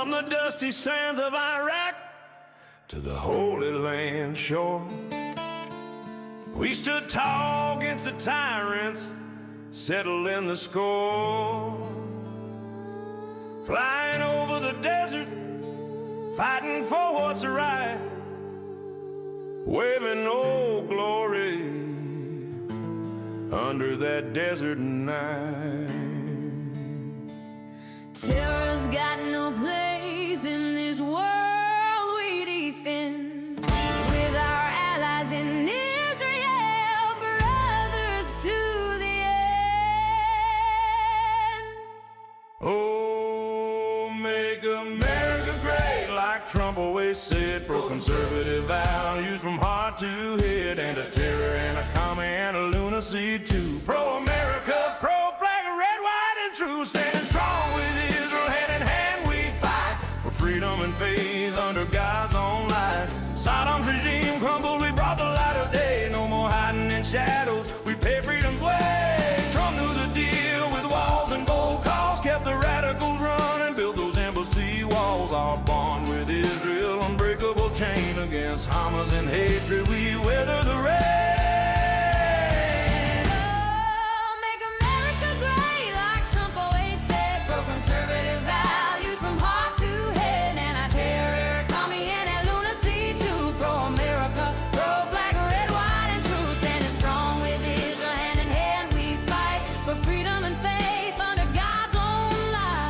From the dusty sands of Iraq to the Holy Land shore, we stood tall against the tyrants, settled in the score. Flying over the desert, fighting for what's right, waving old glory under that desert night. Terror's got no place in this world we defend. With our allies in Israel, brothers to the end. Oh, make America great, like Trump always said. Pro-conservative values from heart to head, and a terror and a commie and a lunacy too. Pro-America, pro-flag, red, white, and true. Standing strong with Israel, hand in hand we fight for freedom and faith under God's own light. Saddam's regime crumbled, we brought the light of day. No more hiding in shadows, we pay freedom's way. Trump knew the deal with walls and gold calls, kept the radicals running, built those embassy walls. Our bond with Israel, unbreakable chain against Hamas and hatred, we weather the rain. Conservative values from heart to head, and I terror, commie, and a lunacy too. Pro-America, pro-flag, red, white, and true. Standing strong with Israel, hand in hand we fight for freedom and faith under God's own light.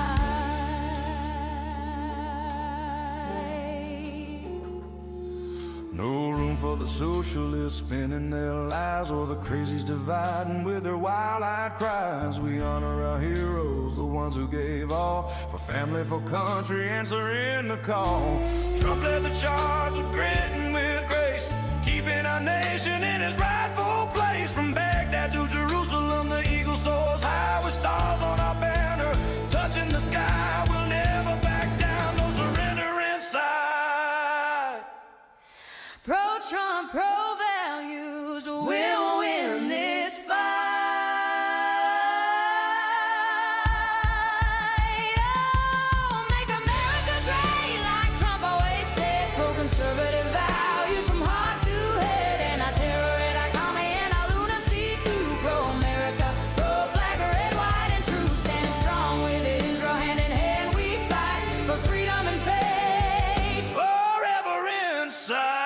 No room for the socialists spinning their lies, or the crazies dividing with their wild-eyed cries. We honor our heroes, the ones who gave all for family, for country, answering the call. Trump led the charge with grit and with grace, keeping our nation in its rightful place. From Baghdad to Jerusalem, the eagle soars high with stars on our banner, touching the sky. We'll never back down, no surrender inside. Pro-Trump, pro-values, we'll win this fight. Oh, make America great, like Trump always said. Pro-conservative values from heart to head, and our terror and our commie and our lunacy too. Pro-America, pro-flag, red, white, and true. Standing strong with Israel, hand in hand we fight for freedom and faith. Forever inside.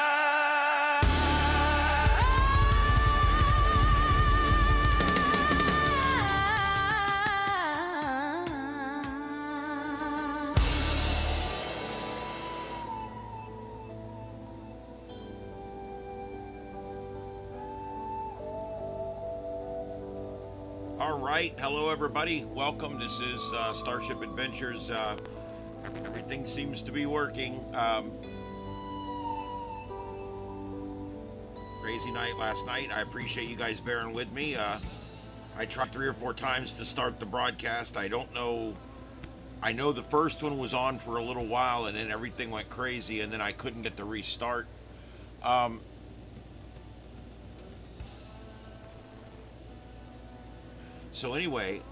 All right, hello everybody. Welcome. This is Starship Adventures. Everything seems to be working. Crazy night last night. I appreciate you guys bearing with me. I tried 3 or 4 times to start the broadcast. I don't know. I know the first one was on for a little while, and then everything went crazy, and then I couldn't get the restart. So anyway,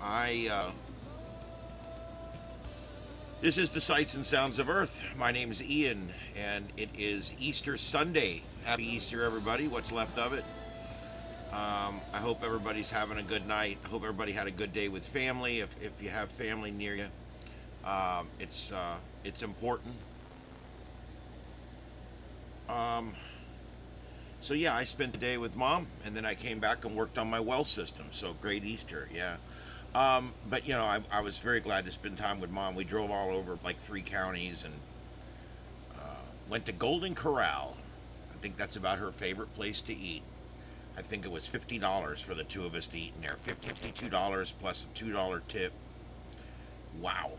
this is the Sights and Sounds of Earth. My name is Ian, and it is Easter Sunday. Happy Easter, everybody. What's left of it. I hope everybody's having a good night. I hope everybody had a good day with family. If you have family near you, it's important. So yeah, I spent the day with Mom, and then I came back and worked on my well system. So great Easter, yeah. But you know, I was very glad to spend time with Mom. We drove all over like 3 counties and went to Golden Corral. I think that's about her favorite place to eat. I think it was $50 for the 2 of us to eat in there. $52 plus a $2 tip. Wow.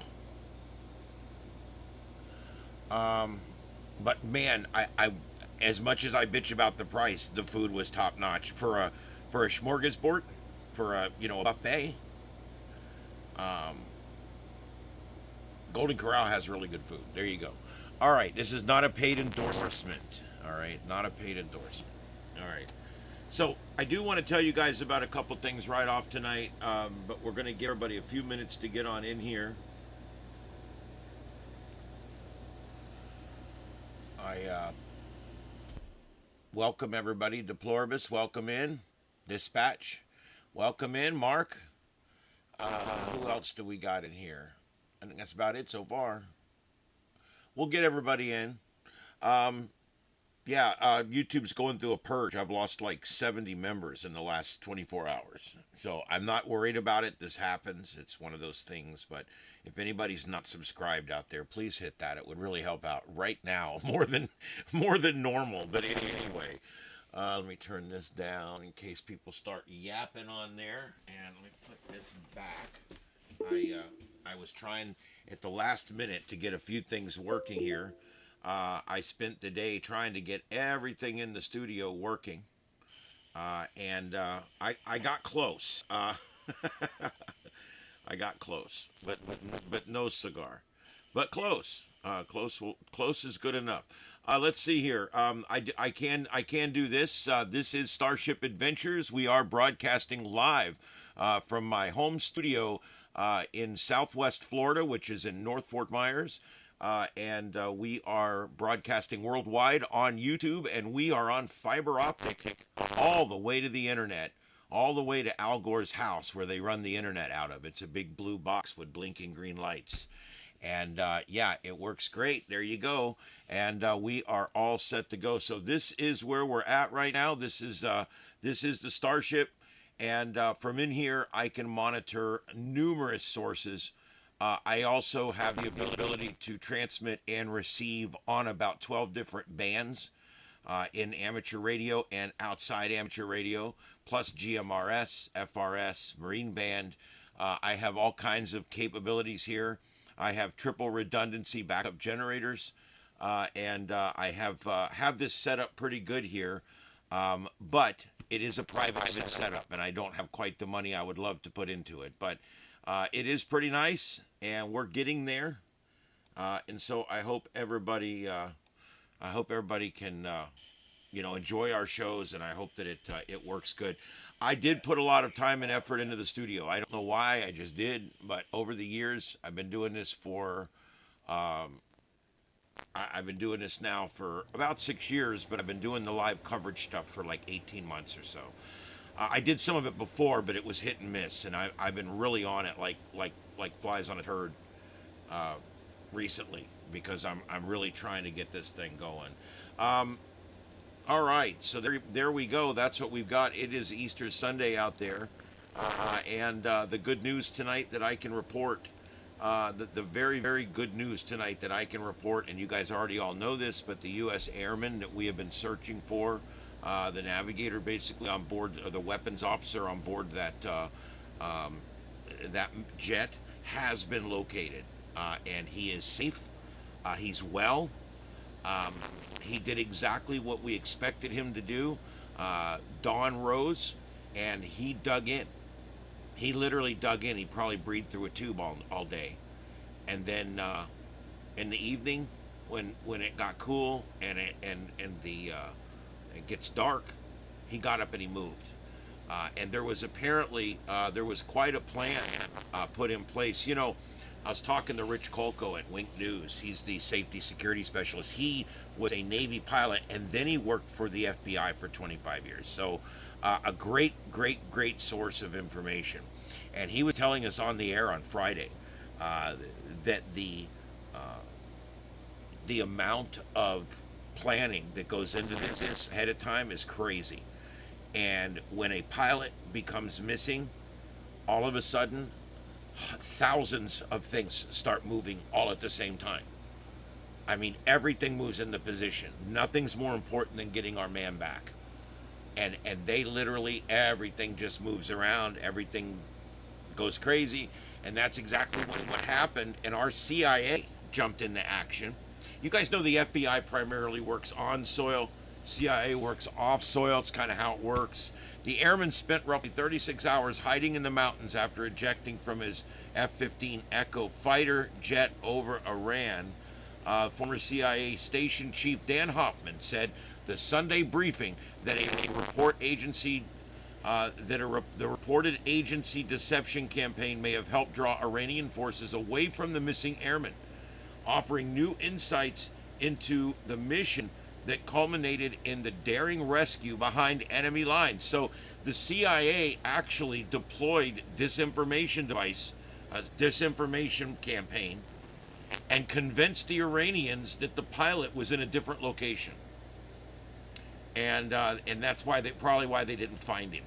But man, I as much as I bitch about the price, the food was top notch for a smorgasbord, for a a buffet. Golden Corral has really good food. There you go. All right, this is not a paid endorsement. All right, not a paid endorsement. All right. So I do want to tell you guys about a couple things right off tonight, but we're going to give everybody a few minutes to get on in here. welcome everybody. Deploribus, welcome in. Dispatch, welcome in. Mark, who else do we got in here? I think that's about it so far. We'll get everybody in. YouTube's going through a purge. I've lost like 70 members in the last 24 hours. So I'm not worried about it. This happens. It's one of those things. But if anybody's not subscribed out there, please hit that. It would really help out right now more than normal. But anyway, let me turn this down in case people start yapping on there. And let me put this back. I was trying at the last minute to get a few things working here. I spent the day trying to get everything in the studio working, and I got close. I got close, but no cigar, but close. Close is good enough. Let's see here. I can do this. This is Starship Adventures. We are broadcasting live from my home studio in Southwest Florida, which is in North Fort Myers. And we are broadcasting worldwide on YouTube, and we are on fiber optic all the way to the internet, all the way to Al Gore's house where they run the internet out of. It's a big blue box with blinking green lights. And it works great. There you go. And we are all set to go. So this is where we're at right now. This is the Starship. And from in here, I can monitor numerous sources. I also have the ability to transmit and receive on about 12 different bands in amateur radio and outside amateur radio, plus GMRS, FRS, Marine Band. I have all kinds of capabilities here. I have triple redundancy backup generators, and I have this set up pretty good here, but it is a private setup, and I don't have quite the money I would love to put into it, but it is pretty nice, and we're getting there. And so I hope everybody can, enjoy our shows, and I hope that it works good. I did put a lot of time and effort into the studio. I don't know why, I just did. But over the years, I've been doing this for, I've been doing this now for about 6 years, but I've been doing the live coverage stuff for like 18 months or so. I did some of it before, but it was hit and miss, and I've been really on it like flies on a turd recently, because I'm really trying to get this thing going. All right, so there we go. That's what we've got. It is Easter Sunday out there, and the good news tonight that I can report, the very, very good news tonight that I can report, and you guys already all know this, but the U.S. airmen that we have been searching for, the navigator basically on board, or the weapons officer on board that that jet, has been located, and he is safe. He's well. He did exactly what we expected him to do. Dawn rose, and he dug in. He literally dug in. He probably breathed through a tube all day. And then in the evening, when it got cool and it gets dark, he got up and he moved. And there was apparently there was quite a plan put in place. You know, I was talking to Rich Kolko at Wink News. He's the safety security specialist. He was a Navy pilot, and then he worked for the FBI for 25 years. So a great source of information. And he was telling us on the air on Friday that the amount of planning that goes into this ahead of time is crazy. And when a pilot becomes missing, all of a sudden, thousands of things start moving all at the same time. I mean, everything moves into position. Nothing's more important than getting our man back. And they literally, everything just moves around. Everything goes crazy. And that's exactly what happened. And our CIA jumped into action. You guys know the FBI primarily works on soil. CIA works off soil. It's kind of how it works. The airman spent roughly 36 hours hiding in the mountains after ejecting from his F-15 Echo fighter jet over Iran. Former CIA Station Chief Dan Hoffman said the Sunday briefing that the reported agency deception campaign may have helped draw Iranian forces away from the missing airmen, offering new insights into the mission that culminated in the daring rescue behind enemy lines. So the CIA actually deployed a disinformation campaign, and convinced the Iranians that the pilot was in a different location. And that's why they didn't find him.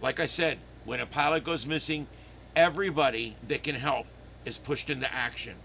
Like I said, when a pilot goes missing, everybody that can help is pushed into action.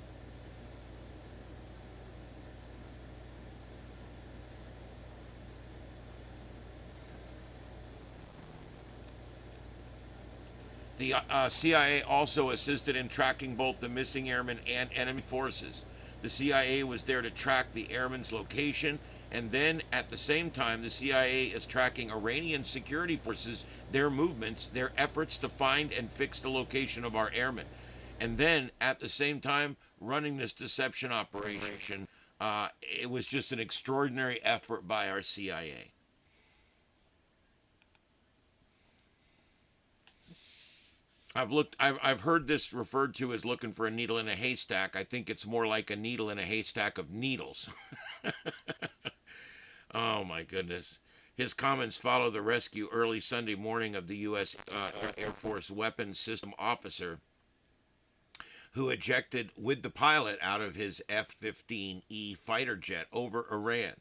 The CIA also assisted in tracking both the missing airmen and enemy forces. The CIA was there to track the airmen's location, and then at the same time, the CIA is tracking Iranian security forces, their movements, their efforts to find and fix the location of our airmen. And then at the same time, running this deception operation. It was just an extraordinary effort by our CIA. I've heard this referred to as looking for a needle in a haystack. I think it's more like a needle in a haystack of needles. Oh my goodness. His comments follow the rescue early Sunday morning of the U.S. Air Force weapons system officer who ejected with the pilot out of his F-15E fighter jet over Iran.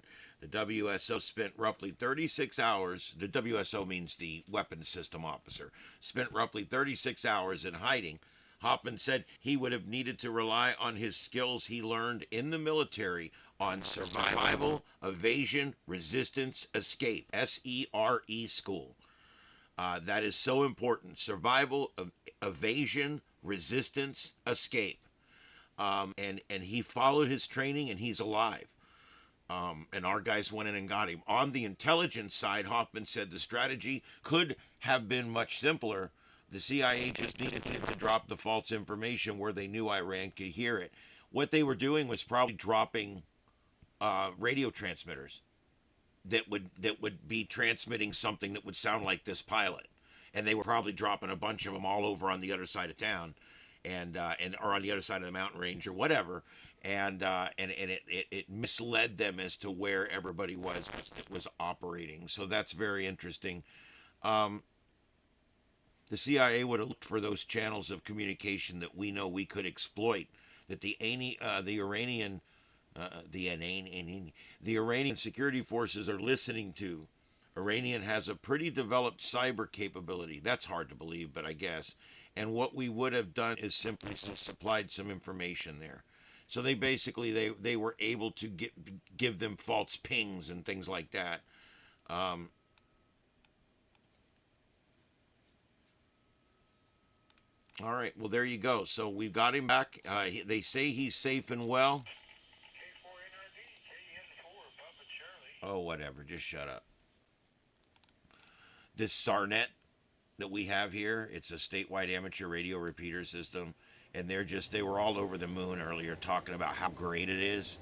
The WSO spent roughly 36 hours, the WSO means the weapons system officer, spent roughly 36 hours in hiding. Hoffman said he would have needed to rely on his skills he learned in the military on survival, evasion, resistance, escape, SERE school. That is so important. Survival, evasion, resistance, escape. And he followed his training, and he's alive. And our guys went in and got him. On the intelligence side, Hoffman said the strategy could have been much simpler. The CIA just needed to drop the false information where they knew Iran could hear it. What they were doing was probably dropping radio transmitters that would be transmitting something that would sound like this pilot, and they were probably dropping a bunch of them all over on the other side of town, and or on the other side of the mountain range or whatever, and it misled them as to where everybody was operating. So that's very interesting. The CIA would have looked for those channels of communication that we know we could exploit, that the Iranian security forces are listening to. Iranian has a pretty developed cyber capability. That's hard to believe, but I guess. And what we would have done is simply supplied some information there. So they basically, they were able to give them false pings and things like that. All right, well, there you go. So we've got him back. They say he's safe and well. Oh, whatever. Just shut up. This SARNet that we have here, it's a statewide amateur radio repeater system. And they were all over the moon earlier talking about how great it is.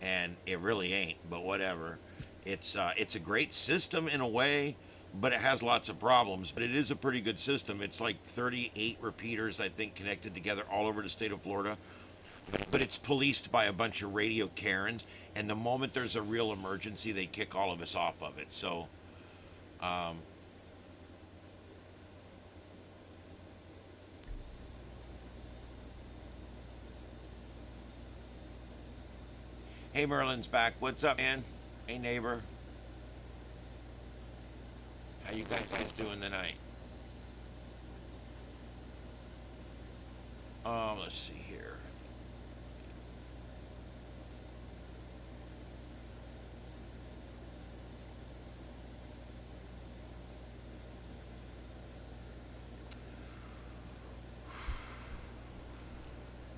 And it really ain't, but whatever. It's a great system in a way, but it has lots of problems. But it is a pretty good system. It's like 38 repeaters, I think, connected together all over the state of Florida. But it's policed by a bunch of radio Karens, and the moment there's a real emergency, they kick all of us off of it. So, hey, Merlin's back. What's up, man? Hey, neighbor. How you guys doing tonight? Let's see here.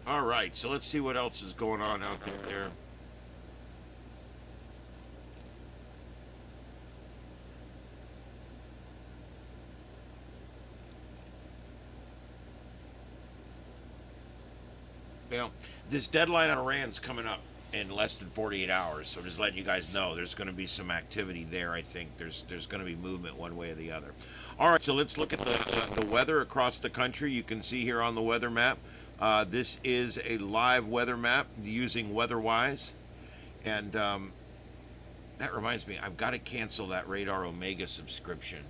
All right, so let's see what else is going on out there. Well, this deadline on Iran's coming up in less than 48 hours, so just letting you guys know there's going to be some activity there. I think there's going to be movement one way or the other. All right, so let's look at the weather across the country. You can see here on the weather map. This is a live weather map using WeatherWise, And that reminds me, I've got to cancel that Radar Omega subscription.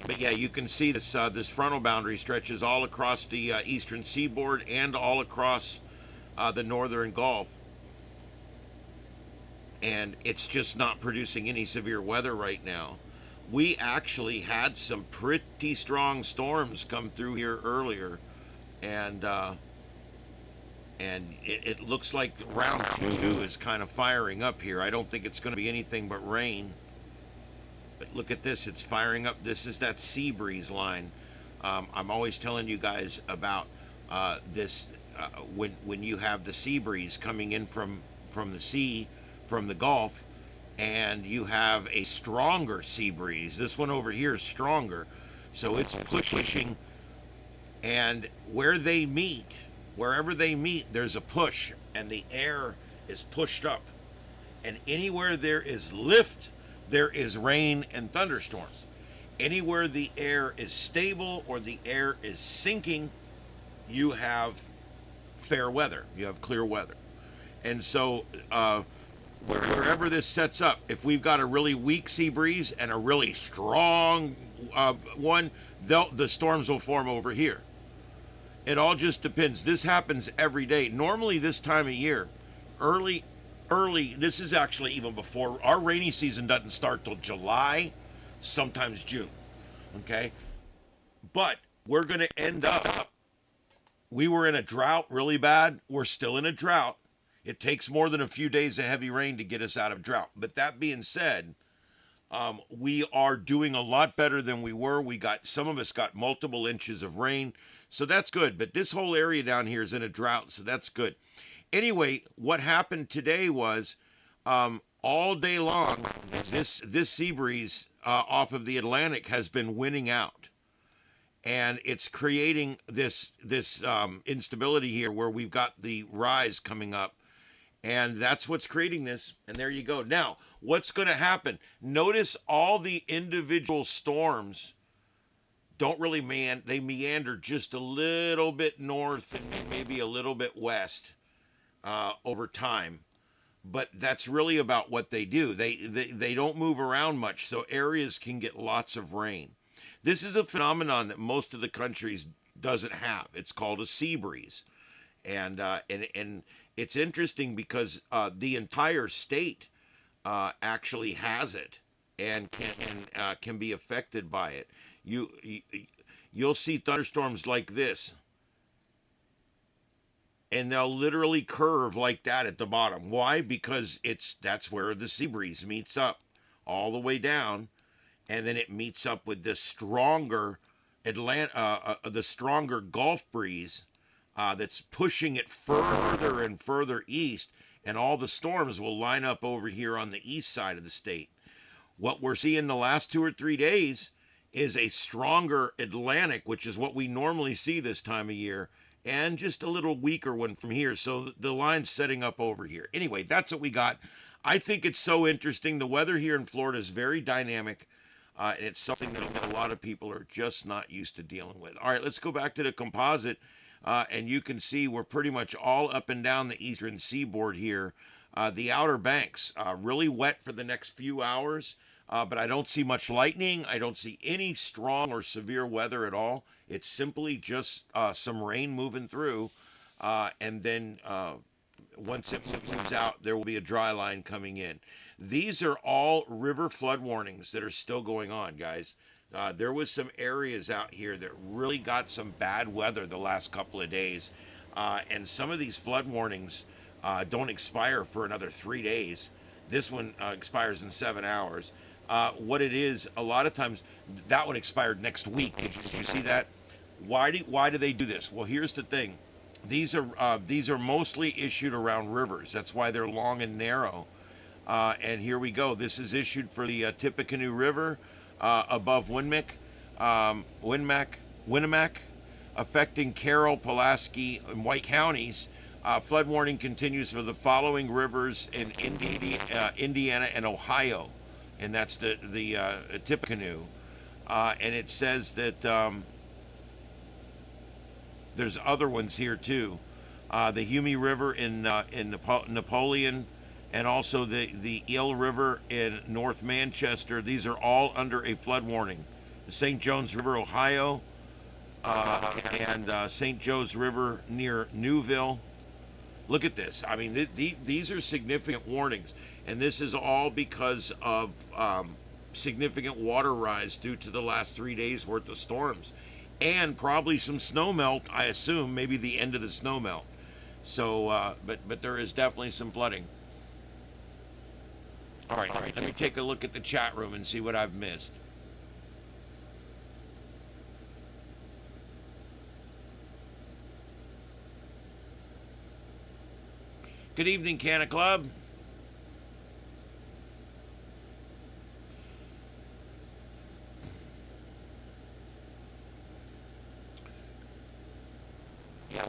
But yeah, you can see this this frontal boundary stretches all across the eastern seaboard and all across the northern Gulf. And it's just not producing any severe weather right now. We actually had some pretty strong storms come through here earlier, and it looks like round two is kind of firing up here. I don't think it's going to be anything but rain. But look at this, it's firing up. This is that sea breeze line. I'm always telling you guys about this when you have the sea breeze coming in from the sea, from the Gulf, and you have a stronger sea breeze. This one over here is stronger, so it's pushing, and wherever they meet, there's a push, and the air is pushed up, and anywhere there is lift, there is rain and thunderstorms. Anywhere the air is stable or the air is sinking, you have fair weather. You have clear weather. And so wherever this sets up, if we've got a really weak sea breeze and a really strong one, the storms will form over here. It all just depends. This happens every day. Normally this time of year, early, this is actually even before our rainy season doesn't start till July, sometimes June. Okay, but we're going to end up, we were in a drought really bad. We're still in a drought. It takes more than a few days of heavy rain to get us out of drought. But that being said, we are doing a lot better than we were. Some of us got multiple inches of rain, so that's good. But this whole area down here is in a drought, so that's good. Anyway, what happened today was all day long, this sea breeze off of the Atlantic has been winning out. And it's creating this instability here where we've got the rise coming up. And that's what's creating this. And there you go. Now, what's going to happen? Notice all the individual storms don't really they meander just a little bit north and maybe a little bit west over time. But that's really about what they do. They don't move around much, so areas can get lots of rain. This is a phenomenon that most of the countries doesn't have. It's called a sea breeze. And it's interesting because the entire state actually has it and can be affected by it. You'll see thunderstorms like this, and they'll literally curve like that at the bottom. Why? Because that's where the sea breeze meets up all the way down, and then it meets up with this stronger the stronger Gulf breeze that's pushing it further and further east, and all the storms will line up over here on the east side of the state. What we're seeing the last 2 or 3 days is a stronger Atlantic, which is what we normally see this time of year, and just a little weaker one from here. So the line's setting up over here. Anyway, that's what we got. I think it's so interesting. The weather here in Florida is very dynamic. And it's something that a lot of people are just not used to dealing with. All right, let's go back to the composite. And you can see we're pretty much all up and down the eastern seaboard here. The Outer Banks, really wet for the next few hours. But I don't see much lightning. I don't see any strong or severe weather at all. It's simply just some rain moving through. And then once it moves out, there will be a dry line coming in. These are all river flood warnings that are still going on, guys. There was some areas out here that really got some bad weather the last couple of days. And some of these flood warnings don't expire for another 3 days. This one expires in 7 hours. What it is, a lot of times, that one expired next week. Did you see that? Why do they do this? Well, here's the thing. These are mostly issued around rivers. That's why they're long and narrow. And here we go. This is issued for the Tippecanoe River above Winnemac, affecting Carroll, Pulaski, and White counties. Flood warning continues for the following rivers in Indiana and Ohio, and that's the Tippecanoe. And it says that there's other ones here too. The Hume River in Napoleon, and also the Eel River in North Manchester. These are all under a flood warning. The St. John's River, Ohio, and St. Joe's River near Newville. Look at this. I mean, these are significant warnings, and this is all because of significant water rise due to the last 3 days worth of storms, and probably some snow melt. I assume maybe the end of the snow melt. So, but there is definitely some flooding. All right, let me take a look at the chat room and see what I've missed. Good evening, Canna Club.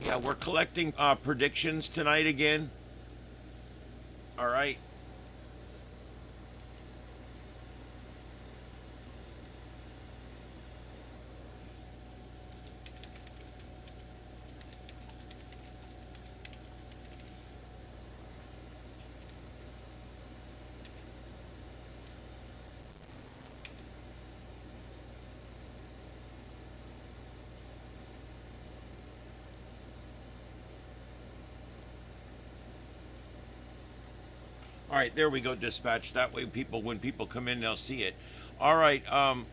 Yeah, we're collecting predictions tonight again. All right. All right, there we go, dispatch. That way people, when people come in, they'll see it. All right, I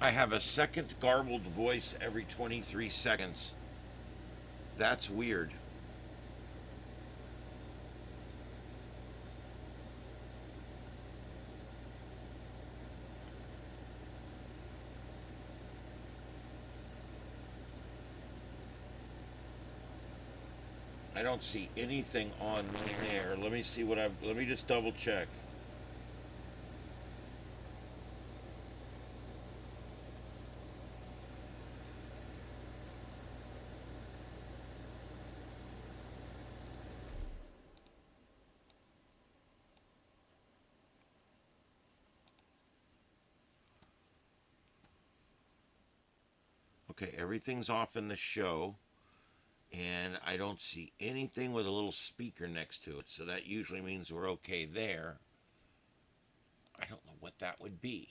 have a second garbled voice every 23 seconds. That's weird. I don't see anything on there. Let me see what I've. Let me just double check. Okay, everything's off in the show. And I don't see anything with a little speaker next to it, so that usually means we're okay there. I don't know what that would be.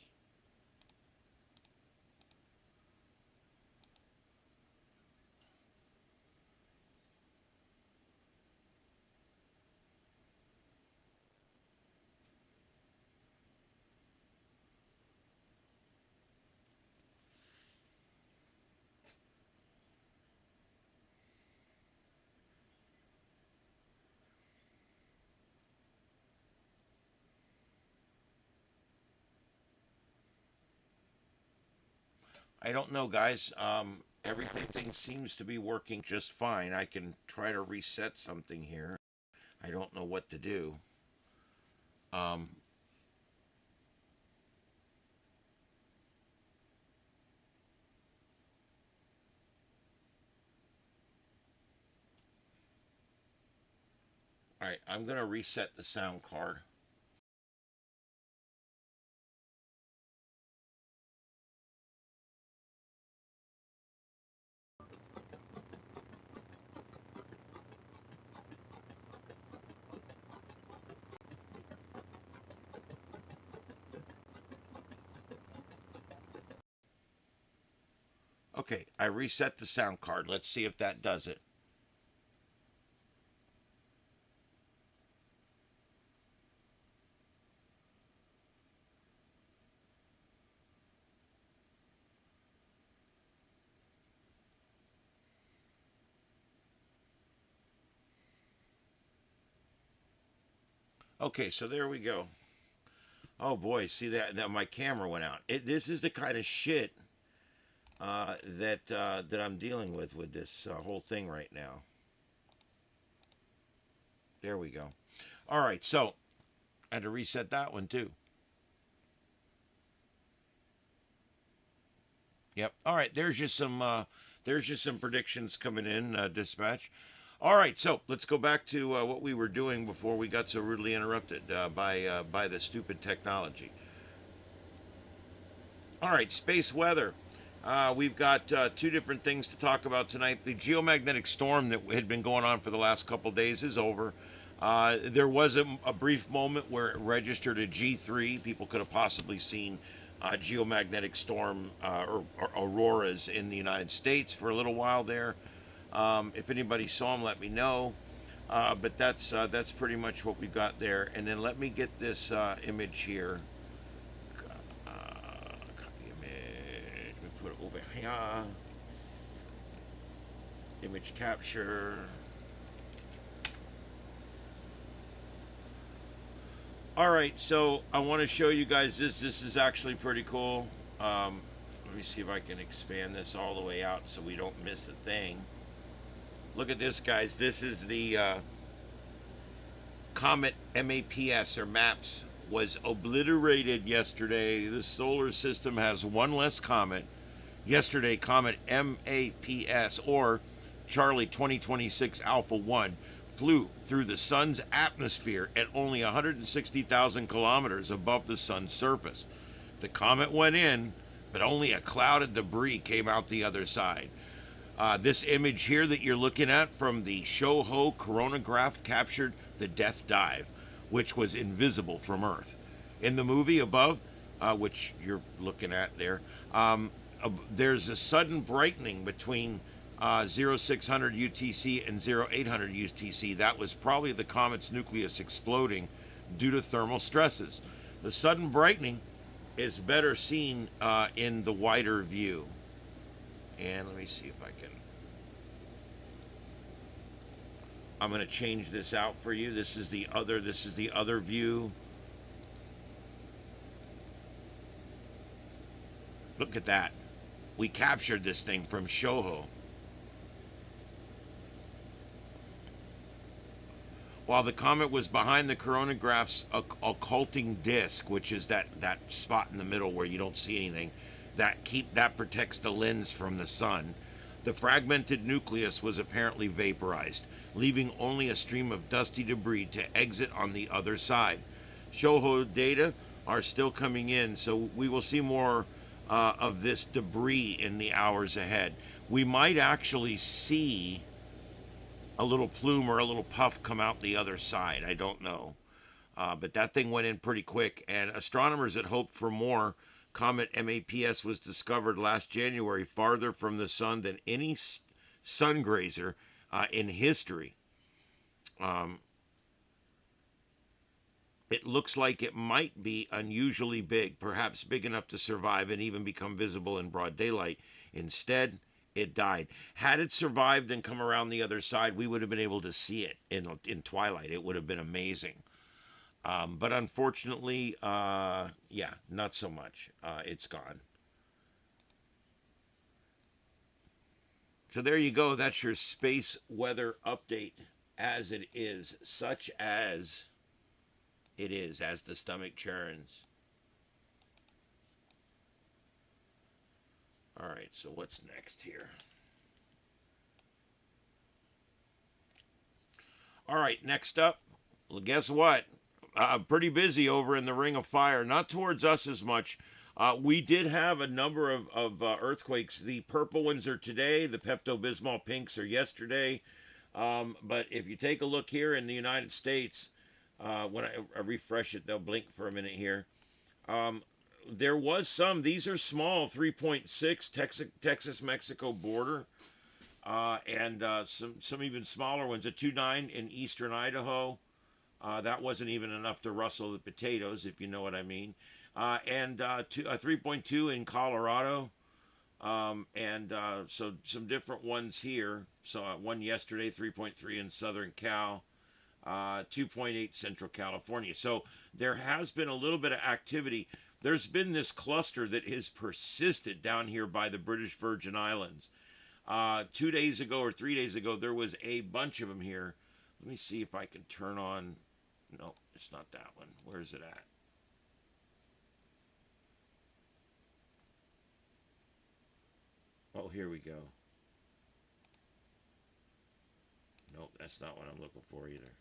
I don't know, guys. Everything seems to be working just fine. I can try to reset something here. I don't know what to do. Um, all right, I'm going to reset the sound card. Okay, I reset the sound card. Let's see if that does it. Okay, so there we go. Oh boy, see that my camera went out. This is the kind of shit that I'm dealing with this whole thing right now. There we go. All right, so I had to reset that one too. Yep. All right, there's just some predictions coming in, dispatch. All right, so let's go back to what we were doing before we got so rudely interrupted by the stupid technology. All right, space weather. We've got two different things to talk about tonight. The geomagnetic storm that had been going on for the last couple days is over. There was a brief moment where it registered a G3. People could have possibly seen geomagnetic storm or auroras in the United States for a little while there. If anybody saw them, let me know. But that's pretty much what we've got there. And then let me get this image here. Copy image. Let me put it over here. Image capture. All right, so I want to show you guys this. This is actually pretty cool. Let me see if I can expand this all the way out so we don't miss a thing. Look at this, guys. This is the comet MAPS or MAPS was obliterated yesterday. The solar system has one less comet. Yesterday, comet MAPS or Charlie 2026 Alpha 1 flew through the sun's atmosphere at only 160,000 kilometers above the sun's surface. The comet went in, but only a cloud of debris came out the other side. This image here that you're looking at from the Shoho coronagraph captured the death dive, which was invisible from Earth. In the movie above, which you're looking at there, there's a sudden brightening between 0600 UTC and 0800 UTC. That was probably the comet's nucleus exploding due to thermal stresses. The sudden brightening is better seen in the wider view. And let me see if I can. I'm going to change this out for you. This is the other view. Look at that. We captured this thing from Shoho. While the comet was behind the coronagraph's occulting disk, which is that spot in the middle where you don't see anything, that protects the lens from the sun. The fragmented nucleus was apparently vaporized, leaving only a stream of dusty debris to exit on the other side. Shoho data are still coming in, so we will see more of this debris in the hours ahead. We might actually see a little plume or a little puff come out the other side. I don't know. But that thing went in pretty quick, and astronomers had hoped for more. Comet MAPS was discovered last January farther from the sun than any sun grazer in history. It looks like it might be unusually big, perhaps big enough to survive and even become visible in broad daylight. Instead, it died. Had it survived and come around the other side, we would have been able to see it in twilight. It would have been amazing. But unfortunately, yeah, not so much. It's gone. So there you go. That's your space weather update as it is, such as it is, as the stomach churns. All right, so what's next here? All right, next up, well, guess what? Pretty busy over in the Ring of Fire. Not towards us as much. We did have a number of earthquakes. The purple ones are today. The Pepto-Bismol pinks are yesterday. But if you take a look here in the United States, when I refresh it, they'll blink for a minute here. There was some. These are small, 3.6 Texas-Mexico border. And some even smaller ones. A 2.9 in eastern Idaho. That wasn't even enough to rustle the potatoes, if you know what I mean. And a 3.2 in Colorado. So some different ones here. So one yesterday, 3.3 in Southern Cal. 2.8 Central California. So there has been a little bit of activity. There's been this cluster that has persisted down here by the British Virgin Islands. 2 days ago or 3 days ago, there was a bunch of them here. Let me see if I can turn on. No, it's not that one. Where is it at? Oh, here we go. Nope, that's not what I'm looking for either.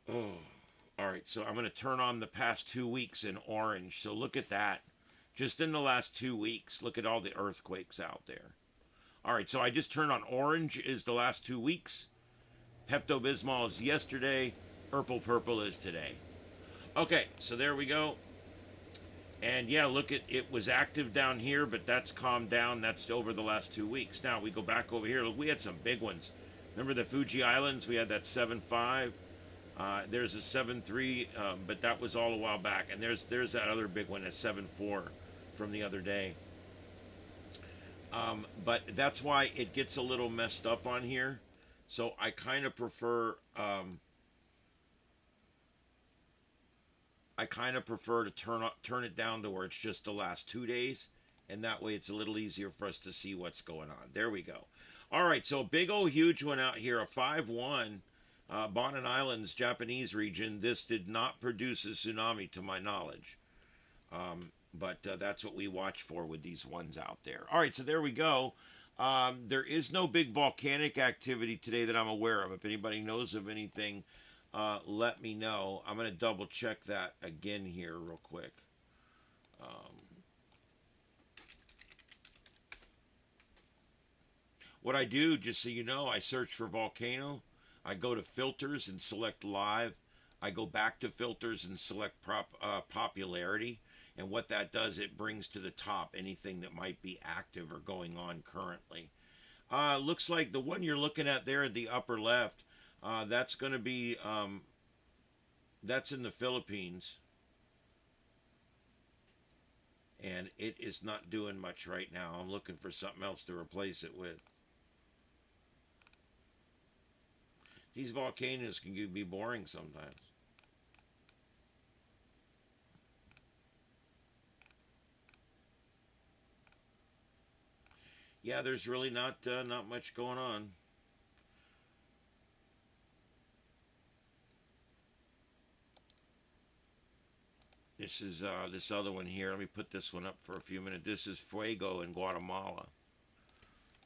Oh, all right. So I'm going to turn on the past 2 weeks in orange. So look at that. Just in the last 2 weeks, look at all the earthquakes out there. All right, so I just turned on orange is the last 2 weeks. Pepto-Bismol is yesterday. Purple is today. Okay, so there we go. And yeah, look at it was active down here, but that's calmed down. That's over the last 2 weeks. Now we go back over here. Look, we had some big ones. Remember the Fuji Islands? We had that 7.5. There's a 7.3, but that was all a while back. And there's that other big one, a 7.4 from the other day. But that's why it gets a little messed up on here. So I kind of prefer to turn it down to where it's just the last 2 days, and that way it's a little easier for us to see what's going on. There we go. All right, so a big old huge one out here, a 5.1, Bonin Islands, Japanese region. This did not produce a tsunami to my knowledge, but that's what we watch for with these ones out there. All right, so there we go. There is no big volcanic activity today that I'm aware of. If anybody knows of anything, let me know. I'm going to double check that again here real quick. What I do, just so you know, I search for volcano. I go to filters and select live. I go back to filters and select popularity. And what that does, it brings to the top anything that might be active or going on currently. Looks like the one you're looking at there in the upper left, that's going to be, that's in the Philippines. And it is not doing much right now. I'm looking for something else to replace it with. These volcanoes can be boring sometimes. Yeah, there's really not much going on. This is this other one here. Let me put this one up for a few minutes. This is Fuego in Guatemala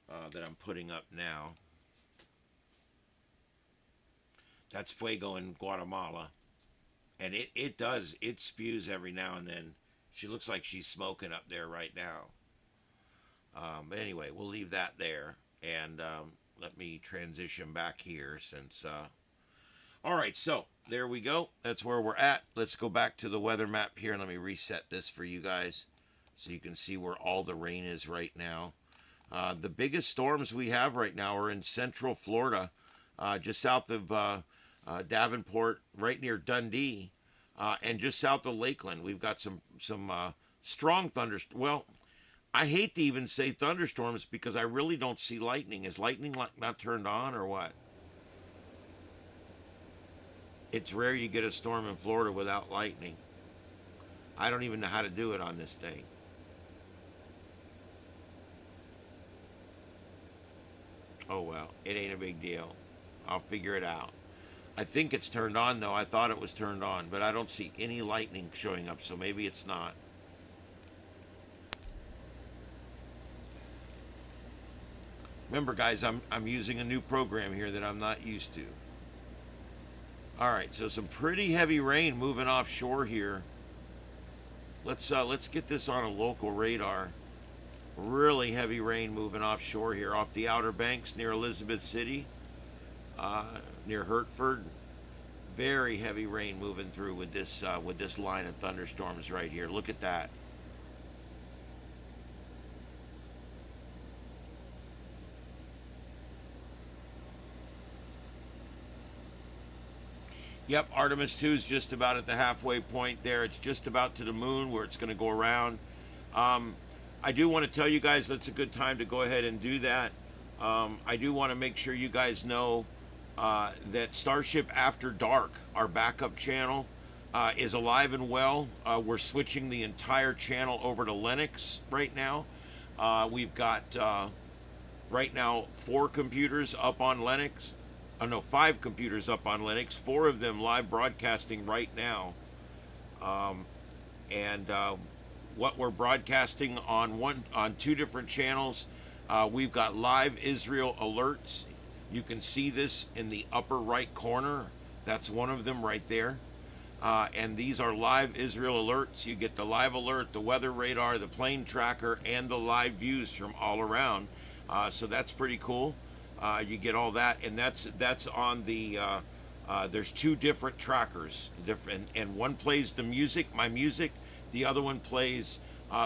that I'm putting up now. That's Fuego in Guatemala. And it spews every now and then. She looks like she's smoking up there right now. But anyway, we'll leave that there. And let me transition back here since... all right, so there we go. That's where we're at. Let's go back to the weather map here. And let me reset this for you guys so you can see where all the rain is right now. The biggest storms we have right now are in central Florida, just south of Davenport, right near Dundee, and just south of Lakeland. We've got some strong thunderstorms. Well, I hate to even say thunderstorms because I really don't see lightning. Is lightning not turned on or what? It's rare you get a storm in Florida without lightning. I don't even know how to do it on this thing. Oh well, it ain't a big deal. I'll figure it out. I think it's turned on though. I thought it was turned on, but I don't see any lightning showing up, so maybe it's not. Remember guys, I'm using a new program here that I'm not used to. All right, so some pretty heavy rain moving offshore here. Let's get this on a local radar. Really heavy rain moving offshore here, off the Outer Banks near Elizabeth City, near Hertford. Very heavy rain moving through with this line of thunderstorms right here. Look at that. Yep, Artemis 2 is just about at the halfway point there. It's just about to the moon where it's going to go around. I do want to tell you guys that's a good time to go ahead and do that. I do want to make sure you guys know that Starship After Dark, our backup channel, is alive and well. We're switching the entire channel over to Linux right now. We've got, right now, 4 computers up on Linux. No, 5 computers up on Linux, 4 of them live broadcasting right now. What we're broadcasting on 2 different channels, We've got live Israel alerts. You can see this in the upper right corner. That's one of them right there. And these are live Israel alerts. You get the live alert, the weather radar, the plane tracker, and the live views from all around. So that's pretty cool. You get all that, and that's on the. There's two different trackers, and one plays the music, my music. The other one plays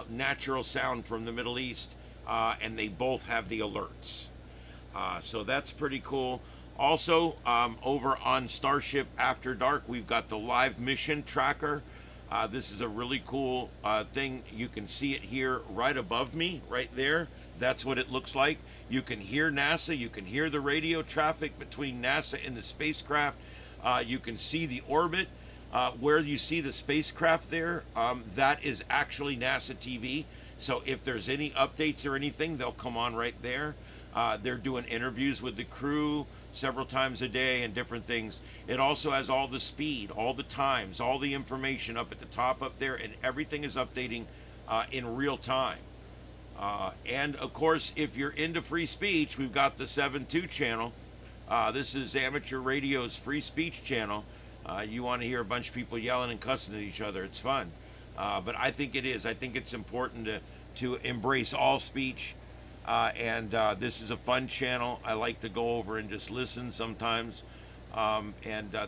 natural sound from the Middle East, and they both have the alerts. So that's pretty cool. Also, over on Starship After Dark, we've got the live mission tracker. This is a really cool thing. You can see it here right above me, right there. That's what it looks like. You can hear NASA. You can hear the radio traffic between NASA and the spacecraft. You can see the orbit. Where you see the spacecraft there, that is actually NASA TV. So if there's any updates or anything, they'll come on right there. They're doing interviews with the crew several times a day and different things. It also has all the speed, all the times, all the information up at the top up there, and everything is updating in real time. And of course, if you're into free speech, we've got the 7.2 channel. This is amateur radio's free speech channel. You want to hear a bunch of people yelling and cussing at each other, it's fun. But I think it is. I think it's important to embrace all speech. And this is a fun channel. I like to go over and just listen sometimes.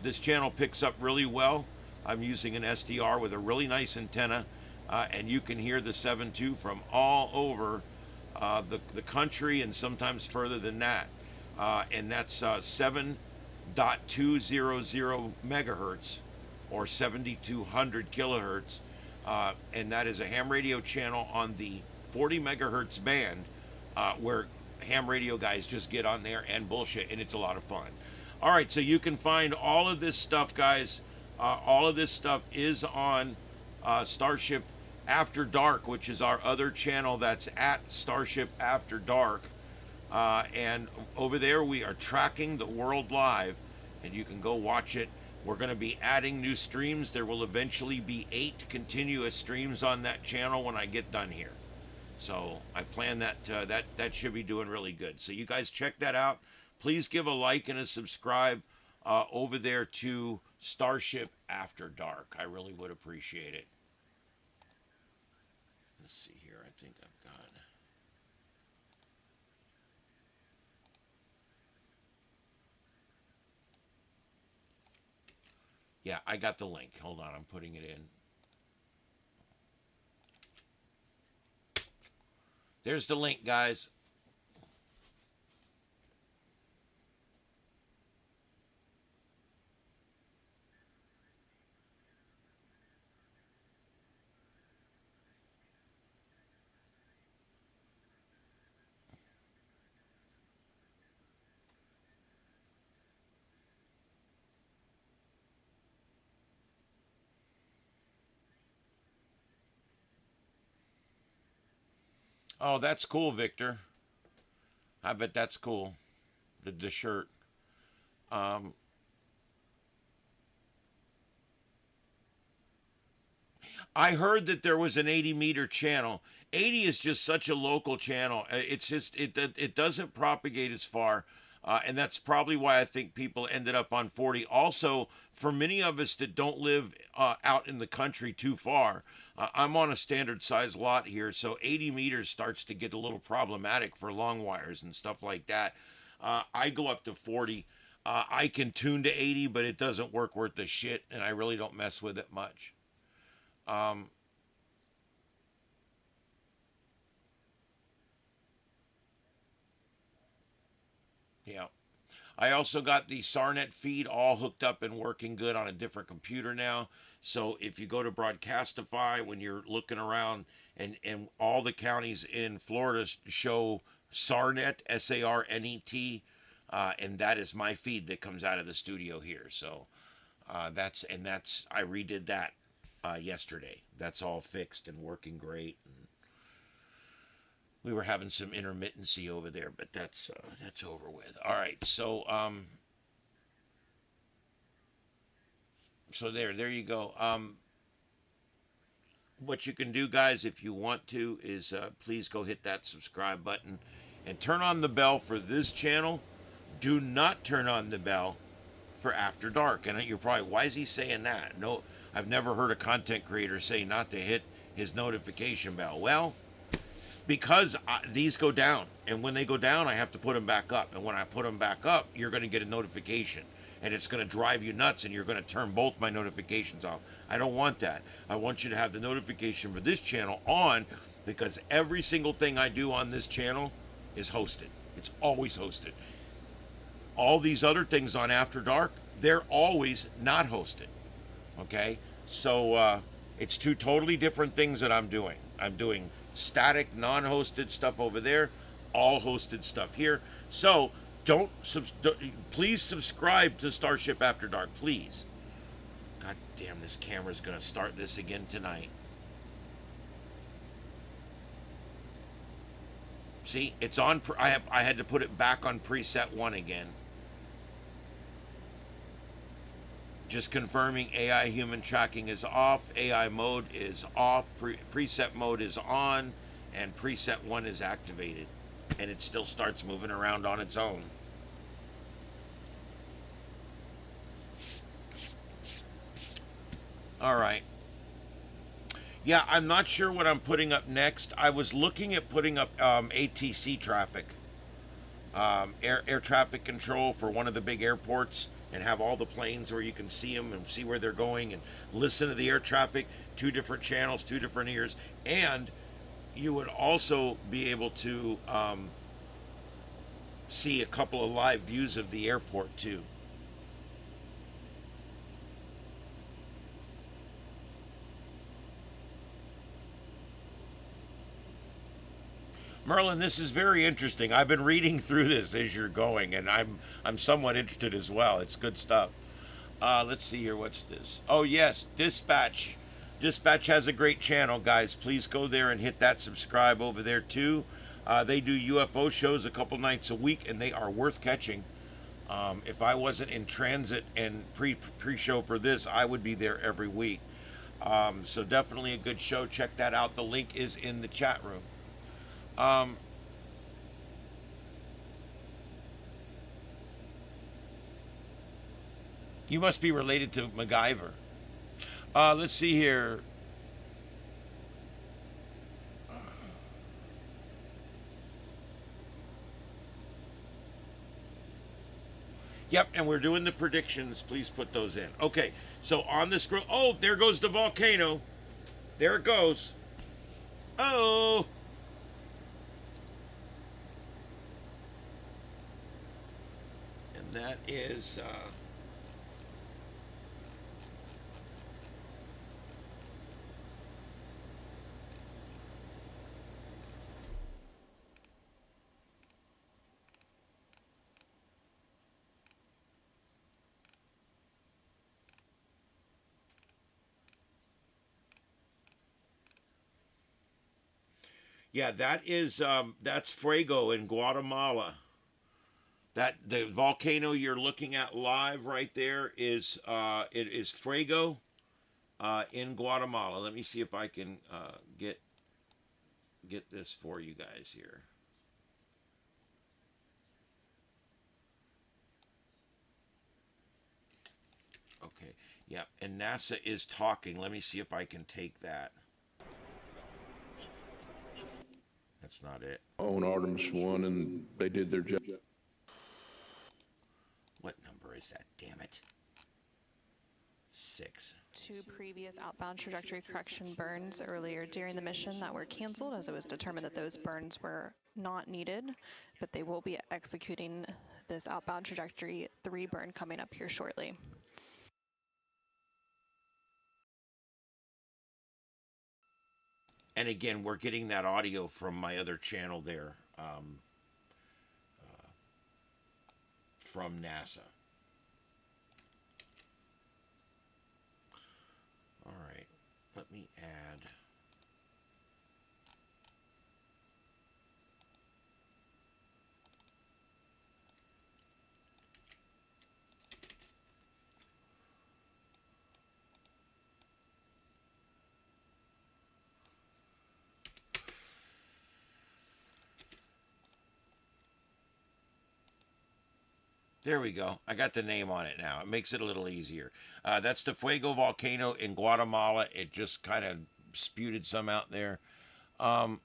This channel picks up really well. I'm using an SDR with a really nice antenna. And you can hear the 7.2 from all over the country and sometimes further than that. And that's 7.200 megahertz or 7,200 kilohertz. And that is a ham radio channel on the 40 megahertz band. Where ham radio guys just get on there and bullshit, and it's a lot of fun. All right, so you can find all of this stuff, guys. All of this stuff is on Starship After Dark, which is our other channel that's at Starship After Dark. And over there, we are tracking the world live, and you can go watch it. We're going to be adding new streams. There will eventually be 8 continuous streams on that channel when I get done here. So I plan that that should be doing really good. So you guys check that out. Please give a like and a subscribe over there to Starship After Dark. I really would appreciate it. Let's see here. I think I've got... Yeah, I got the link. Hold on, I'm putting it in. There's the link, guys. Oh, that's cool, Victor. I bet that's cool. The shirt. I heard that there was an 80-meter channel. 80 is just such a local channel. It's just it doesn't propagate as far. And that's probably why I think people ended up on 40. Also, for many of us that don't live out in the country too far, I'm on a standard size lot here, so 80 meters starts to get a little problematic for long wires and stuff like that. I go up to 40. I can tune to 80, but it doesn't work worth the shit, and I really don't mess with it much. Yeah. I also got the SARNet feed all hooked up and working good on a different computer now. So if you go to Broadcastify, when you're looking around, and all the counties in Florida show SARNet, SARNET, and that is my feed that comes out of the studio here. So I redid that yesterday. That's all fixed and working great. And we were having some intermittency over there, but that's over with. All right, so there you go. What you can do, guys, if you want to, is please go hit that subscribe button. and turn on the bell for this channel. Do not turn on the bell for After Dark. And you're probably, why is he saying that? No, I've never heard a content creator say not to hit his notification bell. Well, because these go down, and when they go down, I have to put them back up. And when I put them back up, you're going to get a notification, and it's going to drive you nuts, and you're going to turn both my notifications off. I don't want that. I want you to have the notification for this channel on, because every single thing I do on this channel is hosted. It's always hosted. All these other things on After Dark, they're always not hosted. Okay? So it's two totally different things that I'm doing. I'm doing static, non-hosted stuff over there, all hosted stuff here. So please subscribe to Starship After Dark, please. God damn, this camera's gonna start this again tonight. See, it's on. I had to put it back on preset 1 again. Just confirming AI human tracking is off, AI mode is off, preset mode is on, and preset 1 is activated. And it still starts moving around on its own. All right. Yeah, I'm not sure what I'm putting up next. I was looking at putting up ATC traffic, air traffic control for one of the big airports, and have all the planes where you can see them and see where they're going and listen to the air traffic, 2 different channels, 2 different ears. And you would also be able to see a couple of live views of the airport too. Merlin, this is very interesting. I've been reading through this as you're going, and I'm somewhat interested as well. It's good stuff. Let's see here. What's this? Oh, yes. Dispatch. Dispatch has a great channel, guys. Please go there and hit that subscribe over there, too. They do UFO shows a couple nights a week, and they are worth catching. If I wasn't in transit and pre-show for this, I would be there every week. So definitely a good show. Check that out. The link is in the chat room. You must be related to MacGyver. Let's see here. Yep, and we're doing the predictions. Please put those in. Okay, so on the scroll. Oh, there goes the volcano. There it goes. Oh. And that is... yeah, that is that's Fuego in Guatemala. That the volcano you're looking at live right there is it is Fuego in Guatemala. Let me see if I can get this for you guys here. Okay, yeah, and NASA is talking. Let me see if I can take that. That's not it. On Artemis 1, and they did their job. What number is that? Damn it. 6. 2 previous outbound trajectory correction burns earlier during the mission that were canceled, as it was determined that those burns were not needed, but they will be executing this outbound trajectory 3 burn coming up here shortly. And again, we're getting that audio from my other channel there, from NASA. All right, let me add. There we go. I got the name on it now. It makes it a little easier. That's the Fuego volcano in Guatemala. It just kind of sputed some out there. Um,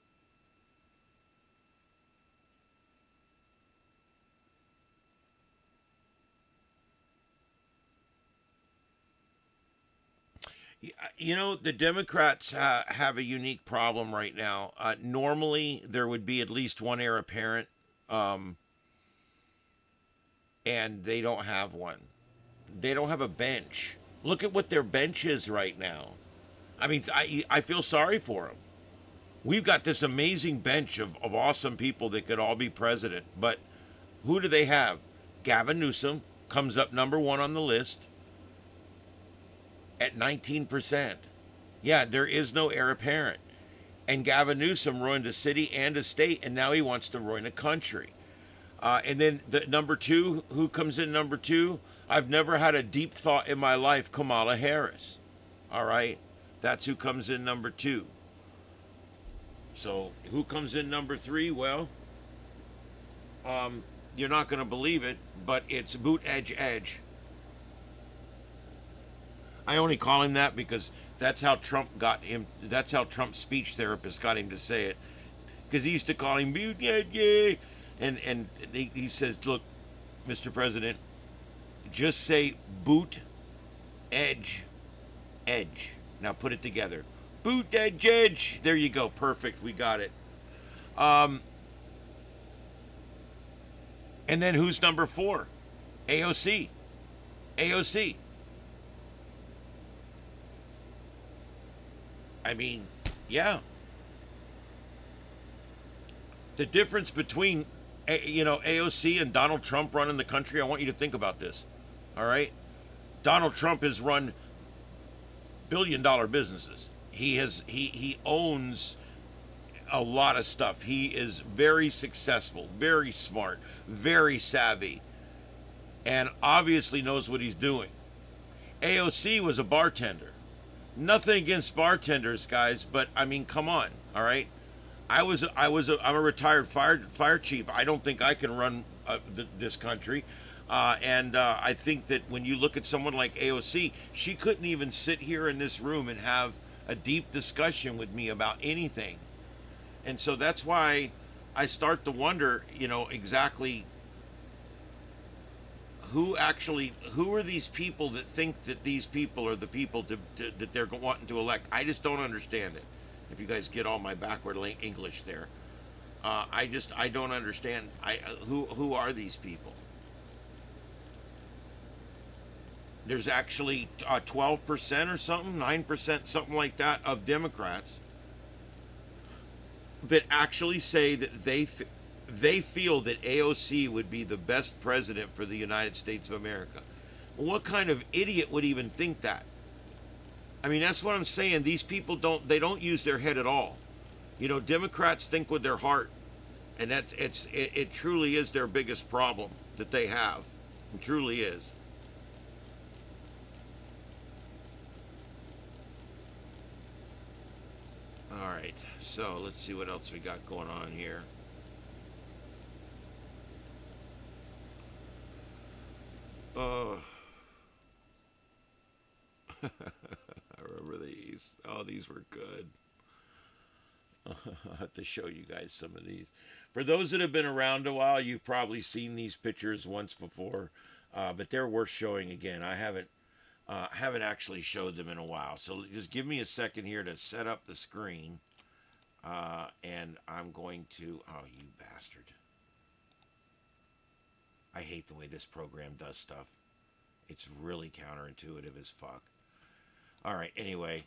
you know, the Democrats have a unique problem right now. Normally, there would be at least one heir apparent, and they don't have one. They don't have a bench. Look at what their bench is right now. I mean, I feel sorry for them. We've got this amazing bench of awesome people that could all be president, but who do they have? Gavin Newsom comes up number one on the list at 19%. Yeah, there is no heir apparent. And Gavin Newsom ruined a city and a state, and now he wants to ruin a country. And then the number two, who comes in number two? I've never had a deep thought in my life, Kamala Harris. All right? That's who comes in number two. So who comes in number three? Well, you're not going to believe it, but it's Boot Edge Edge. I only call him that because that's how Trump got him. That's how Trump's speech therapist got him to say it. Because he used to call him Boot Edge, and he says, "Look, Mr. President, just say Boot Edge Edge. Now put it together. Boot Edge Edge. There you go. Perfect. We got it." And then who's number four? AOC. AOC. I mean, yeah. The difference between, AOC and Donald Trump running the country, I want you to think about this. All right? Donald Trump has run billion-dollar businesses. He owns a lot of stuff. He is very successful, very smart, very savvy, and obviously knows what he's doing. AOC was a bartender. Nothing against bartenders, guys, but I mean, come on, all right? I'm a retired fire chief. I don't think I can run this country, and I think that when you look at someone like AOC, she couldn't even sit here in this room and have a deep discussion with me about anything, and so that's why I start to wonder, exactly who are these people that think that these people are the people that they're wanting to elect. I just don't understand it. If you guys get all my backward English there, I don't understand. Who are these people? There's actually 12% or something, 9%, something like that, of Democrats that actually say that they feel that AOC would be the best president for the United States of America. Well, what kind of idiot would even think that? I mean, that's what I'm saying. These people don't use their head at all. Democrats think with their heart, and it truly is their biggest problem that they have. It truly is. All right, so let's see what else we got going on here. I remember these. Oh, these were good. I'll have to show you guys some of these. For those that have been around a while, you've probably seen these pictures once before, but they're worth showing again. I haven't actually showed them in a while. So just give me a second here to set up the screen, and I'm going to... Oh, you bastard. I hate the way this program does stuff. It's really counterintuitive as fuck. All right, anyway.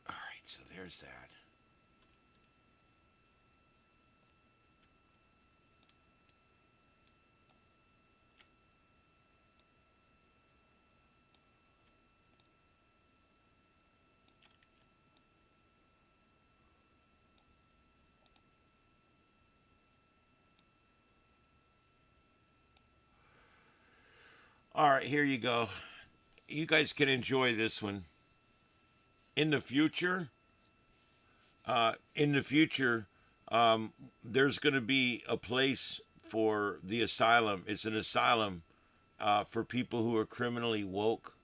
All right, so there's that. All right, here you go. You guys can enjoy this one. In the future, There's going to be a place for the asylum. It's an asylum for people who are criminally woke,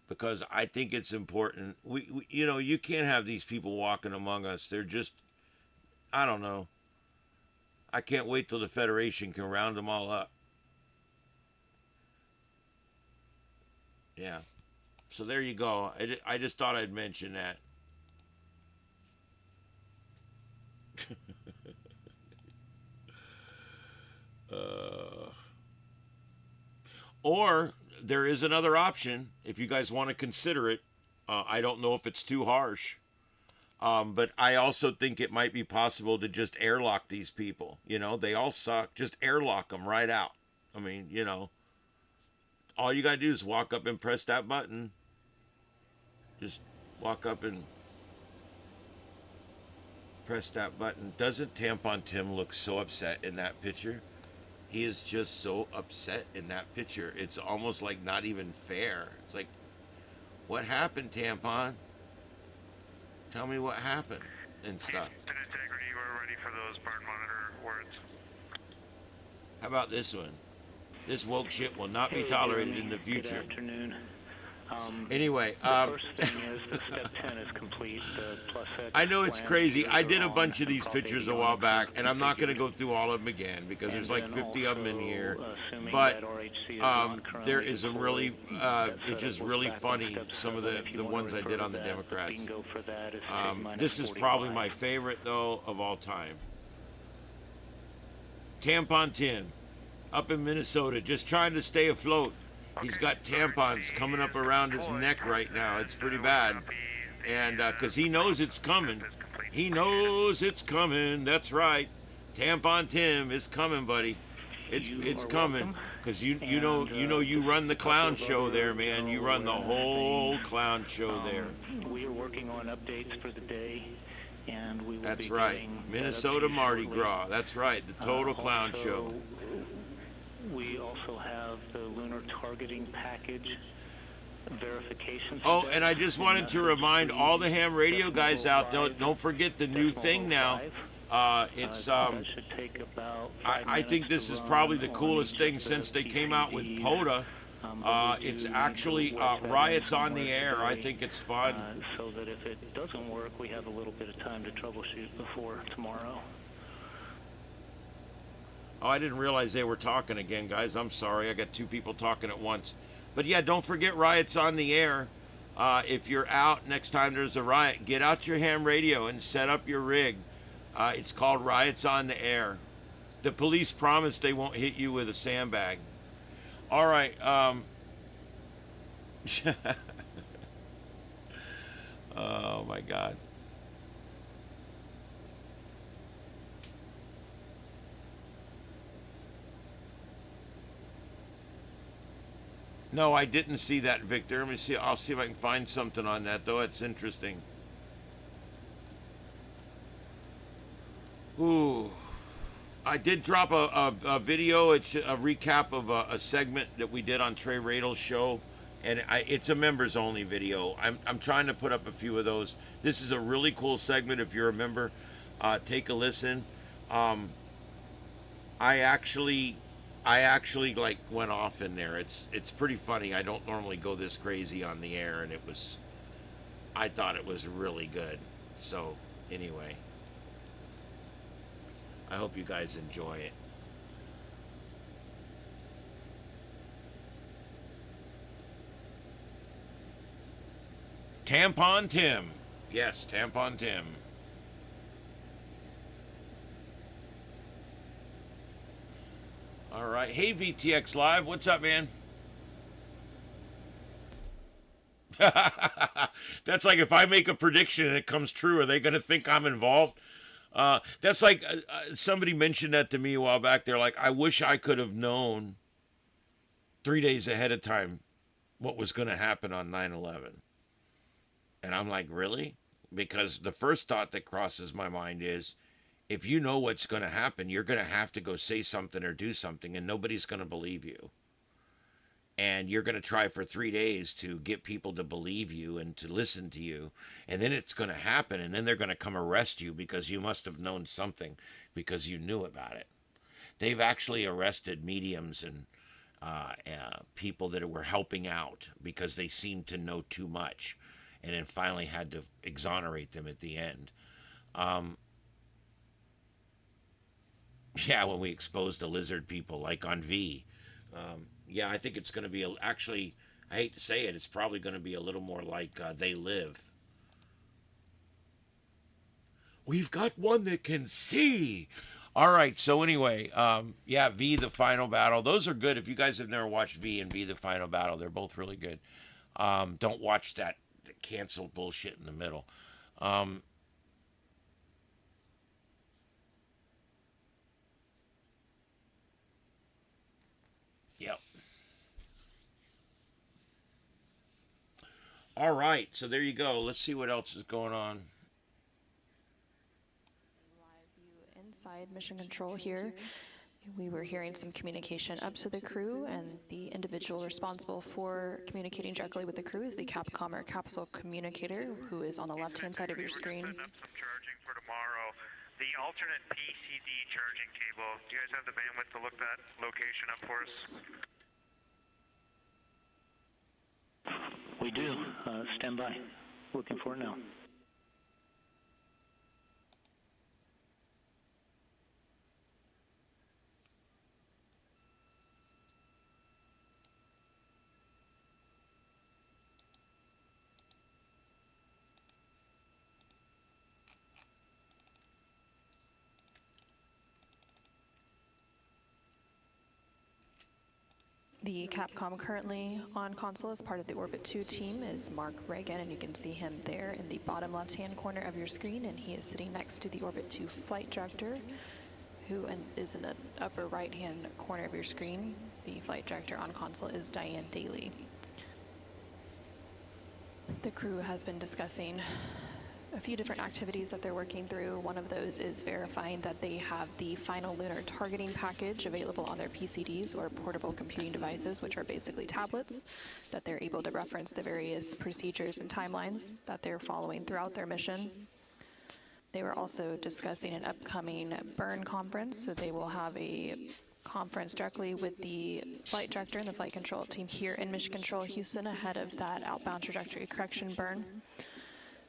because I think it's important. We you know, you can't have these people walking among us. They're just, I don't know. I can't wait till the Federation can round them all up. Yeah. So there you go. I just thought I'd mention that. Or there is another option if you guys want to consider it. I don't know if it's too harsh. But I also think it might be possible to just airlock these people. You know, they all suck. Just airlock them right out. I mean, you know, all you got to do is walk up and press that button. Just walk up and press that button. Doesn't Tampon Tim look so upset in that picture? He is just so upset in that picture. It's almost like not even fair. It's like, what happened, Tampon? Tell me what happened and stuff. In integrity, we're ready for those burn monitor words. How about this one? This woke shit will not be tolerated in the future. Good afternoon. Anyway, the first thing is the step 10 is complete. The plus X I know it's plan crazy. I did a on bunch of and these copy pictures a on while back, and I'm not going to configured. go through all of them again because there's like And 50 of them in here. also, assuming But that RHC is on currently there is a really, deployed, it's just we'll really back on funny, step some of 7 if you the wanna ones I refer did to on the that. Democrats. Bingo for that is This is 45. probably my favorite, though, of all time. Tampon Tim, up in Minnesota, just trying to stay afloat. He's got tampons coming up around his neck right now. It's pretty bad. And because he knows it's coming. He knows it's coming. That's right. Tampon Tim is coming, buddy. It's coming. Because you run the clown show there, man. You run the whole clown show there. We are working on updates for the day, and we will That's be right. getting that Minnesota update Mardi shortly. Gras. That's right. The total clown Also, show. We also have the lunar targeting package verification. Oh, step. and I just wanted to remind all the ham radio guys out, don't forget the new thing now. It's that should take about 5 I think minutes this to is run probably the on coolest each thing of the since they came out with PCBs. POTA. But we It's do need actually to work that Riots in on the somewhere Air. I today, think it's fun. so that if it doesn't work, we have a little bit of time to troubleshoot before tomorrow. Oh, I didn't realize they were talking again, guys. I'm sorry. I got two people talking at once. But yeah, don't forget Riots on the Air. If you're out next time there's a riot, get out your ham radio and set up your rig. It's called Riots on the Air. The police promise they won't hit you with a sandbag. All right. Oh, my God. No, I didn't see that, Victor. Let me see. I'll see if I can find something on that, though. It's interesting. Ooh. I did drop a video. It's a recap of a segment that we did on Trey Radle's show. And it's a members-only video. I'm trying to put up a few of those. This is a really cool segment. If you're a member, take a listen. I actually like went off in there. It's pretty funny. I don't normally go this crazy on the air, and I thought it was really good. So anyway, I hope you guys enjoy it. Tampon Tim. Yes, Tampon Tim. All right. Hey, VTX Live. What's up, man? That's like if I make a prediction and it comes true, are they going to think I'm involved? That's like somebody mentioned that to me a while back. They're like, I wish I could have known 3 days ahead of time what was going to happen on 9/11. And I'm like, really? Because the first thought that crosses my mind is, if you know what's going to happen, you're going to have to go say something or do something, and nobody's going to believe you. and you're going to try for 3 days to get people to believe you and to listen to you, and then it's going to happen, and then they're going to come arrest you because you must have known something because you knew about it. They've actually arrested mediums and people that were helping out because they seemed to know too much, and then finally had to exonerate them at the end. Yeah, when we exposed the lizard people, like on V. Yeah, I think it's going to be, actually, I hate to say it, it's probably going to be a little more like They Live. We've got one that can see. All right, so anyway, yeah, V, The Final Battle. Those are good. If you guys have never watched V and V, The Final Battle, they're both really good. Don't watch that canceled bullshit in the middle. Yep. All right, so there you go. Let's see what else is going on. Live view inside Mission Control here. We were hearing some communication up to the crew, and the individual responsible for communicating directly with the crew is the Capcom or capsule communicator, who is on the left-hand side of your screen. We're setting up some charging for tomorrow. The alternate PCD charging cable. Do you guys have the bandwidth to look that location up for us? We do. Stand by. Looking for it now. The Capcom currently on console as part of the Orbit 2 team is Mark Reagan, and you can see him there in the bottom left-hand corner of your screen, and he is sitting next to the Orbit 2 flight director, who is in the upper right-hand corner of your screen. The flight director on console is Diane Daly. The crew has been discussing a few different activities that they're working through. One of those is verifying that they have the final lunar targeting package available on their PCDs, or portable computing devices, which are basically tablets, that they're able to reference the various procedures and timelines that they're following throughout their mission. They were also discussing an upcoming burn conference, so they will have a conference directly with the flight director and the flight control team here in Mission Control Houston ahead of that outbound trajectory correction burn.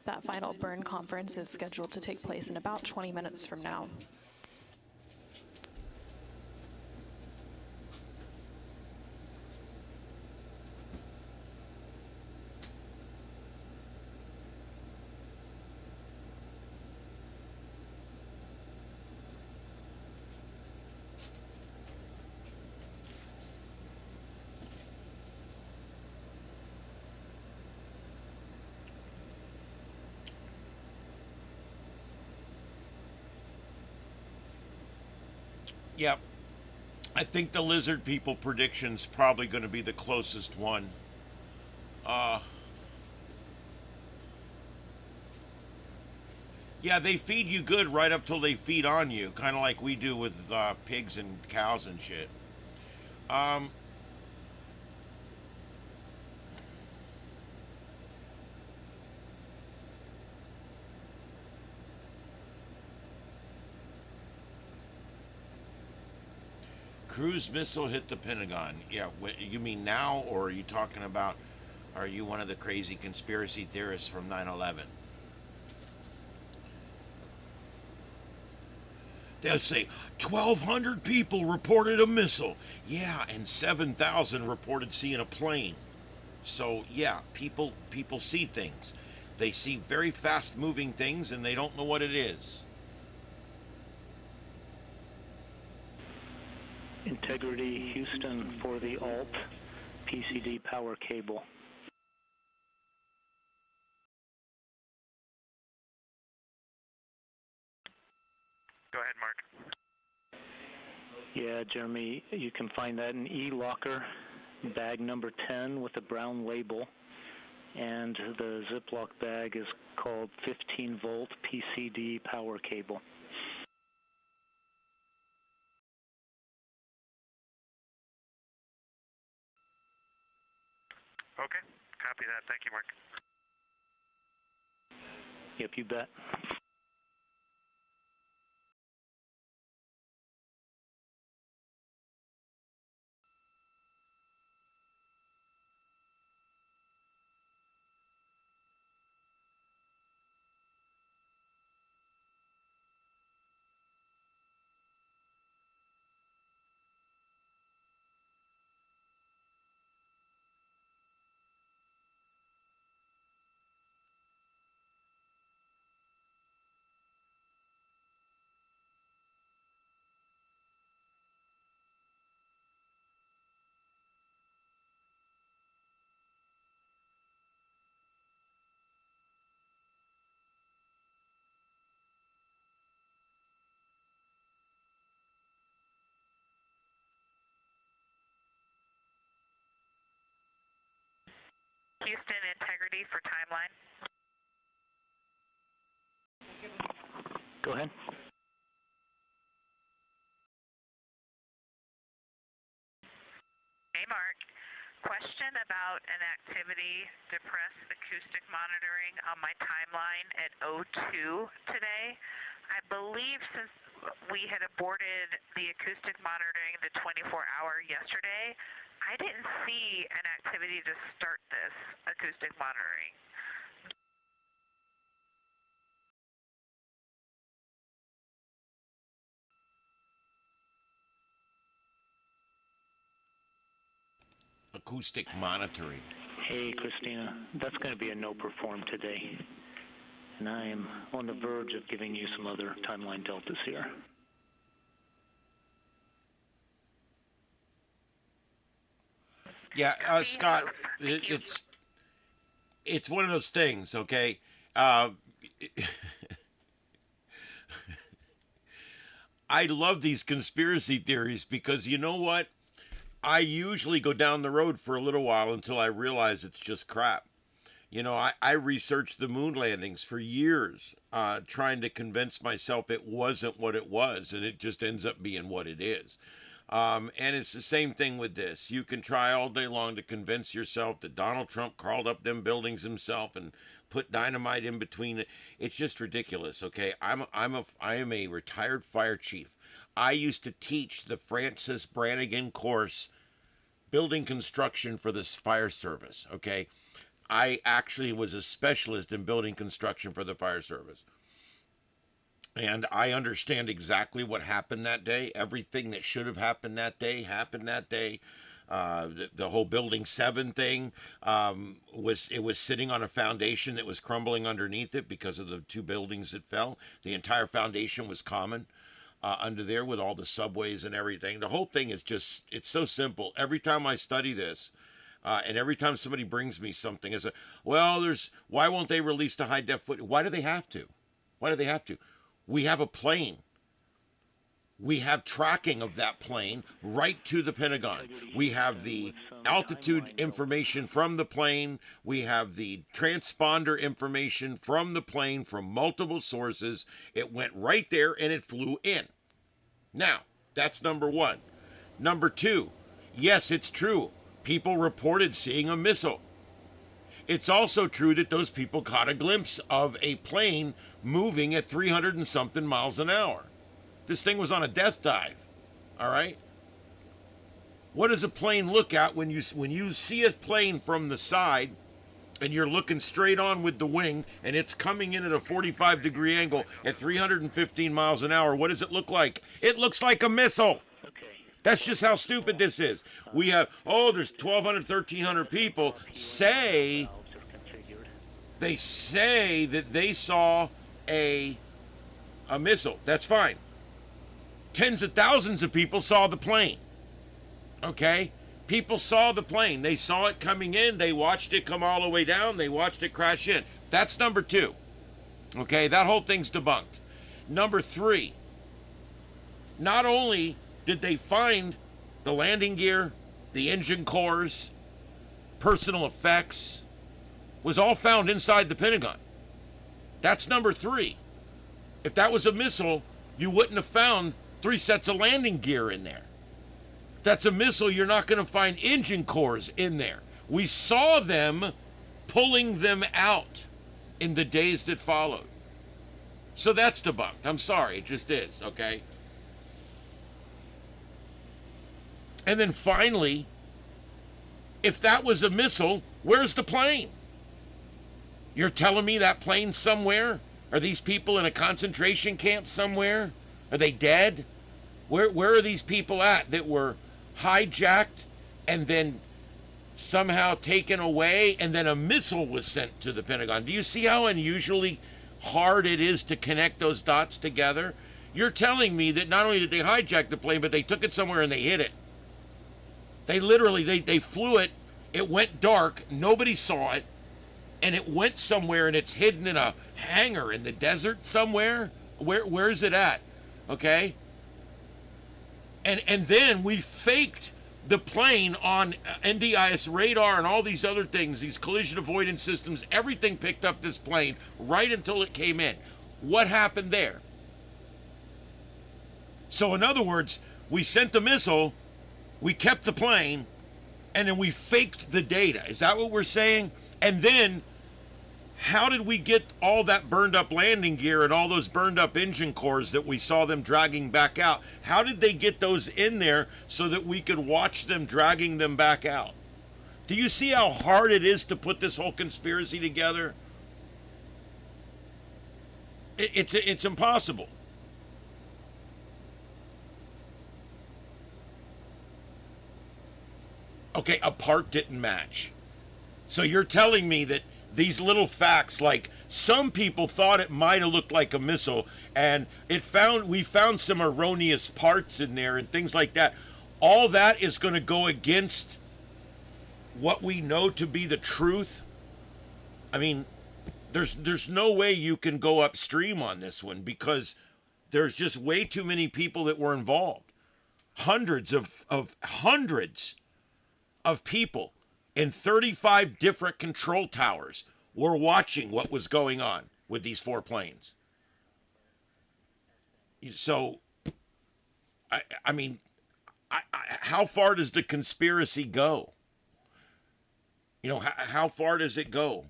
That final burn conference is scheduled to take place in about 20 minutes from now. Yep. I think the lizard people prediction's probably going to be the closest one. Yeah, they feed you good right up till they feed on you, kind of like we do with pigs and cows and shit. Cruise missile hit the Pentagon. Yeah, you mean now, or are you talking about, are you one of the crazy conspiracy theorists from 9/11? They'll say 1,200 people reported a missile. Yeah, and 7,000 reported seeing a plane. So yeah, people see things. They see very fast moving things and they don't know what it is. Integrity Houston for the alt PCD power cable. Go ahead, Mark. Yeah, Jeremy, you can find that in E-Locker, bag number 10 with a brown label. And the Ziploc bag is called 15-volt PCD power cable. Okay, copy that. Thank you, Mark. Yep, you bet. Houston integrity for timeline. Go ahead. Hey, Mark. Question about an activity, depress acoustic monitoring on my timeline at 02 today. I believe since we had aborted the acoustic monitoring the 24-hour yesterday, I didn't see an activity to start this acoustic monitoring. Acoustic monitoring. Hey, Christina. That's going to be a no perform today. And I am on the verge of giving you some other timeline deltas here. Yeah, Scott, it's one of those things, okay? I love these conspiracy theories because you know what? I usually go down the road for a little while until I realize it's just crap. You know, I researched the moon landings for years, trying to convince myself it wasn't what it was, and it just ends up being what it is. And it's the same thing with this. You can try all day long to convince yourself that Donald Trump crawled up them buildings himself and put dynamite in between it. It's just ridiculous, okay? I am a retired fire chief. I used to teach the Francis Brannigan course, building construction for this fire service, okay? I actually was a specialist in building construction for the fire service. And I understand exactly what happened that day. Everything that should have happened that day happened that day. The whole Building 7 thing was sitting on a foundation that was crumbling underneath it because of the two buildings that fell. The entire foundation was common under there with all the subways and everything. The whole thing is just, it's so simple. Every time I study this, and every time somebody brings me something, it's well, why won't they release the high def footage? Why do they have to? Why do they have to? We have a plane. We have tracking of that plane right to the Pentagon. We have the altitude information from the plane. We have the transponder information from the plane from multiple sources. It went right there and it flew in. Now, that's number one. Number two, yes, it's true. People reported seeing a missile. It's also true that those people caught a glimpse of a plane moving at 300 and something miles an hour. This thing was on a death dive, all right? What does a plane look at when you see a plane from the side and you're looking straight on with the wing and it's coming in at a 45-degree angle at 315 miles an hour? What does it look like? It looks like a missile. That's just how stupid this is. We have, there's 1,200, 1,300 people they say that they saw a missile. That's fine. Tens of thousands of people saw the plane. Okay? People saw the plane. They saw it coming in. They watched it come all the way down. They watched it crash in. That's number two. Okay? That whole thing's debunked. Number three, not only did they find the landing gear, the engine cores, personal effects, was all found inside the Pentagon. That's number three. If that was a missile, you wouldn't have found 3 sets of landing gear in there. If that's a missile, you're not going to find engine cores in there. We saw them pulling them out in the days that followed. So that's debunked. I'm sorry, it just is, okay? And then finally, if that was a missile, where's the plane? You're telling me that plane's somewhere? Are these people in a concentration camp somewhere? Are they dead? Where are these people at that were hijacked and then somehow taken away, and then a missile was sent to the Pentagon? Do you see how unusually hard it is to connect those dots together? You're telling me that not only did they hijack the plane, but they took it somewhere and they hid it. They literally, they flew it, it went dark, nobody saw it, and it went somewhere and it's hidden in a hangar in the desert somewhere. Where's it at? Okay? And then we faked the plane on NDIS radar and all these other things, these collision avoidance systems, everything picked up this plane right until it came in. What happened there? So in other words, we sent the missile, we kept the plane, and then we faked the data. Is that what we're saying? And then how did we get all that burned up landing gear and all those burned up engine cores that we saw them dragging back out? How did they get those in there so that we could watch them dragging them back out? Do you see how hard it is to put this whole conspiracy together? It's impossible. Okay, a part didn't match. So you're telling me that these little facts, like some people thought it might have looked like a missile, and we found some erroneous parts in there and things like that. All that is going to go against what we know to be the truth. I mean, there's no way you can go upstream on this one, because there's just way too many people that were involved. Hundreds of people in 35 different control towers were watching what was going on with these 4 planes. So, I mean, how far does the conspiracy go? You know, how far does it go?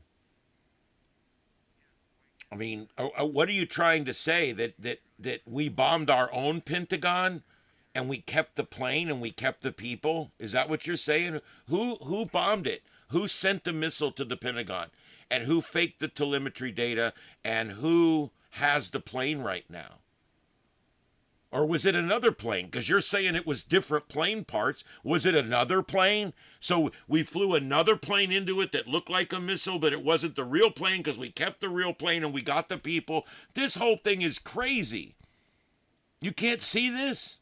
I mean, what are you trying to say? That we bombed our own Pentagon and we kept the plane and we kept the people? Is that what you're saying? Who bombed it? Who sent the missile to the Pentagon? And who faked the telemetry data? And who has the plane right now? Or was it another plane? Because you're saying it was different plane parts. Was it another plane? So we flew another plane into it that looked like a missile, but it wasn't the real plane because we kept the real plane and we got the people. This whole thing is crazy. You can't see this?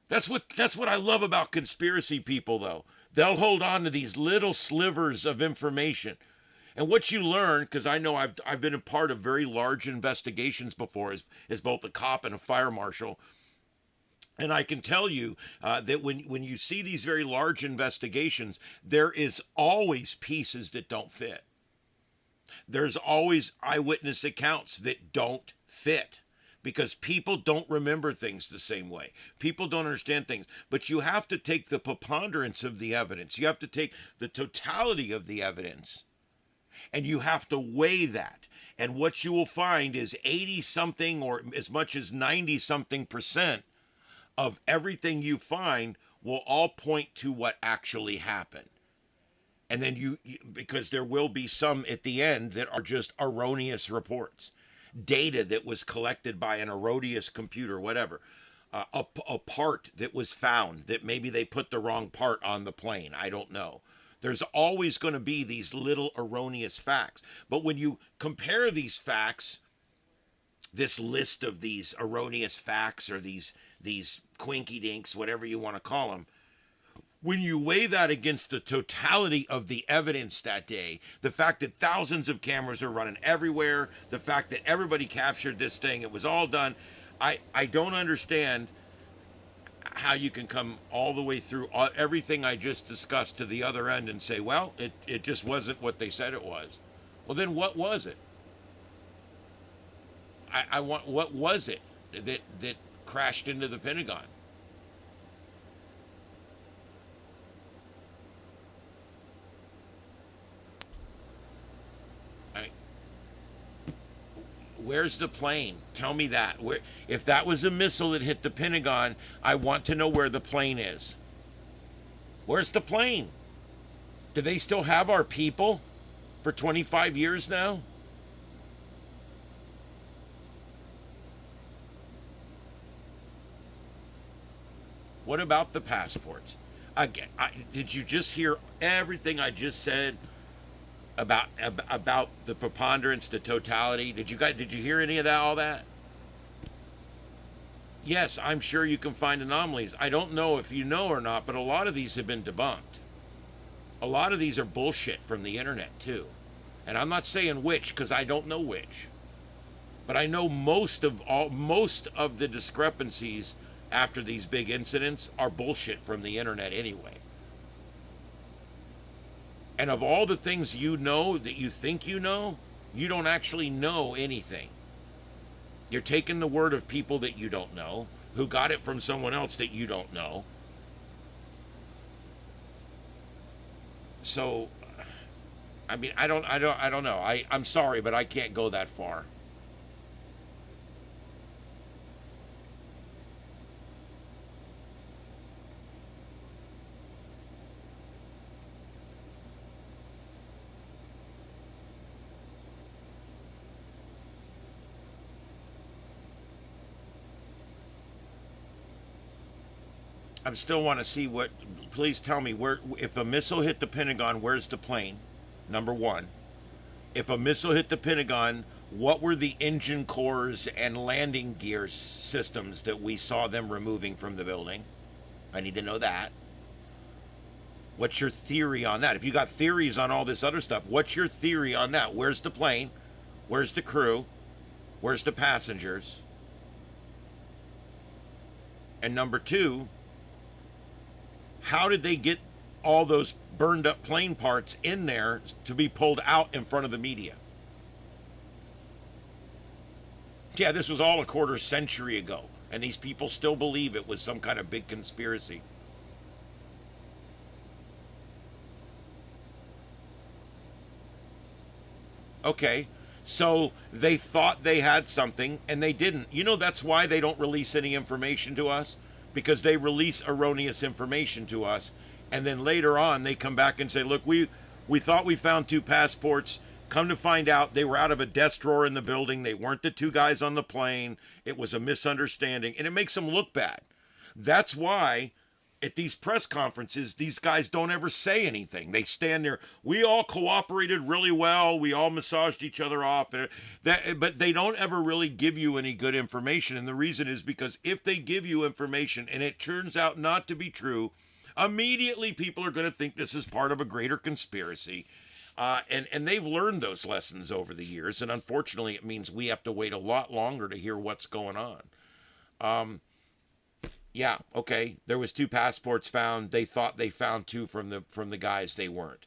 That's what I love about conspiracy people, though. They'll hold on to these little slivers of information. And what you learn, because I know I've been a part of very large investigations before as both a cop and a fire marshal. And I can tell you that when you see these very large investigations, there is always pieces that don't fit. There's always eyewitness accounts that don't fit, because people don't remember things the same way. People don't understand things. But you have to take the preponderance of the evidence. You have to take the totality of the evidence, and you have to weigh that. And what you will find is 80-something or as much as 90-something% of everything you find will all point to what actually happened. And then because there will be some at the end that are just erroneous reports. Data that was collected by an erroneous computer, whatever. A part that was found that maybe they put the wrong part on the plane. I don't know. There's always going to be these little erroneous facts. But when you compare these facts, this list of these erroneous facts or these quinky dinks, whatever you want to call them, when you weigh that against the totality of the evidence that day, the fact that thousands of cameras are running everywhere, the fact that everybody captured this thing, it was all done, I don't understand how you can come all the way through everything I just discussed to the other end and say, well, it just wasn't what they said it was. Well, then what was it? What was it that crashed into the Pentagon? Where's the plane? Tell me that. Where, if that was a missile that hit the Pentagon, I want to know where the plane is. Where's the plane? Do they still have our people for 25 years now? What about the passports? Again, did you just hear everything I just said about the preponderance, the totality? Did you hear any of that? All that? Yes, I'm sure you can find anomalies. I don't know if you know or not, but a lot of these have been debunked. A lot of these are bullshit from the internet too, and I'm not saying which because I don't know which, but I know most of the discrepancies after these big incidents are bullshit from the internet anyway. And of all the things you know that you think you know, you don't actually know anything. You're taking the word of people that you don't know, who got it from someone else that you don't know. So, I mean, I don't know. I'm sorry, but I can't go that far. I still want to see what. Please tell me where. If a missile hit the Pentagon, where's the plane? Number one. If a missile hit the Pentagon, what were the engine cores and landing gear systems that we saw them removing from the building? I need to know that. What's your theory on that? If you got theories on all this other stuff, what's your theory on that? Where's the plane? Where's the crew? Where's the passengers? And number two, how did they get all those burned up plane parts in there to be pulled out in front of the media? Yeah, this was all a quarter century ago, and these people still believe it was some kind of big conspiracy. Okay, so they thought they had something, and they didn't. You know, that's why they don't release any information to us, because they release erroneous information to us, and then later on they come back and say, look, we thought we found 2 passports. Come to find out they were out of a desk drawer in the building. They weren't the 2 guys on the plane. It was a misunderstanding, and it makes them look bad. That's why at these press conferences, these guys don't ever say anything. They stand there. We all cooperated really well. We all massaged each other off. But they don't ever really give you any good information. And the reason is because if they give you information and it turns out not to be true, immediately people are going to think this is part of a greater conspiracy. And they've learned those lessons over the years. And unfortunately, it means we have to wait a lot longer to hear what's going on. Yeah, okay. There was 2 passports found. They thought they found 2 from the guys. They weren't.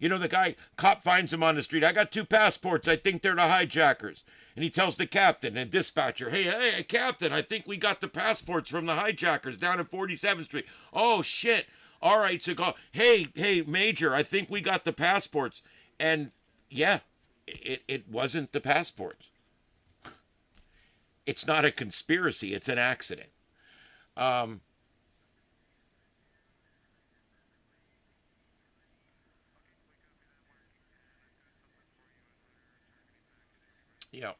You know, the cop finds him on the street. I got 2 passports. I think they're the hijackers. And he tells the captain and dispatcher, hey, captain, I think we got the passports from the hijackers down at 47th Street. Oh, shit. All right, so go, hey, Major, I think we got the passports. And, yeah, it wasn't the passports. It's not a conspiracy. It's an accident. Yeah.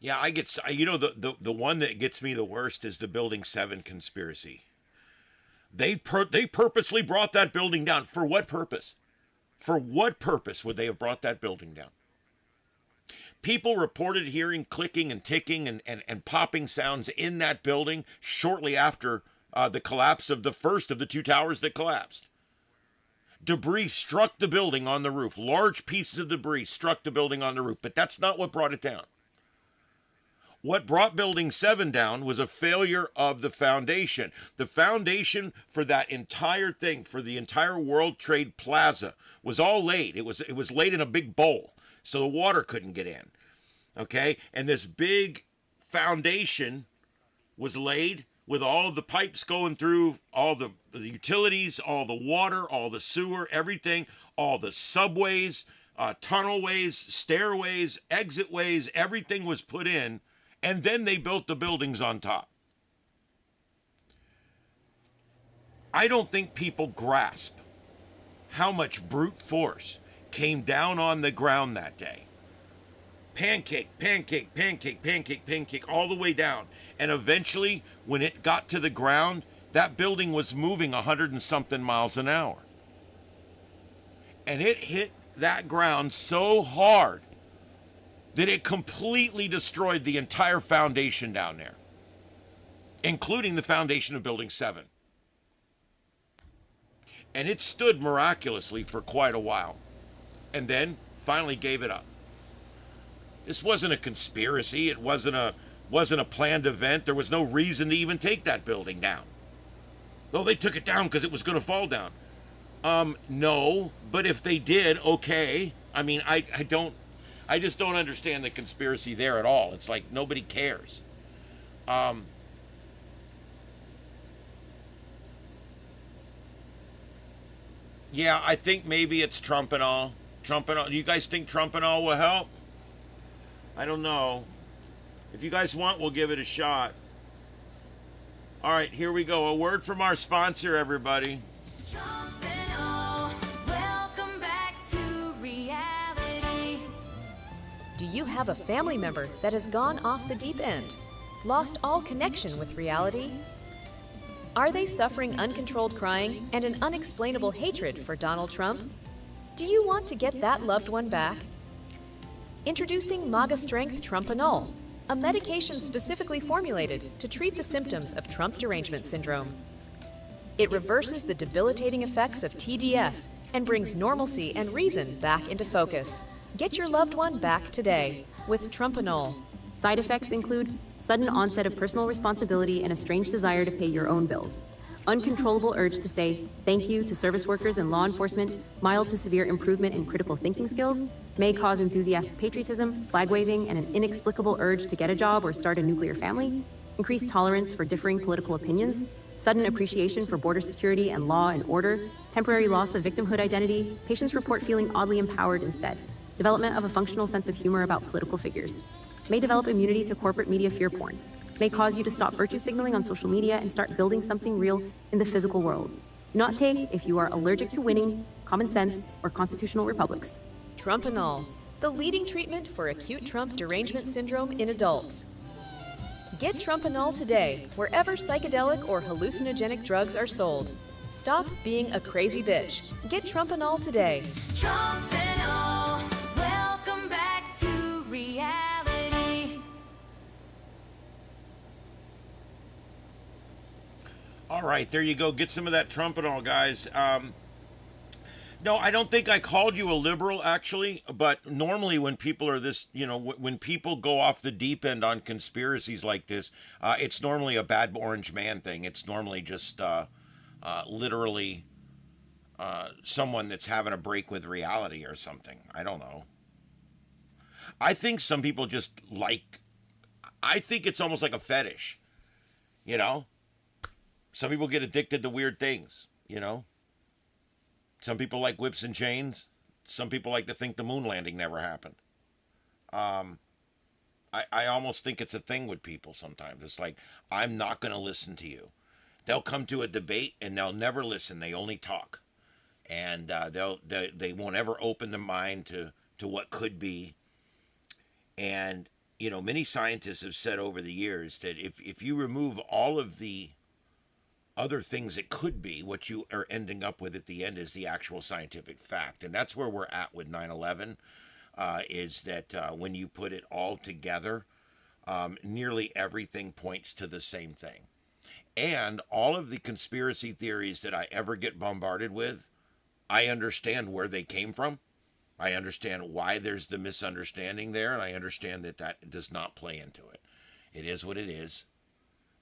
Yeah, I get, you know, the one that gets me the worst is the Building 7 conspiracy. They purposely brought that building down. For what purpose? For what purpose would they have brought that building down? People reported hearing clicking and ticking and popping sounds in that building shortly after the collapse of the first of the 2 towers that collapsed. Debris struck the building on the roof. Large pieces of debris struck the building on the roof, but that's not what brought it down. What brought Building 7 down was a failure of the foundation. The foundation for that entire thing, for the entire World Trade Plaza, was all laid. It was laid in a big bowl, so the water couldn't get in. Okay? And this big foundation was laid with all the pipes going through, all the utilities, all the water, all the sewer, everything, all the subways, tunnelways, stairways, exitways, everything was put in, and then they built the buildings on top. I don't think people grasp how much brute force came down on the ground that day. Pancake, pancake, pancake, pancake, pancake, all the way down. And eventually, when it got to the ground, that building was moving 100 and something miles an hour. And it hit that ground so hard that it completely destroyed the entire foundation down there, including the foundation of Building 7. And it stood miraculously for quite a while, and then finally gave it up. This wasn't a conspiracy. It wasn't a planned event. There was no reason to even take that building down. Though they took it down because it was going to fall down. No, but if they did, okay. I mean, I just don't understand the conspiracy there at all. It's like nobody cares. Yeah, I think maybe it's Trump and all. Trump and all. Do you guys think Trump and all will help? I don't know. If you guys want, we'll give it a shot. All right, here we go. A word from our sponsor, everybody. Trump and all, welcome back to reality. Do you have a family member that has gone off the deep end, lost all connection with reality? Are they suffering uncontrolled crying and an unexplainable hatred for Donald Trump? Do you want to get that loved one back? Introducing MAGA Strength Trumpanol, a medication specifically formulated to treat the symptoms of Trump derangement syndrome. It reverses the debilitating effects of TDS and brings normalcy and reason back into focus. Get your loved one back today with Trumpanol. Side effects include sudden onset of personal responsibility and a strange desire to pay your own bills. Uncontrollable urge to say thank you to service workers and law enforcement, mild to severe improvement in critical thinking skills, may cause enthusiastic patriotism, flag waving, and an inexplicable urge to get a job or start a nuclear family, increased tolerance for differing political opinions, sudden appreciation for border security and law and order, temporary loss of victimhood identity, patients report feeling oddly empowered instead, development of a functional sense of humor about political figures, may develop immunity to corporate media fear porn, may cause you to stop virtue signaling on social media and start building something real in the physical world. Do not take if you are allergic to winning, common sense, or constitutional republics. Trumpanol, the leading treatment for acute Trump derangement syndrome in adults. Get Trumpanol today, wherever psychedelic or hallucinogenic drugs are sold. Stop being a crazy bitch. Get Trumpanol today. Trump and all, welcome back to reality. All right, there you go. Get some of that Trumpanol, guys. No, I don't think I called you a liberal, actually. But normally when people are this, when people go off the deep end on conspiracies like this, it's normally a bad orange man thing. It's normally just literally someone that's having a break with reality or something. I don't know. I think some people just I think it's almost like a fetish, Some people get addicted to weird things, Some people like whips and chains. Some people like to think the moon landing never happened. I almost think it's a thing with people sometimes. It's like, I'm not going to listen to you. They'll come to a debate and they'll never listen. They only talk. And they won't ever open their mind to what could be. And, many scientists have said over the years that if you remove all of the other things it could be, what you are ending up with at the end is the actual scientific fact. And that's where we're at with 9/11, is that when you put it all together, nearly everything points to the same thing. And all of the conspiracy theories that I ever get bombarded with, I understand where they came from. I understand why there's the misunderstanding there, and I understand that does not play into it. It is what it is.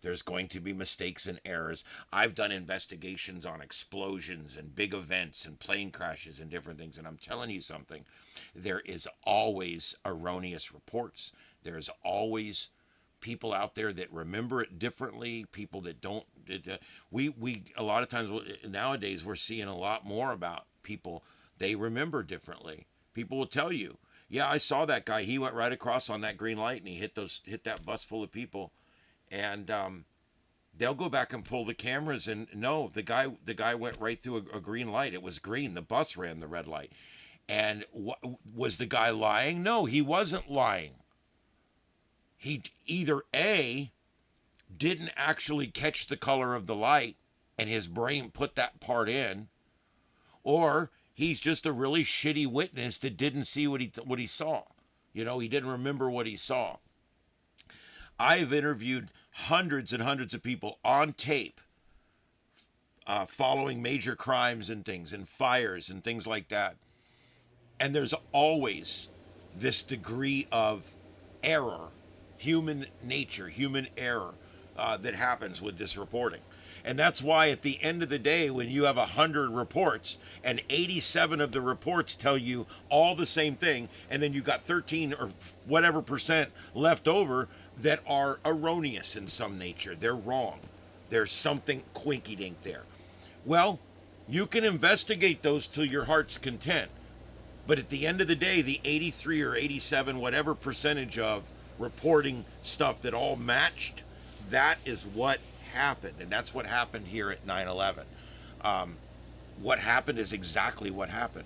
There's going to be mistakes and errors. I've done investigations on explosions and big events and plane crashes and different things, and I'm telling you something. There is always erroneous reports. There's always people out there that remember it differently, people that don't. We a lot of times nowadays we're seeing a lot more about people they remember differently. People will tell you, yeah, I saw that guy. He went right across on that green light and he hit that bus full of people, and they'll go back and pull the cameras and no, the guy went right through a green light. It was green. The bus ran the red light. And was the guy lying? No, he wasn't lying. He either A, didn't actually catch the color of the light and his brain put that part in, or he's just a really shitty witness that didn't see what he saw. You know, he didn't remember what he saw. I've interviewed hundreds and hundreds of people on tape following major crimes and things and fires and things like that. And there's always this degree of error, human nature, human error that happens with this reporting. And that's why at the end of the day, when you have 100 reports and 87 of the reports tell you all the same thing, and then you got 13 or whatever percent left over that are erroneous in some nature. They're wrong. There's something quinky-dink there. Well, you can investigate those to your heart's content. But at the end of the day, the 83 or 87, whatever percentage of reporting stuff that all matched, that is what happened. And that's what happened here at 9/11. What happened is exactly what happened.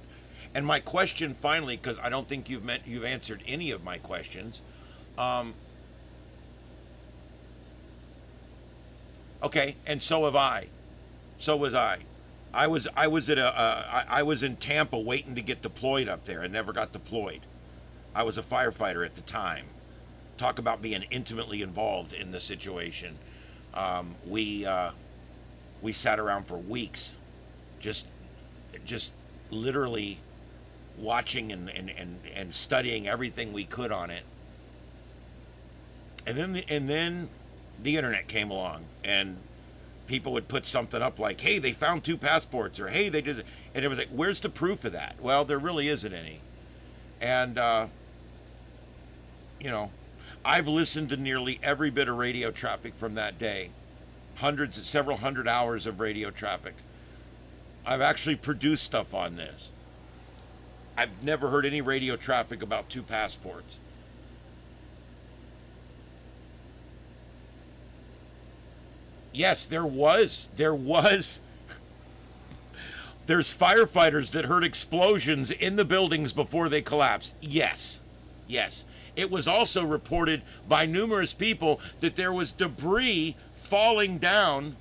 And my question finally, because I don't think you've answered any of my questions. Okay, and so have I. So was I. I was in Tampa waiting to get deployed up there. I never got deployed. I was a firefighter at the time. Talk about being intimately involved in the situation. We sat around for weeks, just literally watching and studying everything we could on it. And then the internet came along, and people would put something up like, hey, they found 2 passports, or hey, they did it. And it was like, where's the proof of that? Well, there really isn't any. And, you know, I've listened to nearly every bit of radio traffic from that day. Several hundred hours of radio traffic. I've actually produced stuff on this. I've never heard any radio traffic about 2 passports. Yes, there was. There's firefighters that heard explosions in the buildings before they collapsed. Yes. It was also reported by numerous people that there was debris falling down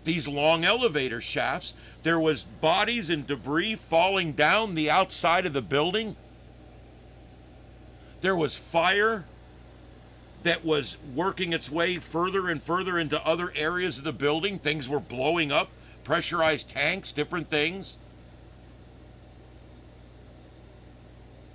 these long elevator shafts. There was bodies and debris falling down the outside of the building. There was fire that was working its way further and further into other areas of the building. Things were blowing up, pressurized tanks, different things.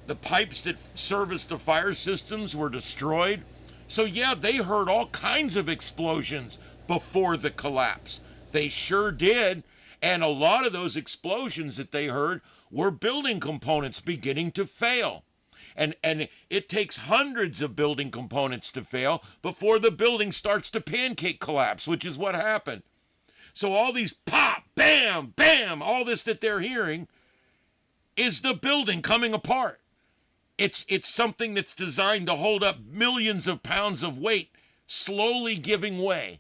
The pipes that serviced the fire systems were destroyed. So yeah, they heard all kinds of explosions before the collapse. They sure did. And a lot of those explosions that they heard were building components beginning to fail. And it takes hundreds of building components to fail before the building starts to pancake collapse, which is what happened. So all these pop, bam, bam, all this that they're hearing is the building coming apart. It's something that's designed to hold up millions of pounds of weight, slowly giving way.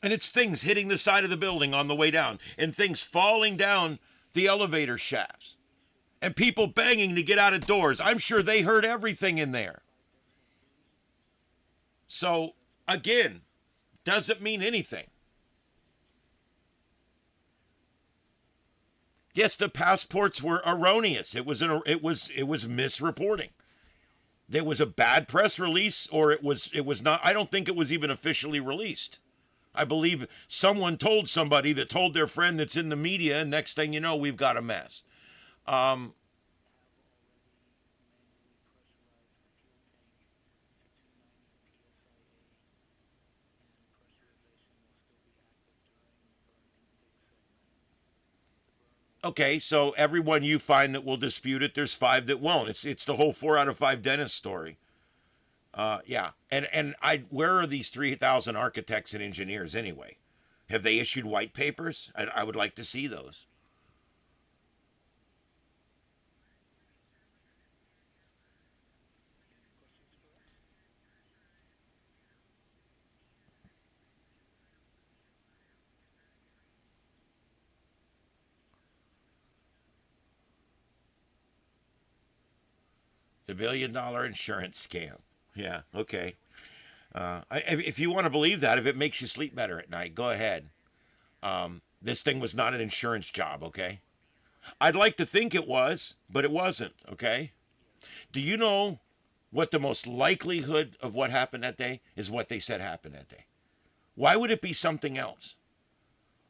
And it's things hitting the side of the building on the way down, and things falling down the elevator shafts. And people banging to get out of doors. I'm sure they heard everything in there. So, again, doesn't mean anything. Yes, the passports were erroneous. It was misreporting. There was a bad press release, or it was not. I don't think it was even officially released. I believe someone told somebody that told their friend that's in the media, and next thing you know, we've got a mess. Okay, so everyone you find that will dispute it, there's 5 that won't. It's the whole 4 out of 5 dentist story. Yeah, and where are these 3,000 architects and engineers anyway? Have they issued white papers? I would like to see those. The $1 billion insurance scam. Yeah, okay. If you want to believe that, if it makes you sleep better at night, go ahead. This thing was not an insurance job, okay? I'd like to think it was, but it wasn't, okay? Do you know what the most likelihood of what happened that day is? What they said happened that day. Why would it be something else?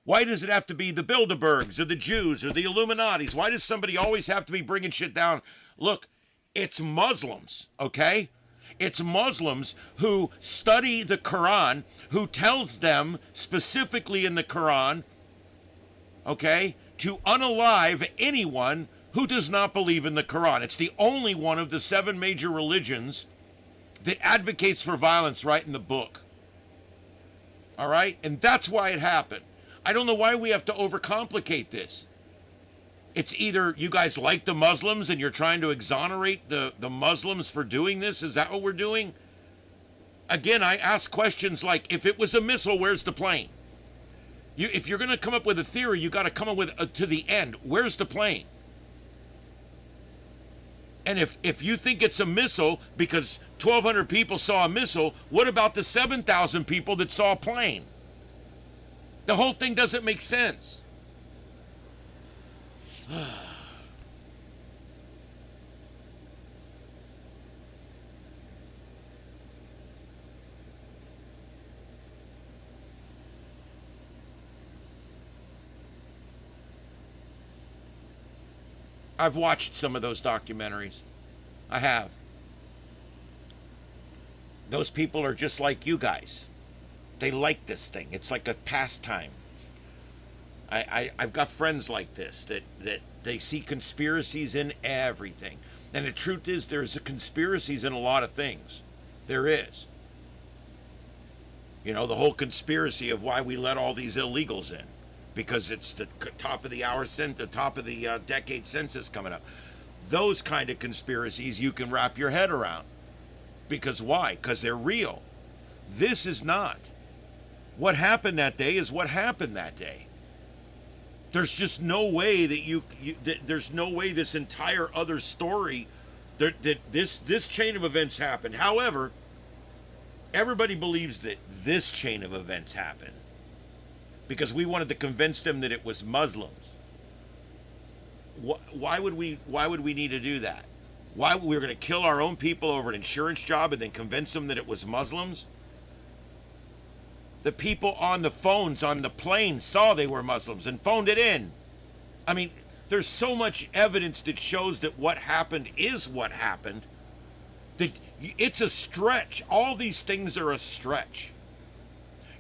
Why does it have to be the Bilderbergs or the Jews or the Illuminatis? Why does somebody always have to be bringing shit down? Look, it's Muslims, okay? It's Muslims who study the Quran, who tells them specifically in the Quran, okay, to unalive anyone who does not believe in the Quran. It's the only one of the 7 major religions that advocates for violence right in the book. All right? And that's why it happened. I don't know why we have to overcomplicate this. It's either you guys like the Muslims and you're trying to exonerate the Muslims for doing this. Is that what we're doing? Again, I ask questions like, if it was a missile, where's the plane? If you're going to come up with a theory, you got to come up with to the end. Where's the plane? And if you think it's a missile because 1,200 people saw a missile, what about the 7,000 people that saw a plane? The whole thing doesn't make sense. I've watched some of those documentaries. I have. Those people are just like you guys. They like this thing. It's like a pastime. I've got friends like this that they see conspiracies in everything. And the truth is, there's conspiracies in a lot of things. There is. You know, the whole conspiracy of why we let all these illegals in. Because it's the top of the hour, the top of the decade census coming up. Those kind of conspiracies you can wrap your head around. Because why? Because they're real. This is not. What happened that day is what happened that day. There's just no way that there's no way this entire other story that this chain of events happened. However, everybody believes that this chain of events happened because we wanted to convince them that it was Muslims. Why would we need to do that? Why we're going to kill our own people over an insurance job and then convince them that it was Muslims? The people on the phones on the plane saw they were Muslims and phoned it in. I mean, there's so much evidence that shows that what happened is what happened. That it's a stretch. All these things are a stretch.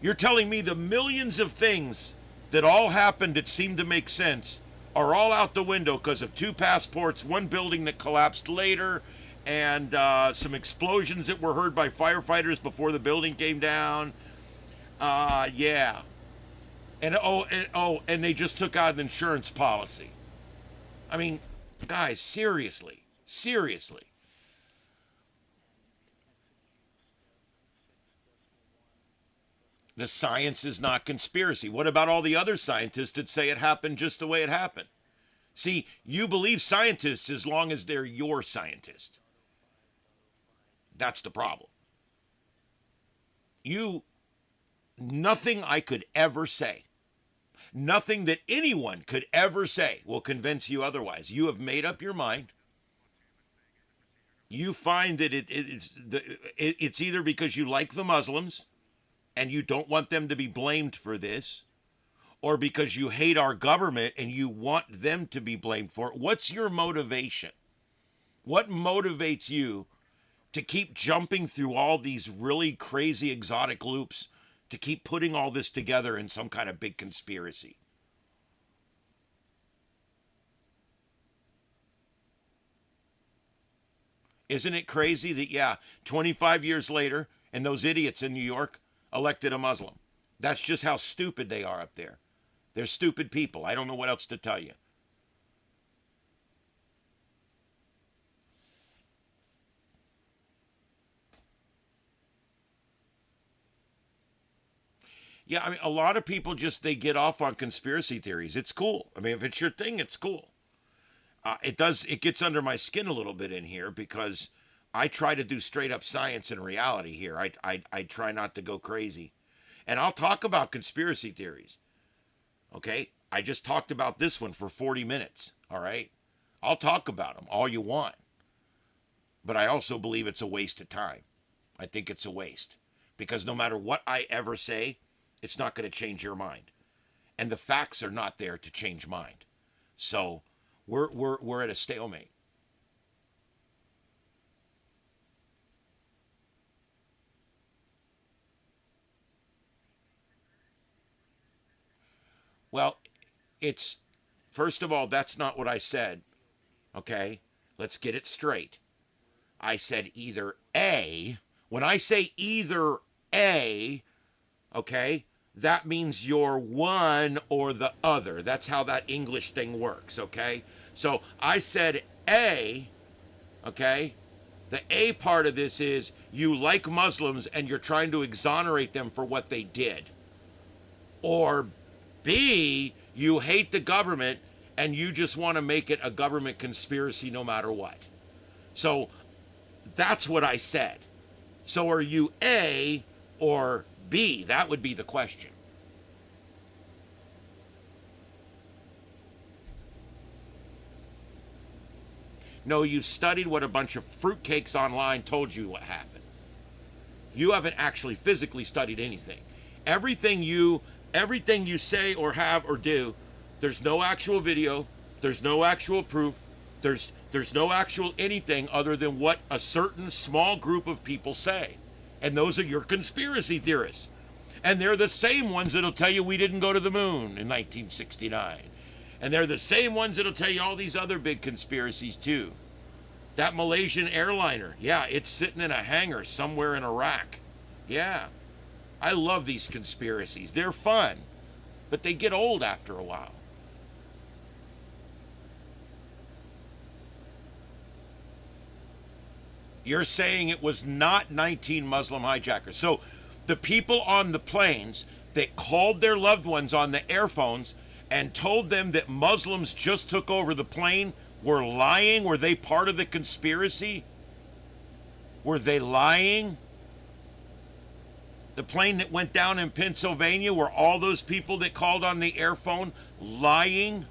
You're telling me the millions of things that all happened that seem to make sense are all out the window because of 2 passports, 1 building that collapsed later, and some explosions that were heard by firefighters before the building came down. Yeah. And they just took out an insurance policy. I mean, guys, seriously. The science is not conspiracy. What about all the other scientists that say it happened just the way it happened? See, you believe scientists as long as they're your scientist. That's the problem. Nothing I could ever say, nothing that anyone could ever say will convince you otherwise. You have made up your mind. You find that it's either because you like the Muslims and you don't want them to be blamed for this, or because you hate our government and you want them to be blamed for it. What's your motivation? What motivates you to keep jumping through all these really crazy exotic loops, to keep putting all this together in some kind of big conspiracy? Isn't it crazy that, yeah, 25 years later, and those idiots in New York elected a Muslim? That's just how stupid they are up there. They're stupid people. I don't know what else to tell you. Yeah, I mean, a lot of people just, they get off on conspiracy theories. It's cool. I mean, if it's your thing, it's cool. It gets under my skin a little bit in here because I try to do straight up science and reality here. I try not to go crazy. And I'll talk about conspiracy theories. Okay? I just talked about this one for 40 minutes. All right? I'll talk about them all you want. But I also believe it's a waste of time. I think it's a waste. Because no matter what I ever say, it's not going to change your mind. And the facts are not there to change mind. So we're at a stalemate. Well, it's, first of all, that's not what I said. Okay? Let's get it straight. I said either A. When I say either A, okay, that means you're one or the other. That's how that English thing works, okay? So I said A, okay? The A part of this is you like Muslims and you're trying to exonerate them for what they did. Or B, you hate the government and you just want to make it a government conspiracy no matter what. So that's what I said. So are you A or B? That would be the question. No, you studied what a bunch of fruitcakes online told you what happened. You haven't actually physically studied anything. Everything you say or have or do, there's no actual video, there's no actual proof, there's no actual anything other than what a certain small group of people say. And those are your conspiracy theorists. And they're the same ones that'll tell you we didn't go to the moon in 1969. And they're the same ones that'll tell you all these other big conspiracies too. That Malaysian airliner, yeah, it's sitting in a hangar somewhere in Iraq. Yeah. I love these conspiracies. They're fun. But they get old after a while. You're saying it was not 19 Muslim hijackers. So the people on the planes that called their loved ones on the airphones and told them that Muslims just took over the plane were lying? Were they part of the conspiracy? Were they lying? The plane that went down in Pennsylvania, were all those people that called on the airphone lying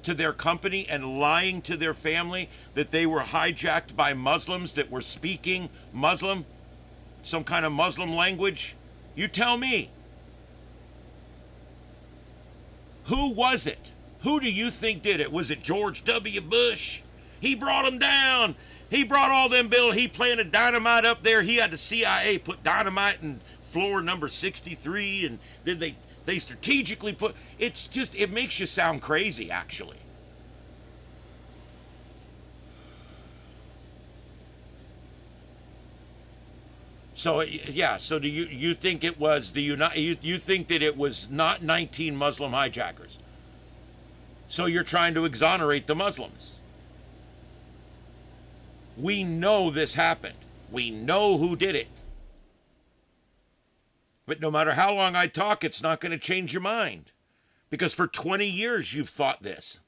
to their company and lying to their family that they were hijacked by Muslims that were speaking Muslim, some kind of Muslim language? You tell me. Who was it? Who do you think did it? Was it George W. Bush? He brought them down. He brought all them bills. He planted dynamite up there. He had the CIA put dynamite in floor number 63, and then they strategically put, it's just, it makes you sound crazy, actually. So yeah, so do you think it was the you think that it was not 19 Muslim hijackers? So you're trying to exonerate the Muslims. We know this happened. We know who did it. But no matter how long I talk, it's not going to change your mind. Because for 20 years you've thought this.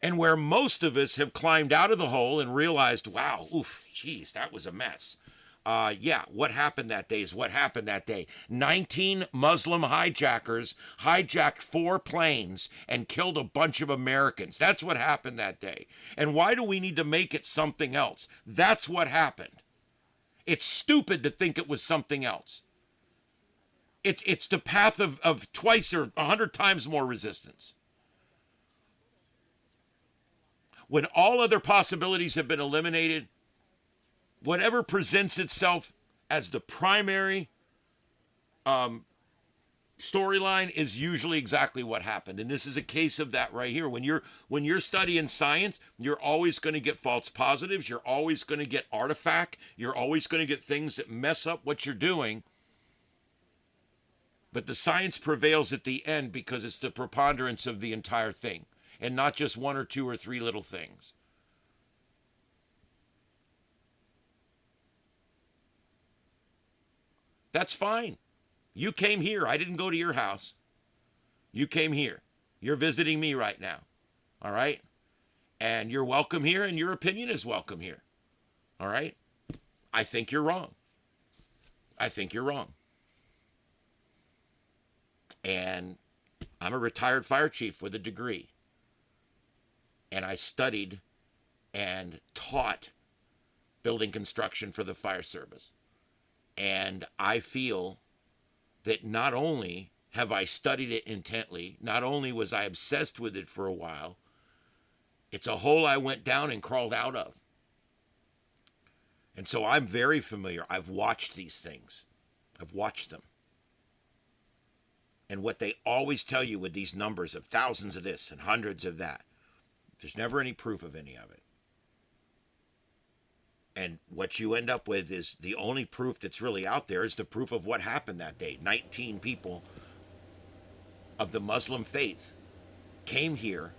And where most of us have climbed out of the hole and realized, wow, oof, geez, that was a mess. Yeah, what happened that day is what happened that day. 19 Muslim hijackers hijacked 4 planes and killed a bunch of Americans. That's what happened that day. And why do we need to make it something else? That's what happened. It's stupid to think it was something else. It's the path of twice or 100 times more resistance. When all other possibilities have been eliminated, whatever presents itself as the primary storyline is usually exactly what happened. And this is a case of that right here. When you're studying science, you're always going to get false positives. You're always going to get artifact. You're always going to get things that mess up what you're doing. But the science prevails at the end because it's the preponderance of the entire thing and not just one or two or three little things. That's fine. You came here. I didn't go to your house. You came here. You're visiting me right now. All right? And you're welcome here, and your opinion is welcome here. All right? I think you're wrong. I think you're wrong. And I'm a retired fire chief with a degree. And I studied and taught building construction for the fire service. And I feel that not only have I studied it intently, not only was I obsessed with it for a while, it's a hole I went down and crawled out of. And so I'm very familiar. I've watched these things. I've watched them. And what they always tell you with these numbers of thousands of this and hundreds of that, there's never any proof of any of it. And what you end up with is the only proof that's really out there is the proof of what happened that day. 19 people of the Muslim faith came here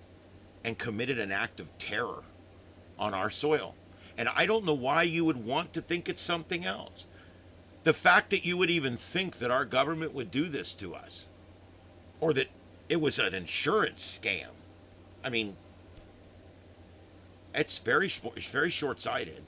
and committed an act of terror on our soil. And I don't know why you would want to think it's something else. The fact that you would even think that our government would do this to us, or that it was an insurance scam. I mean, it's very short-sighted.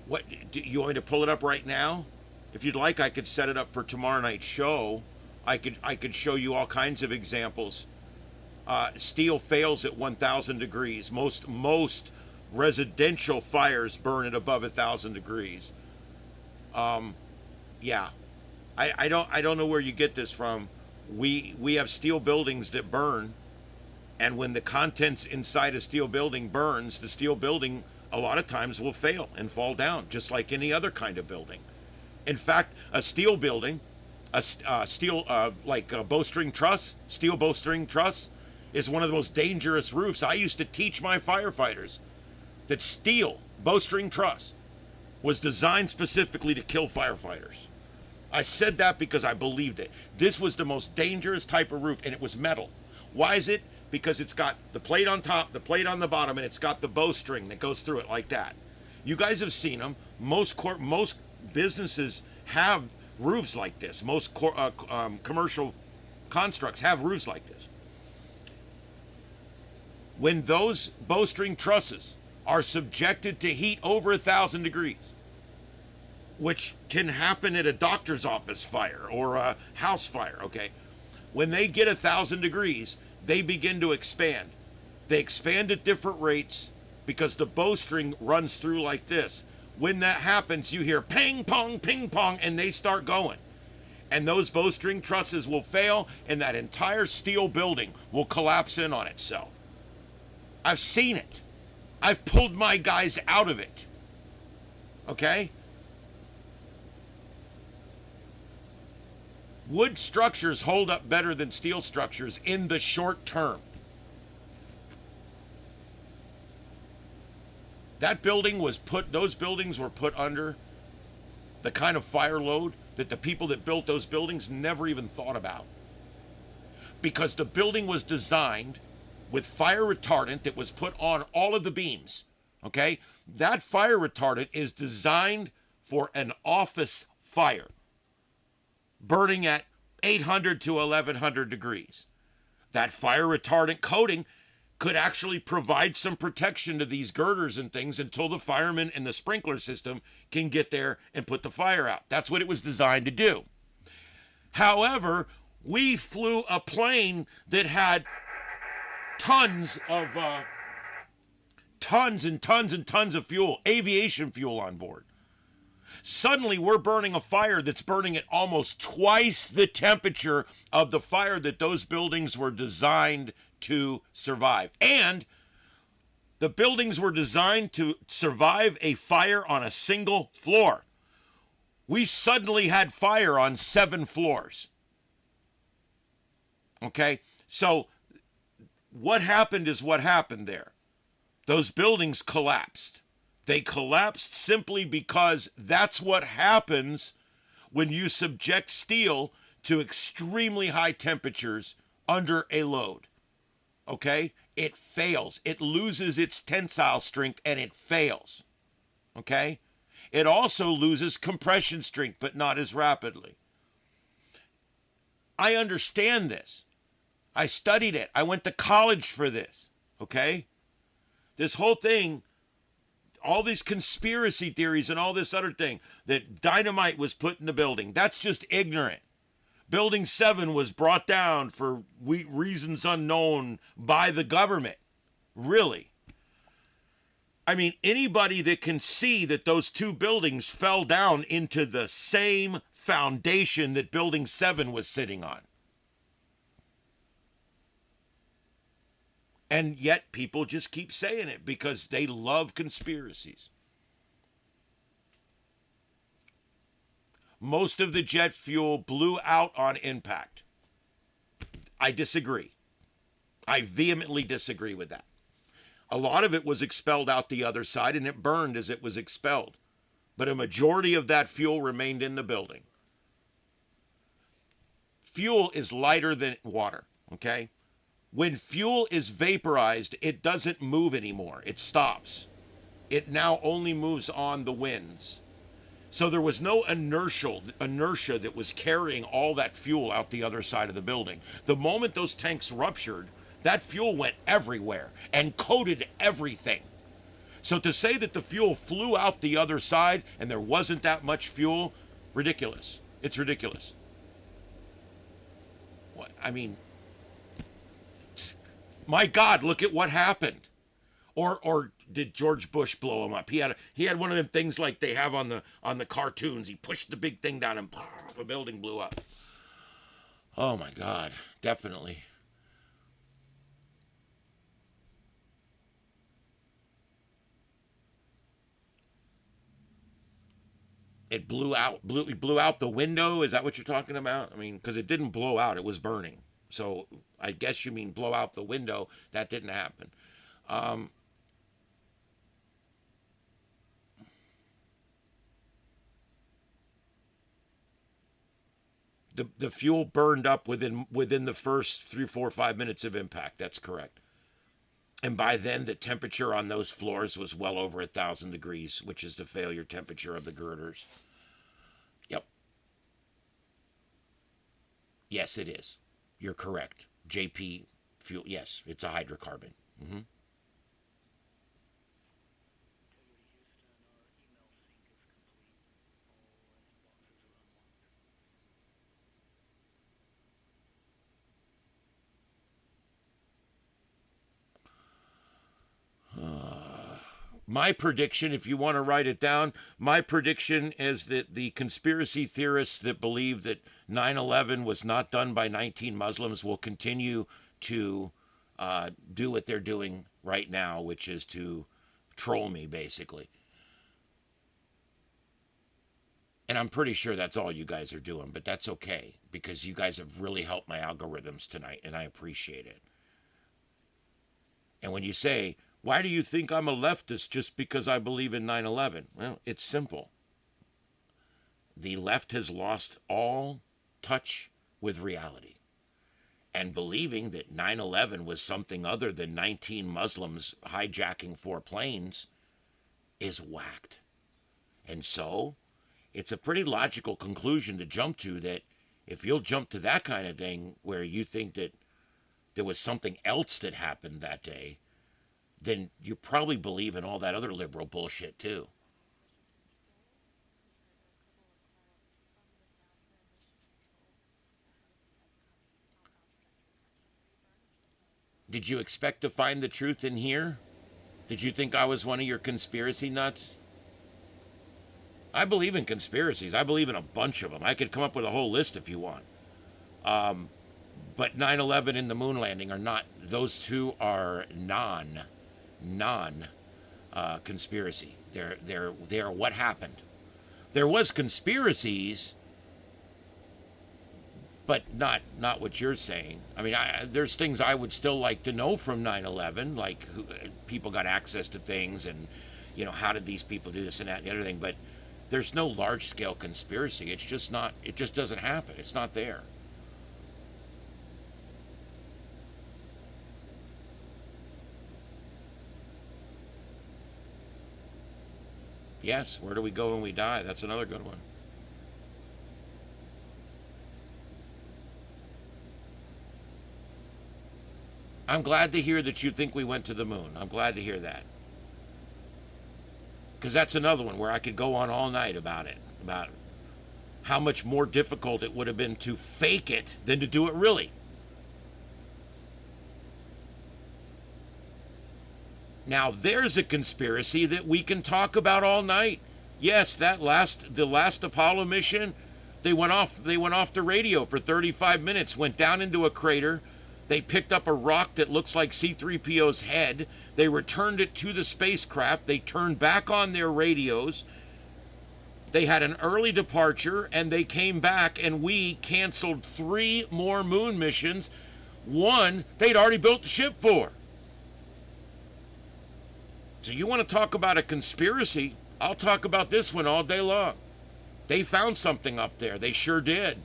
What, do you want me to pull it up right now? If you'd like, I could set it up for tomorrow night's show. I could show you all kinds of examples. Steel fails at 1,000 degrees. Most residential fires burn at above 1,000 degrees. Yeah, I don't know where you get this from. We have steel buildings that burn, and when the contents inside a steel building burns, the steel building a lot of times will fail and fall down, just like any other kind of building. In fact, a steel building, like a bowstring truss, steel bowstring truss, is one of the most dangerous roofs. I used to teach my firefighters that steel bowstring truss was designed specifically to kill firefighters. I said that because I believed it. This was the most dangerous type of roof, and it was metal. Why is it? Because it's got the plate on top, the plate on the bottom, and it's got the bowstring that goes through it like that. You guys have seen them. Most businesses have roofs like this. Most commercial constructs have roofs like this. When those bowstring trusses are subjected to heat over 1,000 degrees, which can happen at a doctor's office fire or a house fire, okay? When they get 1,000 degrees, they begin to expand. They expand at different rates because the bowstring runs through like this. When that happens, you hear ping pong, and they start going. And those bowstring trusses will fail, and that entire steel building will collapse in on itself. I've seen it. I've pulled my guys out of it. Okay? Wood structures hold up better than steel structures in the short term. Those buildings were put under the kind of fire load that the people that built those buildings never even thought about. Because the building was designed with fire retardant that was put on all of the beams. Okay? That fire retardant is designed for an office fire, burning at 800 to 1,100 degrees. That fire retardant coating could actually provide some protection to these girders and things until the firemen and the sprinkler system can get there and put the fire out. That's what it was designed to do. However, we flew a plane that had tons and tons of fuel, aviation fuel on board. Suddenly, we're burning a fire that's burning at almost twice the temperature of the fire that those buildings were designed to survive. And the buildings were designed to survive a fire on a single floor. We suddenly had fire on 7 floors. Okay? So what happened is what happened there. Those buildings collapsed. They collapsed simply because that's what happens when you subject steel to extremely high temperatures under a load. Okay? It fails. It loses its tensile strength and it fails. Okay? It also loses compression strength, but not as rapidly. I understand this. I studied it. I went to college for this. Okay? This whole thing, all these conspiracy theories and all this other thing, that dynamite was put in the building, that's just ignorant. Building 7 was brought down for reasons unknown by the government. Really. I mean, anybody that can see that those 2 buildings fell down into the same foundation that Building 7 was sitting on. And yet people just keep saying it because they love conspiracies. Most of the jet fuel blew out on impact. I disagree. I vehemently disagree with that. A lot of it was expelled out the other side and it burned as it was expelled. But a majority of that fuel remained in the building. Fuel is lighter than water, okay? When fuel is vaporized, it doesn't move anymore. It stops. It now only moves on the winds. So there was no inertia that was carrying all that fuel out the other side of the building. The moment those tanks ruptured, that fuel went everywhere and coated everything. So to say that the fuel flew out the other side and there wasn't that much fuel, ridiculous. It's ridiculous. What? I mean, my God, look at what happened. Or did George Bush blow him up? He had one of them things like they have on the cartoons. He pushed the big thing down and the building blew up. Oh my God, definitely. It blew out the window. Is that what you're talking about? I mean, because it didn't blow out; it was burning. So I guess you mean blow out the window. That didn't happen. The fuel burned up within the first 3, 4, 5 minutes of impact. That's correct. And by then, the temperature on those floors was well over 1,000 degrees, which is the failure temperature of the girders. Yep. Yes, it is. You're correct. JP fuel. Yes, it's a hydrocarbon. Mm-hmm. My prediction, if you want to write it down, my prediction is that the conspiracy theorists that believe that 9/11 was not done by 19 Muslims will continue to do what they're doing right now, which is to troll me, basically. And I'm pretty sure that's all you guys are doing, but that's okay, because you guys have really helped my algorithms tonight, and I appreciate it. And when you say, why do you think I'm a leftist just because I believe in 9/11? Well, it's simple. The left has lost all touch with reality. And believing that 9/11 was something other than 19 Muslims hijacking 4 planes is whacked. And so, it's a pretty logical conclusion to jump to that if you'll jump to that kind of thing where you think that there was something else that happened that day, then you probably believe in all that other liberal bullshit too. Did you expect to find the truth in here? Did you think I was one of your conspiracy nuts? I believe in conspiracies. I believe in a bunch of them. I could come up with a whole list if you want. But 9/11 and the moon landing are not, those two are non conspiracy. They're what happened. There was conspiracies, but not what you're saying. I mean, there's things I would still like to know from 9/11, like who, people got access to things, and you know, how did these people do this and that and the other thing. But there's no large-scale conspiracy. It's just not. It just doesn't happen. It's not there. Yes, where do we go when we die? That's another good one. I'm glad to hear that you think we went to the moon. I'm glad to hear that. Because that's another one where I could go on all night about it. About how much more difficult it would have been to fake it than to do it really. Now, there's a conspiracy that we can talk about all night. Yes, the last Apollo mission, they went off the radio for 35 minutes, went down into a crater. They picked up a rock that looks like C-3PO's head. They returned it to the spacecraft. They turned back on their radios. They had an early departure, and they came back, and we canceled 3 more moon missions. One they'd already built the ship for. So you want to talk about a conspiracy? I'll talk about this one all day long. They found something up there. They sure did.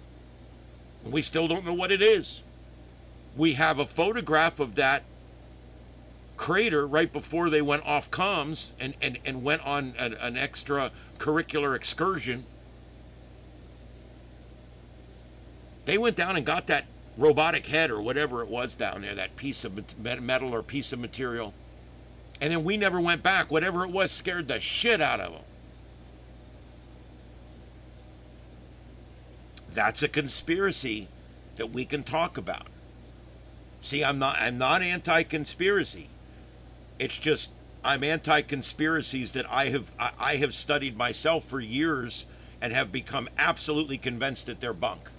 And we still don't know what it is. We have a photograph of that crater right before they went off comms and went on an extracurricular excursion. They went down and got that robotic head or whatever it was down there, that piece of metal or piece of material. And then we never went back. Whatever it was scared the shit out of them. That's a conspiracy that we can talk about. See, I'm not anti-conspiracy. It's just I'm anti-conspiracies that I have studied myself for years and have become absolutely convinced that they're bunk.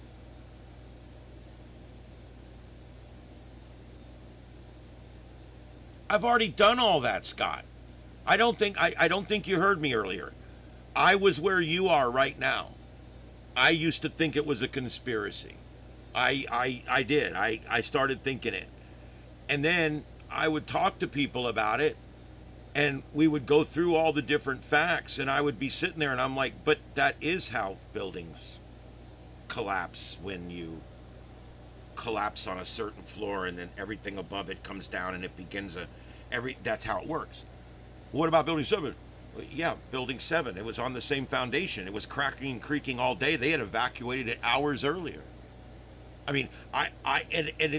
I've already done all that, Scott. I don't think you heard me earlier. I was where you are right now. I used to think it was a conspiracy. I did. I started thinking it. And then I would talk to people about it, and we would go through all the different facts, and I would be sitting there and I'm like, but that is how buildings collapse, when you collapse on a certain floor and then everything above it comes down and it begins that's how it works. What about building 7? Yeah, building 7, it was on the same foundation. It was cracking and creaking all day. They had evacuated it hours earlier. I mean,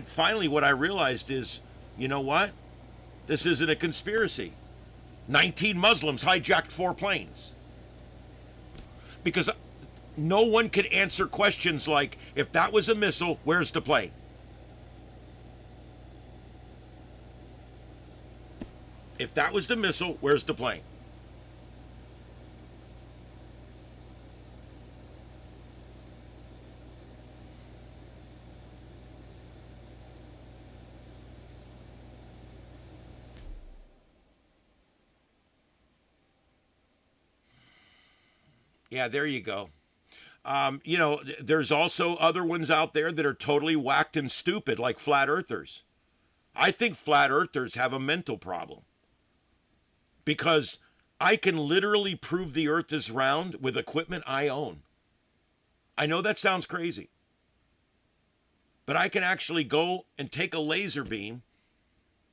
finally what I realized is, you know what? This isn't a conspiracy. 19 Muslims hijacked 4 planes. Because no one could answer questions like, if that was a missile, where's the plane? If that was the missile, where's the plane? Yeah, there you go. You know, there's also other ones out there that are totally whacked and stupid, like flat earthers. I think flat earthers have a mental problem. Because I can literally prove the earth is round with equipment I own. I know that sounds crazy. But I can actually go and take a laser beam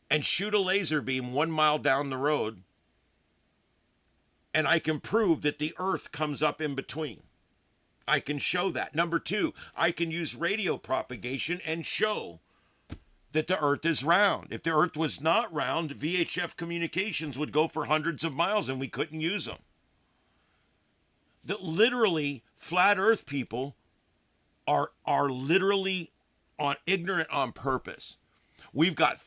and shoot a laser beam 1 mile down the road, and I can prove that the earth comes up in between. I can show that. Number 2, I can use radio propagation and show that the earth is round. If the earth was not round, VHF communications would go for hundreds of miles and we couldn't use them. That literally, flat earth people are literally ignorant on purpose. We've got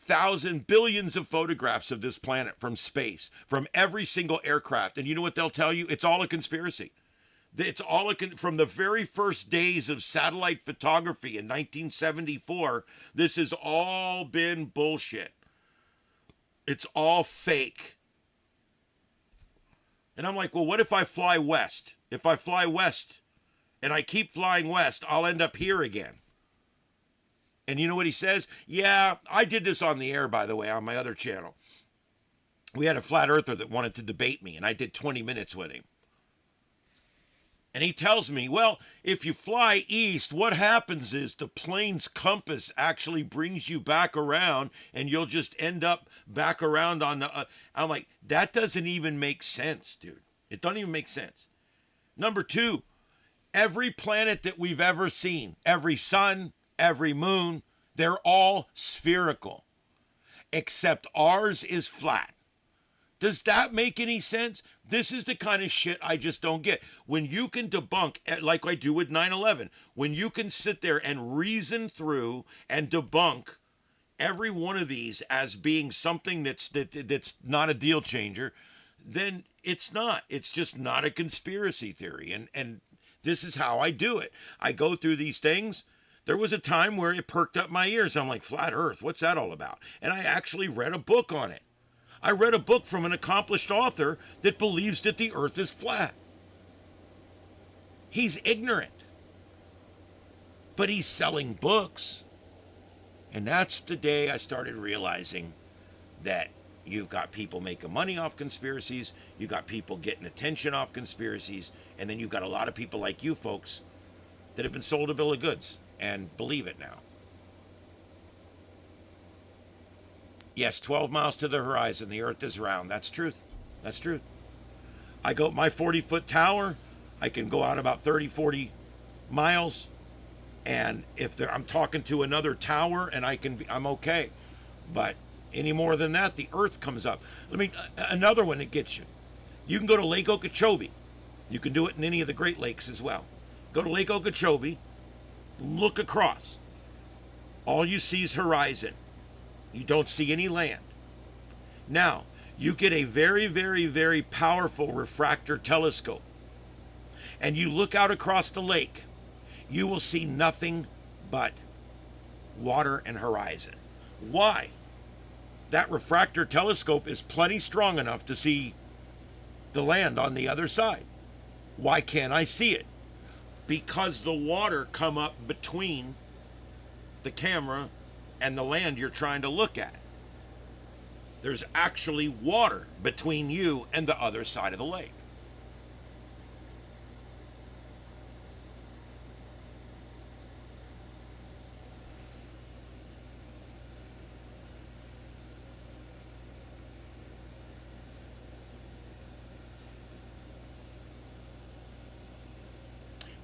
billions of photographs of this planet from space, from every single aircraft. And you know what they'll tell you? It's all a conspiracy. It's all from the very first days of satellite photography in 1974. This has all been bullshit. It's all fake. And I'm like, well, what if I fly west? If I fly west and I keep flying west, I'll end up here again. And you know what he says? Yeah, I did this on the air, by the way, on my other channel. We had a flat earther that wanted to debate me, and I did 20 minutes with him. And he tells me, well, if you fly east, what happens is the plane's compass actually brings you back around, and you'll just end up back around on the... I'm like, that doesn't even make sense, dude. It doesn't even make sense. Number two, every planet that we've ever seen, every sun, every moon, they're all spherical, except ours is flat. Does that make any sense? This is the kind of shit I just don't get. When you can debunk, like I do with 9/11, when you can sit there and reason through and debunk every one of these as being something that's not a deal changer, then it's not. It's just not a conspiracy theory. And this is how I do it. I go through these things. There was a time where it perked up my ears. I'm like, flat earth, what's that all about? And I actually read a book on it. I read a book from an accomplished author that believes that the earth is flat. He's ignorant, but he's selling books. And that's the day I started realizing that you've got people making money off conspiracies, you've got people getting attention off conspiracies, and then you've got a lot of people like you folks that have been sold a bill of goods and believe it now. Yes, 12 miles to the horizon, the earth is round. That's truth. That's truth. I go my 40-foot tower, I can go out about 30, 40 miles, and if I'm talking to another tower, and I'm okay. But any more than that, the earth comes up. Another one that gets you. You can go to Lake Okeechobee. You can do it in any of the Great Lakes as well. Go to Lake Okeechobee, look across. All you see is horizon. You don't see any land. Now, you get a very, very, very powerful refractor telescope, and you look out across the lake. You will see nothing but water and horizon. Why? That refractor telescope is plenty strong enough to see the land on the other side. Why can't I see it? Because the water come up between the camera and the land you're trying to look at. There's actually water between you and the other side of the lake.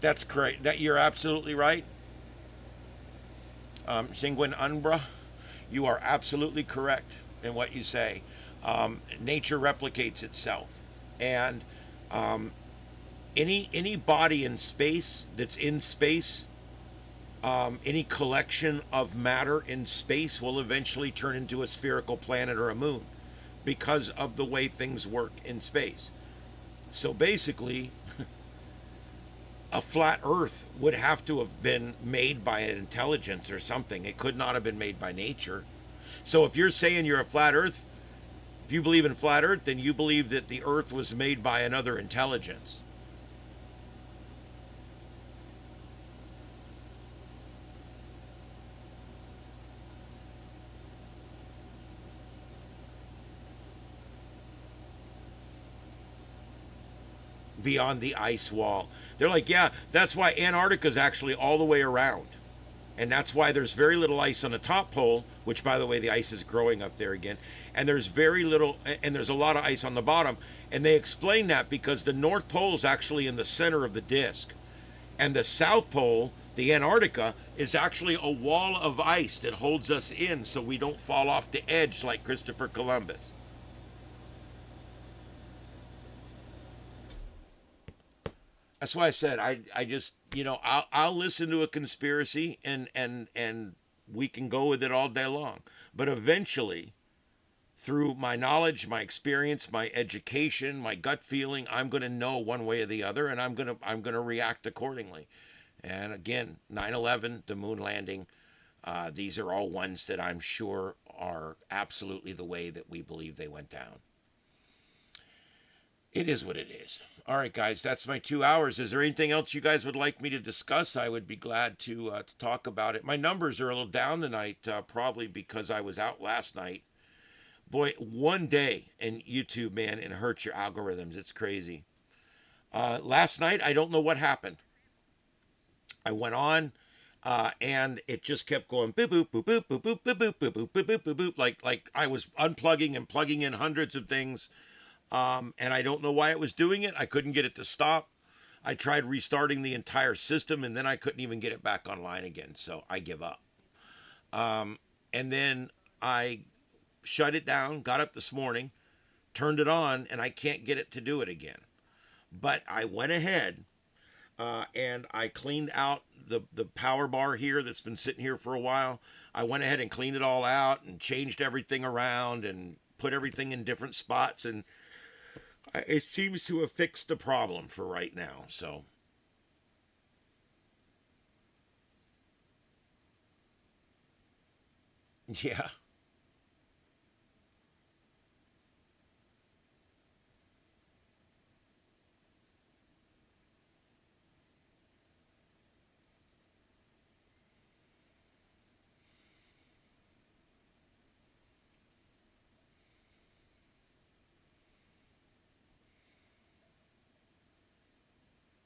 That's correct. You're absolutely right. Singwin Unbra, you are absolutely correct in what you say. Nature replicates itself, and any body in space that's in space, any collection of matter in space will eventually turn into a spherical planet or a moon because of the way things work in space. So basically, a flat earth would have to have been made by an intelligence or something. It could not have been made by nature. So if you're saying you're a flat earth, if you believe in flat earth, then you believe that the earth was made by another intelligence. Beyond the ice wall. They're like, yeah, that's why Antarctica is actually all the way around. And that's why there's very little ice on the top pole, which, by the way, the ice is growing up there again. And there's very little, and there's a lot of ice on the bottom. And they explain that because the North Pole is actually in the center of the disk. And the South Pole, the Antarctica, is actually a wall of ice that holds us in so we don't fall off the edge like Christopher Columbus. That's why I said I just, I'll listen to a conspiracy and we can go with it all day long. But eventually through my knowledge, my experience, my education, my gut feeling, I'm going to know one way or the other, and I'm going to react accordingly. And again, 9/11, the moon landing, these are all ones that I'm sure are absolutely the way that we believe they went down. It is what it is. All right, guys, that's my 2 hours. Is there anything else you guys would like me to discuss? I would be glad to talk about it. My numbers are a little down tonight, probably because I was out last night. Boy, one day in YouTube, man, it hurts your algorithms. It's crazy. Last night, I don't know what happened. I went on, and it just kept going boop boop boop boop boop boop boop boop boop boop boop boop boop, like I was unplugging and plugging in hundreds of things. And I don't know why it was doing it. I couldn't get it to stop. I tried restarting the entire system, and then I couldn't even get it back online again. So I give up. And then I shut it down, got up this morning, turned it on, and I can't get it to do it again. But I went ahead and I cleaned out the power bar here that's been sitting here for a while. I went ahead and cleaned it all out and changed everything around and put everything in different spots, and it seems to have fixed the problem for right now. So yeah.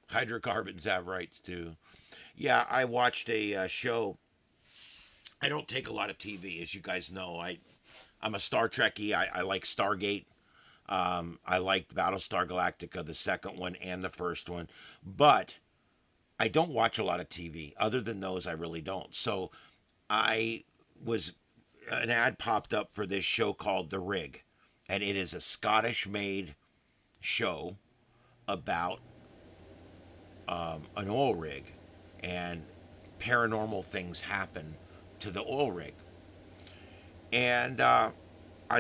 Hydrocarbons have rights too. Yeah, I watched a show. I don't take a lot of TV, as you guys know. I'm a Star Trekkie. I like Stargate. I liked Battlestar Galactica, the second one and the first one. But I don't watch a lot of TV. Other than those, I really don't. So an ad popped up for this show called The Rig. And it is a Scottish-made show about an oil rig, and paranormal things happen to the oil rig. And I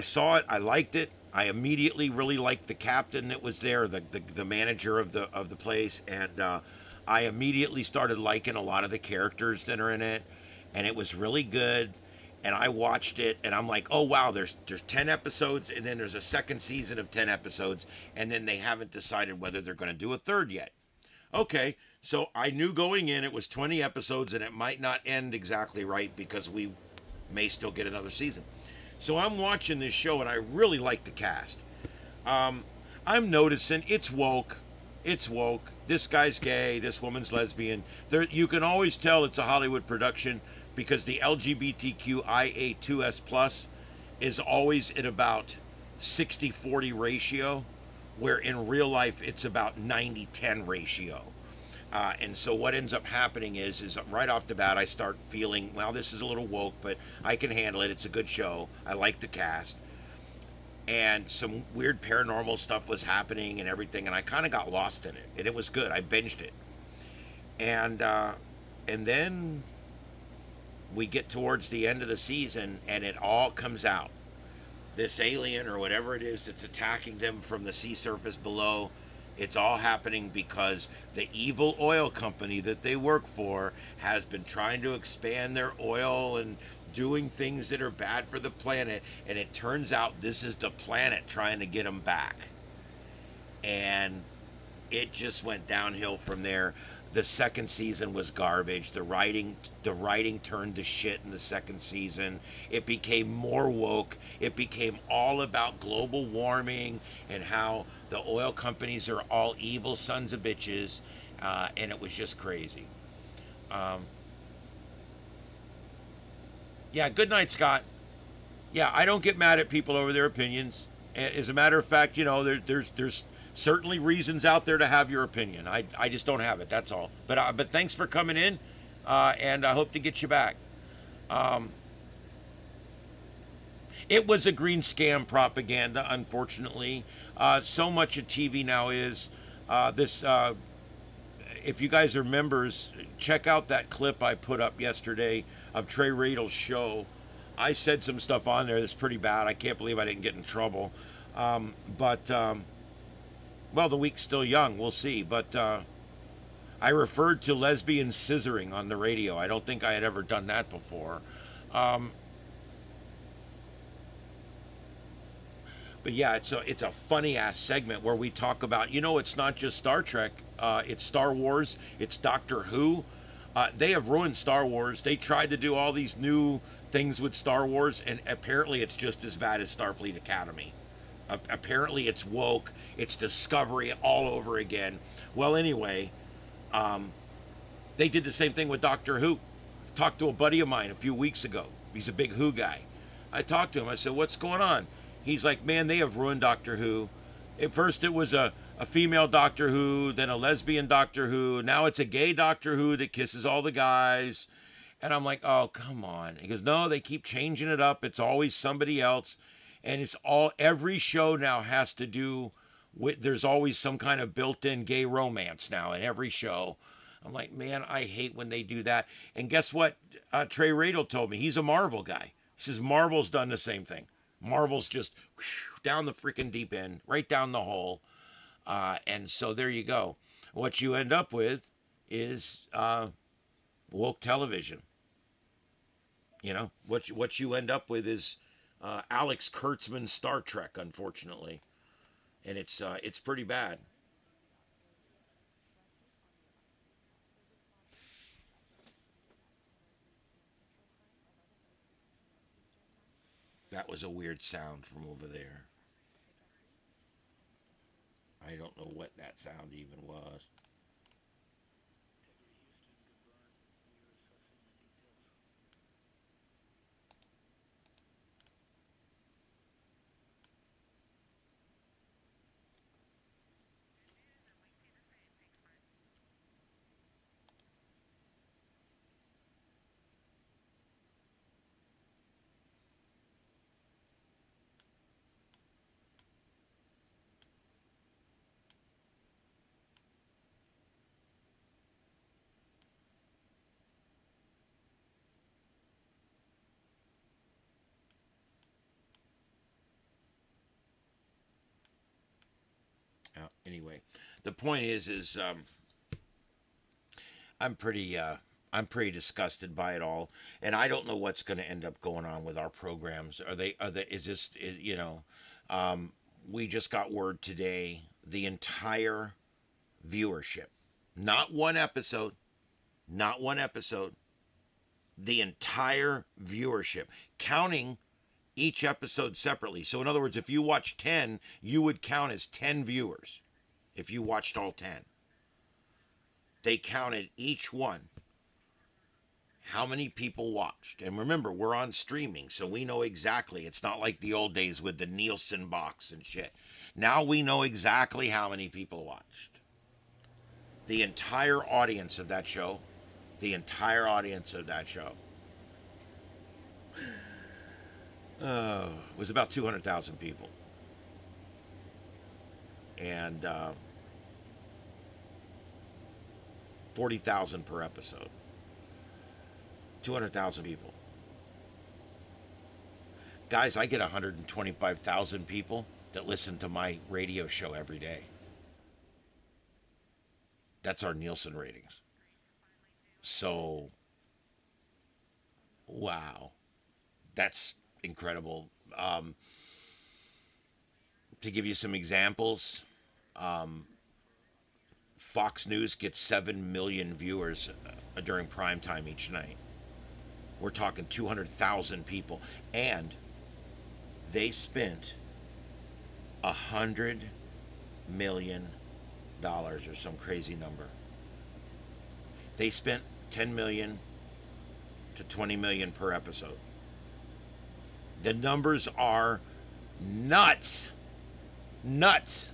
saw it. I liked it. I immediately really liked the captain that was there, the manager of the place, and I immediately started liking a lot of the characters that are in it, and it was really good. And I watched it, and I'm like, oh wow, there's 10 episodes, and then there's a second season of 10 episodes, and then they haven't decided whether they're going to do a third yet. Okay, so I knew going in it was 20 episodes, and it might not end exactly right because we may still get another season. So I'm watching this show, and I really like the cast. I'm noticing it's woke. It's woke. This guy's gay. This woman's lesbian. You can always tell it's a Hollywood production because the LGBTQIA2S+ is at about 60-40 ratio, where in real life it's about 90-10 ratio. And so what ends up happening is right off the bat I start feeling, well, this is a little woke, but I can handle it. It's a good show. I like the cast. And some weird paranormal stuff was happening and everything, and I kind of got lost in it. And it was good. I binged it. And then we get towards the end of the season, and it all comes out. This alien or whatever it is that's attacking them from the sea surface below, it's all happening because the evil oil company that they work for has been trying to expand their oil and doing things that are bad for the planet, and it turns out this is the planet trying to get them back. And it just went downhill from there. The second season was garbage. The writing turned to shit in the second season. It became more woke. It became all about global warming and how the oil companies are all evil sons of bitches, and it was just crazy. Yeah, good night, Scott. Yeah, I don't get mad at people over their opinions. As a matter of fact, you know, there's certainly reasons out there to have your opinion. I just don't have it. That's all. But thanks for coming in, and I hope to get you back. It was a green scam propaganda, unfortunately. So much of TV now is this. If you guys are members, check out that clip I put up yesterday of Trey Radle's show I said some stuff on there that's pretty bad. I can't believe I didn't get in trouble. Well, the week's still young. We'll see. But I referred to lesbian scissoring on the radio. I don't think I had ever done that before. But yeah, it's a funny ass segment where we talk about, it's not just Star Trek, it's Star Wars, it's Doctor Who. They have ruined Star Wars. They tried to do all these new things with Star Wars, and apparently it's just as bad as Starfleet Academy. Apparently it's woke, it's Discovery all over again. Well, anyway, they did the same thing with Doctor Who. Talked to a buddy of mine a few weeks ago. He's a big Who guy. I talked to him. I said, what's going on? He's like, man, they have ruined Doctor Who. At first it was a female Doctor Who, then a lesbian Doctor Who. Now it's a gay Doctor Who that kisses all the guys. And I'm like, oh, come on. He goes, no, they keep changing it up. It's always somebody else. And every show now has to do with, there's always some kind of built-in gay romance now in every show. I'm like, man, I hate when they do that. And guess what? Trey Radel told me. He's a Marvel guy. He says Marvel's done the same thing. Marvel's just down the freaking deep end, right down the hole. And so there you go. What you end up with is woke television. What you end up with is Alex Kurtzman's Star Trek, unfortunately. And it's pretty bad. That was a weird sound from over there. I don't know what that sound even was. Anyway, the point is I'm pretty disgusted by it all, and I don't know what's going to end up going on with our programs. We just got word today, the entire viewership, not one episode, the entire viewership, counting each episode separately. So in other words, if you watch 10, you would count as 10 viewers. If you watched all 10, they counted each one, how many people watched. And remember, we're on streaming, so we know exactly. It's not like the old days with the Nielsen box and shit. Now we know exactly how many people watched. The entire audience of that show. Was about 200,000 people. And 40,000 per episode. 200,000 people. Guys, I get 125,000 people that listen to my radio show every day. That's our Nielsen ratings. So, wow. That's incredible. To give you some examples, Fox News gets 7 million viewers during prime time each night. We're talking 200,000 people. And they spent $100 million or some crazy number. They spent 10 million to 20 million per episode. The numbers are nuts. Nuts.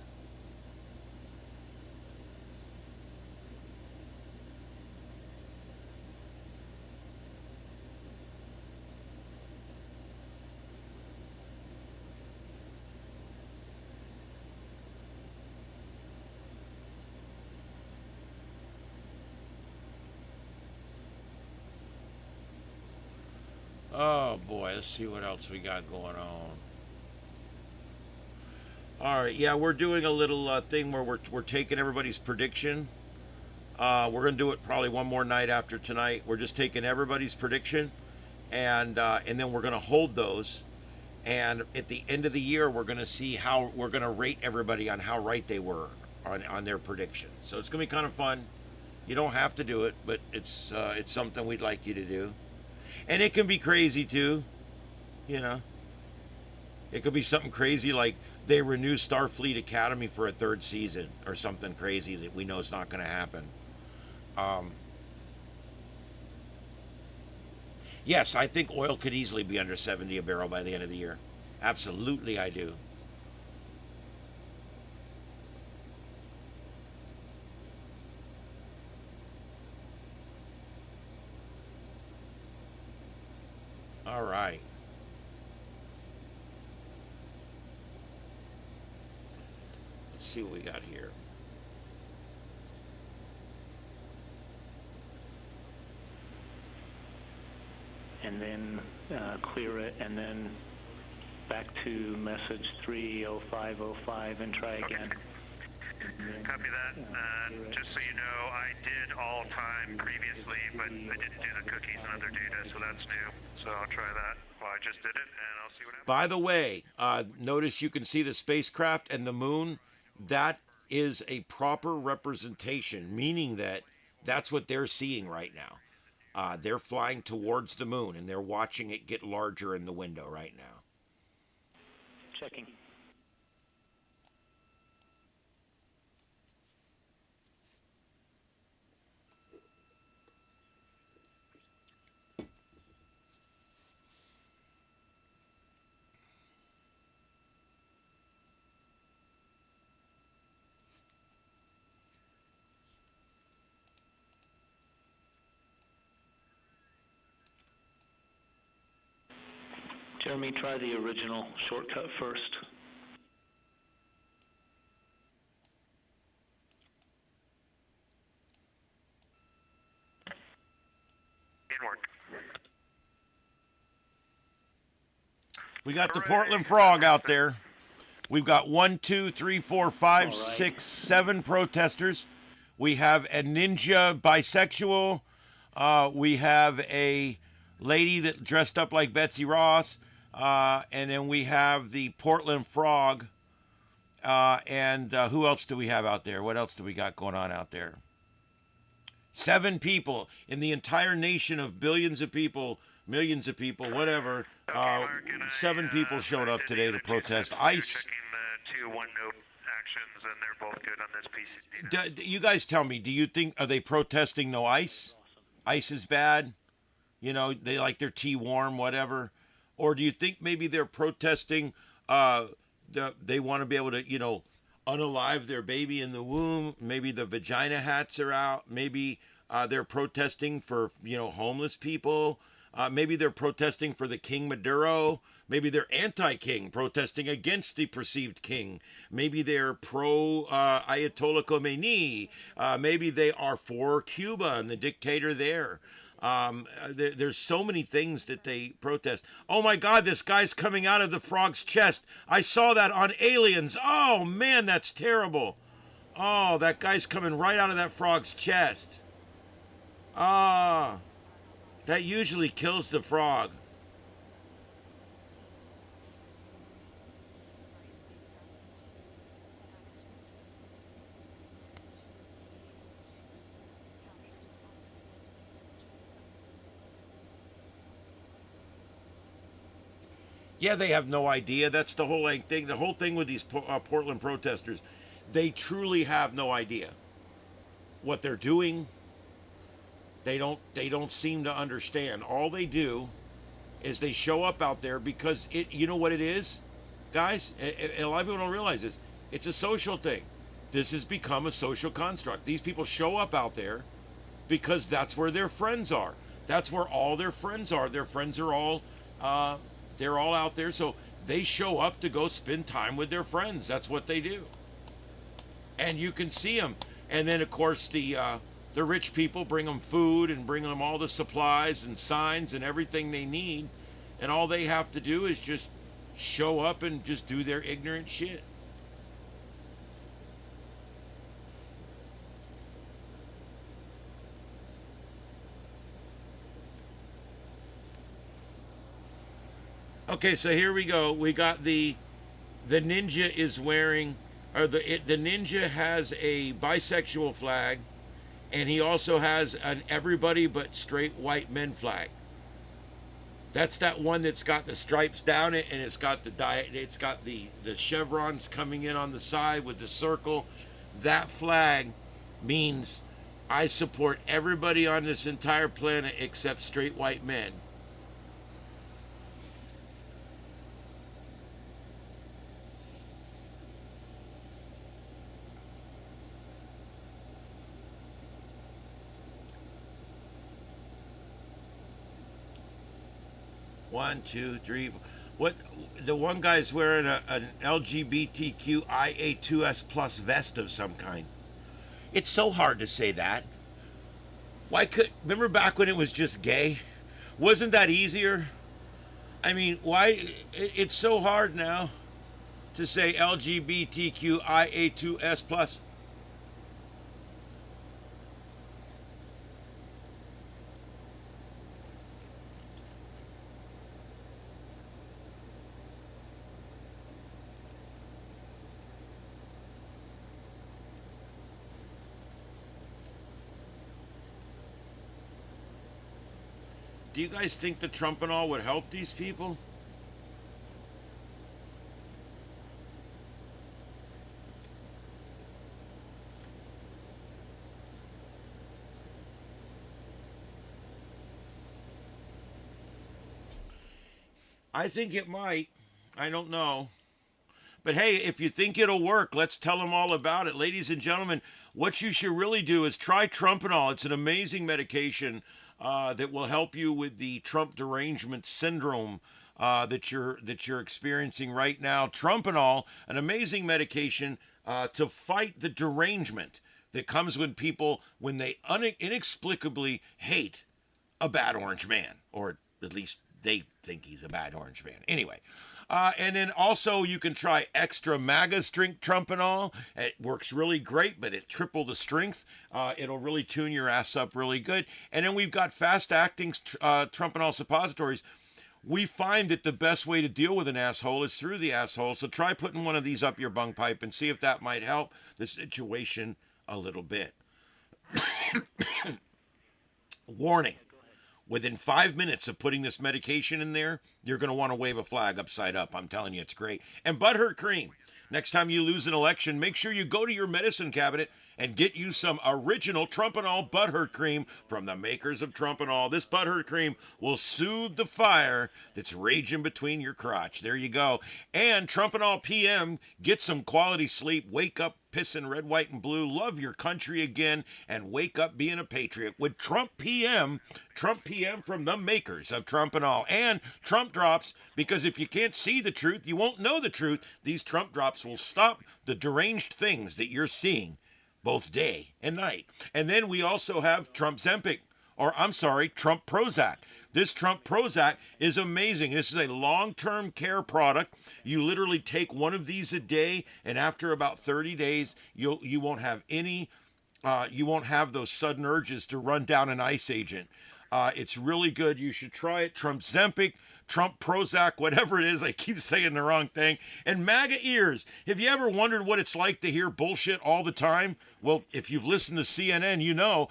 Oh boy, let's see what else we got going on. All right, yeah, we're doing a little thing where we're taking everybody's prediction. We're gonna do it probably one more night after tonight. We're just taking everybody's prediction, and then we're gonna hold those. And at the end of the year, we're gonna see how we're gonna rate everybody on how right they were on their prediction. So it's gonna be kind of fun. You don't have to do it, but it's something we'd like you to do. And it can be crazy too, you know. It could be something crazy like they renew Starfleet Academy for a 3rd season or something crazy that we know is not going to happen. Yes, I think oil could easily be under 70 a barrel by the end of the year. Absolutely, I do. All right. Let's see what we got here. And then clear it, and then back to message 30505 and try again. Copy that. Just so you know, I did all time previously, but I didn't do the cookies and other data, so that's new. So I'll try that. Well, I just did it, and I'll see what happens. By the way, notice you can see the spacecraft and the moon. That is a proper representation, meaning that that's what they're seeing right now. They're flying towards the moon, and they're watching it get larger in the window right now. Checking. Jeremy, try the original shortcut first. Didn't work. We got the Portland Frog out there. We've got 1, 2, 3, 4, 5, 6, 7 protesters. We have a ninja bisexual. We have a lady that dressed up like Betsy Ross. And then we have the Portland Frog. And who else do we have out there? What else do we got going on out there? 7 people in the entire nation of billions of people, millions of people, whatever. 7 people showed up today to protest ICE. Checking the 2 one-note actions, and they're both good on this PC. You guys tell me, do you think, are they protesting no ICE? ICE is bad? You know, they like their tea warm, whatever. Or do you think maybe they're protesting, they want to be able to, you know, unalive their baby in the womb? Maybe the vagina hats are out. Maybe they're protesting for, you know, homeless people. Maybe they're protesting for the King Maduro. Maybe they're anti-king, protesting against the perceived king. Maybe they're pro-Ayatollah Khomeini. Maybe they are for Cuba and the dictator there. There's so many things that they protest. Oh my God, this guy's coming out of the frog's chest. I saw that on Aliens. Oh man, that's terrible. Oh, that guy's coming right out of that frog's chest. That usually kills the frog. Yeah, they have no idea. That's the whole thing. The whole thing with these Portland protesters, they truly have no idea what they're doing. They don't seem to understand. All they do is they show up out there because you know what it is, guys? A lot of people don't realize this. It's a social thing. This has become a social construct. These people show up out there because that's where their friends are. That's where all their friends are. Their friends are all they're all out there, so they show up to go spend time with their friends. That's what they do. And you can see them. And then, of course, the rich people bring them food and bring them all the supplies and signs and everything they need. and all they have to do is just show up and just do their ignorant shit. Okay, so here we go. We got the ninja is wearing, or the ninja has a bisexual flag, and he also has an everybody but straight white men flag. That's that one that's got the stripes down it, and it's got the chevrons coming in on the side with the circle. That flag means I support everybody on this entire planet except straight white men. One, two, three. What? The one guy's wearing an LGBTQIA2S plus vest of some kind. It's so hard to say that. Why could? Remember back when it was just gay? Wasn't that easier? I mean, why? It's so hard now to say LGBTQIA2S plus. Do you guys think the Trump and all would help these people? I think it might. I don't know. But hey, if you think it'll work, let's tell them all about it. Ladies and gentlemen, what you should really do is try Trump and all. It's an amazing medication that will help you with the Trump derangement syndrome that you're experiencing right now. Trump and all, an amazing medication to fight the derangement that comes when people, when they inexplicably hate a bad orange man, or at least they think he's a bad orange man. Anyway. And then also you can try extra MAGA strength Trump and all. It works really great, but it triple the strength. It'll really tune your ass up really good. And then we've got fast acting Trump and all suppositories. We find that the best way to deal with an asshole is through the asshole. So try putting one of these up your bung pipe and see if that might help the situation a little bit. Warning. Within 5 minutes of putting this medication in there, you're going to want to wave a flag upside up. I'm telling you, it's great. And butthurt cream. Next time you lose an election, make sure you go to your medicine cabinet and get you some original Trump and all butthurt cream from the makers of Trump and all. This butthurt cream will soothe the fire that's raging between your crotch. There you go. And Trump and all PM, get some quality sleep, wake up pissing red, white, and blue, love your country again, and wake up being a patriot with Trump PM from the makers of Trump and all. And Trump drops, because if you can't see the truth, you won't know the truth. These Trump drops will stop the deranged things that you're seeing both day and night. And then we also have Trump Zempic, Trump Prozac. This Trump Prozac is amazing. This is a long-term care product. You literally take one of these a day, and after about 30 days, you won't have any, you won't have those sudden urges to run down an ICE agent. It's really good. You should try it. Trump Zempic, Trump Prozac, whatever it is. I keep saying the wrong thing. And MAGA ears. Have you ever wondered what it's like to hear bullshit all the time? Well, if you've listened to CNN, you know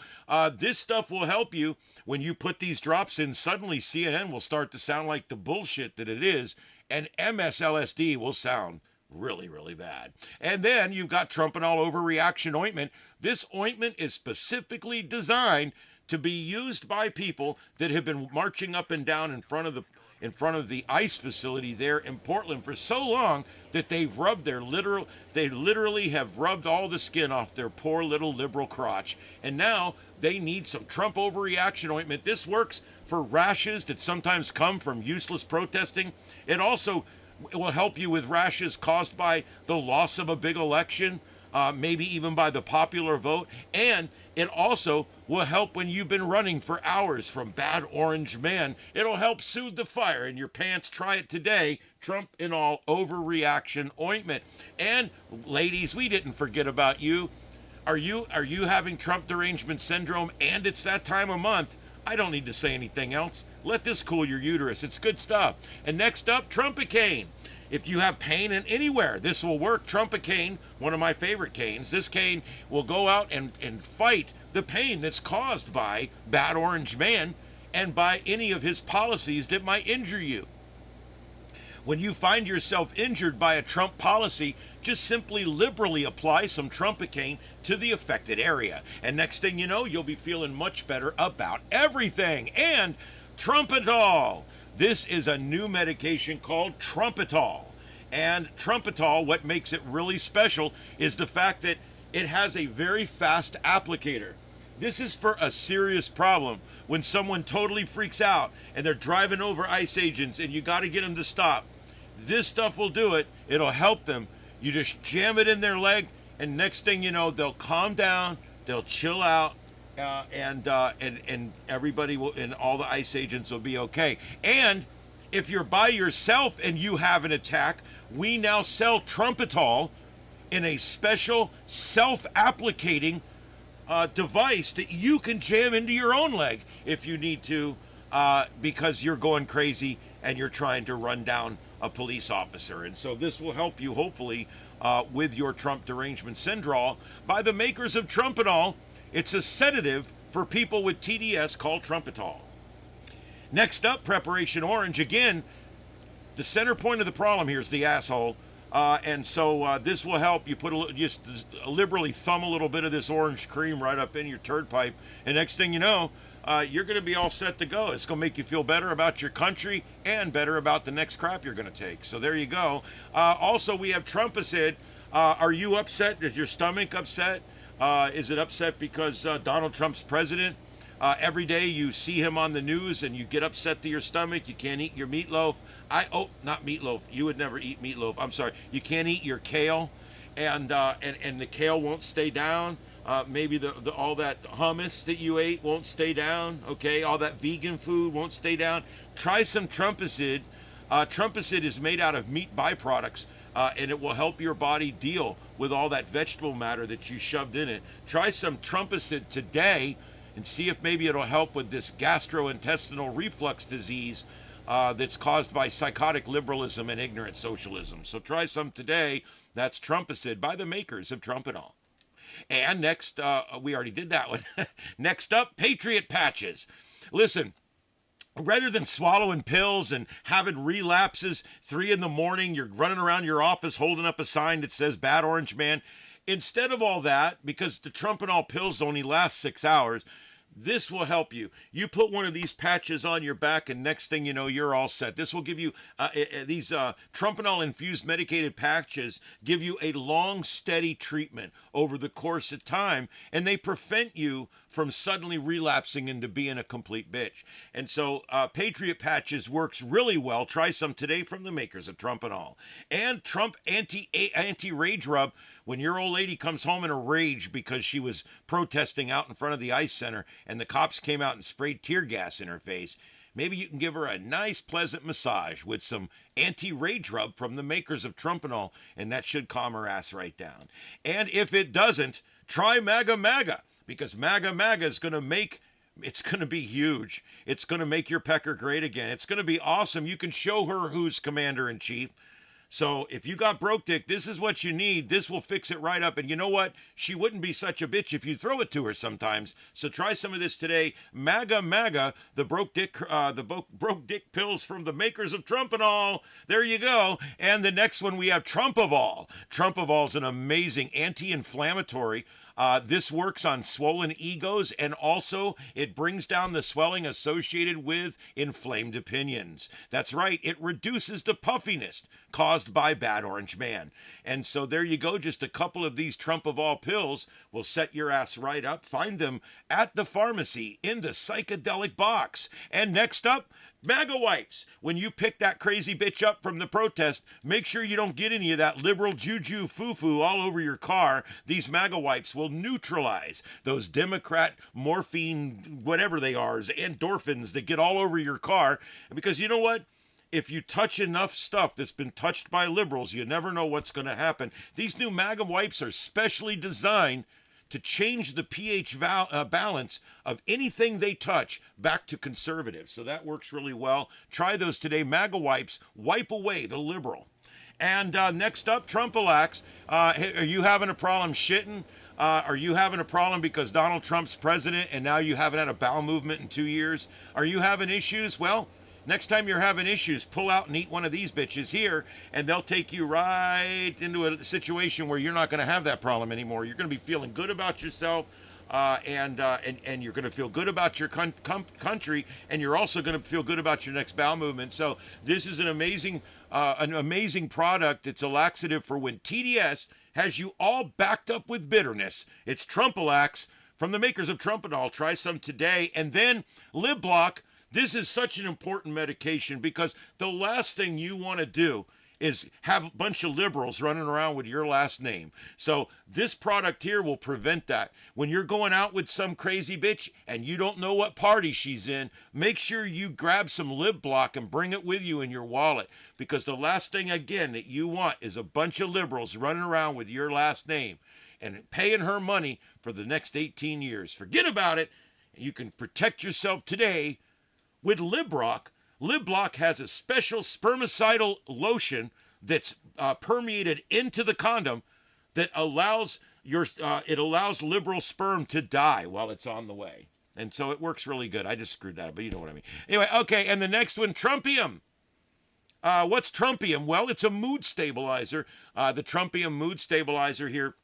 this stuff will help you. When you put these drops in, suddenly CNN will start to sound like the bullshit that it is, and MSLSD will sound really, really bad. And then you've got Trump and all overreaction ointment. This ointment is specifically designed to be used by people that have been marching up and down in front of the ICE facility there in Portland for so long that they literally have rubbed all the skin off their poor little liberal crotch. And now they need some Trump overreaction ointment. This works for rashes that sometimes come from useless protesting. It also will help you with rashes caused by the loss of a big election, maybe even by the popular vote. And It also will help when you've been running for hours from Bad Orange Man. It'll help soothe the fire in your pants. Try it today. Trump in all overreaction ointment. And ladies, we didn't forget about you. Are you having Trump derangement syndrome and it's that time of month? I don't need to say anything else. Let this cool your uterus. It's good stuff. And next up, Trumpicane. If you have pain in anywhere, this will work. Trumpicane, one of my favorite canes. This cane will go out and fight the pain that's caused by Bad Orange Man and by any of his policies that might injure you. When you find yourself injured by a Trump policy, just simply liberally apply some Trumpicane to the affected area. And next thing you know, you'll be feeling much better about everything. And Trumpetol. This is a new medication called Trumpetol. And Trumpetol, what makes it really special is the fact that it has a very fast applicator. This is for a serious problem. When someone totally freaks out and they're driving over ICE agents and you got to get them to stop. This stuff will do it. It'll help them. You just jam it in their leg and next thing you know, they'll calm down, they'll chill out, and everybody will, and all the ICE agents will be okay. And if you're by yourself and you have an attack, we now sell Trumpetol in a special self-applicating device that you can jam into your own leg if you need to, because you're going crazy and you're trying to run down a police officer. And so this will help you hopefully with your Trump derangement syndrome by the makers of Trumpetol. It's a sedative for people with TDS called Trumpetol. Next up, Preparation Orange. Again, the center point of the problem here is the asshole. And so this will help. You put just liberally thumb a little bit of this orange cream right up in your turd pipe. And next thing you know, you're going to be all set to go. It's going to make you feel better about your country and better about the next crap you're going to take. So there you go. Also, we have Trumpicid. Are you upset? Is your stomach upset? Is it upset because Donald Trump's president? Every day you see him on the news and you get upset to your stomach. You can't eat your meatloaf. Not meatloaf. You would never eat meatloaf. I'm sorry. You can't eat your kale, and the kale won't stay down. Maybe all that hummus that you ate won't stay down. Okay, all that vegan food won't stay down. Try some Trumpicid. Trumpicid is made out of meat byproducts. And it will help your body deal with all that vegetable matter that you shoved in it. Try some Trumpicid today and see if maybe it'll help with this gastrointestinal reflux disease that's caused by psychotic liberalism and ignorant socialism. So try some today. That's Trumpicid by the makers of Trumpetol. And next, we already did that one. Next up, Patriot patches. Listen, rather than swallowing pills and having relapses 3 a.m, you're running around your office holding up a sign that says Bad Orange Man. Instead of all that, because the Trumpetol pills only last 6 hours, this will help you. You put one of these patches on your back and next thing you know, you're all set. This will give you, these Trumpetol infused medicated patches give you a long, steady treatment over the course of time, and they prevent you from suddenly relapsing into being a complete bitch. And so Patriot patches works really well. Try some today from the makers of Trumpetol. And Trump anti-rage rub. When your old lady comes home in a rage because she was protesting out in front of the ICE Center and the cops came out and sprayed tear gas in her face, maybe you can give her a nice, pleasant massage with some anti-rage rub from the makers of Trumpetol, and that should calm her ass right down. And if it doesn't, try MAGA MAGA, because MAGA MAGA is going to make... It's going to be huge. It's going to make your pecker great again. It's going to be awesome. You can show her who's commander-in-chief. So if you got broke dick, this is what you need. This will fix it right up. And you know what? She wouldn't be such a bitch if you throw it to her sometimes. So try some of this today. MAGA MAGA, the broke dick pills from the makers of Trumpetol. There you go. And the next one we have Trumpavol. Trumpavol is an amazing anti-inflammatory. This works on swollen egos, and also it brings down the swelling associated with inflamed opinions. That's right, it reduces the puffiness caused by Bad Orange Man. And so there you go, just a couple of these Trumpavol pills will set your ass right up. Find them at the pharmacy in the psychedelic box. And next up, MAGA wipes. When you pick that crazy bitch up from the protest, make sure you don't get any of that liberal juju foo-foo all over your car. These MAGA wipes will neutralize those Democrat morphine, whatever they are, endorphins that get all over your car. Because you know what? If you touch enough stuff that's been touched by liberals, you never know what's going to happen. These new MAGA wipes are specially designed to change the pH balance of anything they touch back to conservative. So that works really well. Try those today. MAGA wipes wipe away the liberal. And next up, Trumpalax. Hey, are you having a problem shitting? Are you having a problem because Donald Trump's president and now you haven't had a bowel movement in 2 years? Are you having issues? Well, next time you're having issues, pull out and eat one of these bitches here, and they'll take you right into a situation where you're not going to have that problem anymore. You're going to be feeling good about yourself, and you're going to feel good about your country, and you're also going to feel good about your next bowel movement. So this is an amazing product. It's a laxative for when TDS has you all backed up with bitterness. It's Trumpalax from the makers of Trumpanol. Try some today. And then LibBlock. This is such an important medication because the last thing you want to do is have a bunch of liberals running around with your last name. So this product here will prevent that. When you're going out with some crazy bitch and you don't know what party she's in, make sure you grab some LibBlock and bring it with you in your wallet, because the last thing, again, that you want is a bunch of liberals running around with your last name and paying her money for the next 18 years. Forget about it. You can protect yourself today with LibBlock. LibBlock has a special spermicidal lotion that's permeated into the condom that allows liberal sperm to die while it's on the way. And so it works really good. I just screwed that up, but you know what I mean. Anyway, okay, and the next one, Trumpium. What's Trumpium? Well, it's a mood stabilizer. The Trumpium mood stabilizer here,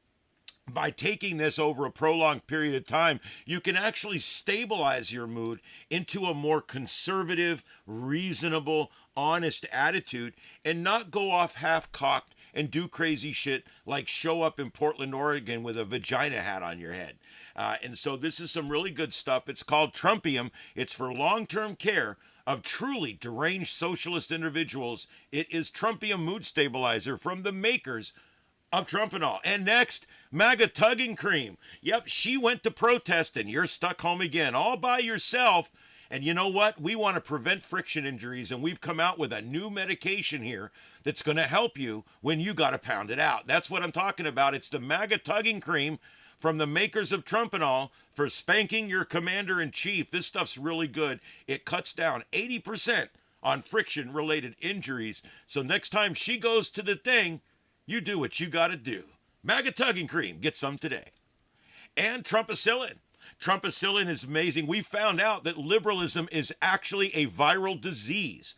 by taking this over a prolonged period of time, you can actually stabilize your mood into a more conservative, reasonable, honest attitude and not go off half-cocked and do crazy shit like show up in Portland, Oregon with a vagina hat on your head. And so this is some really good stuff. It's called Trumpium. It's for long-term care of truly deranged socialist individuals. It is Trumpium mood stabilizer from the makers of Trumpanol. And next, MAGA tugging cream. Yep, she went to protest and you're stuck home again all by yourself. And you know what? We want to prevent friction injuries, and we've come out with a new medication here that's going to help you when you got to pound it out. That's what I'm talking about. It's the MAGA tugging cream from the makers of Trumpanol for spanking your commander-in-chief. This stuff's really good. It cuts down 80% on friction-related injuries. So next time she goes to the thing, you do what you got to do. MAGA tugging cream. Get some today. And Trumpicillin. Trumpicillin is amazing. We found out that liberalism is actually a viral disease.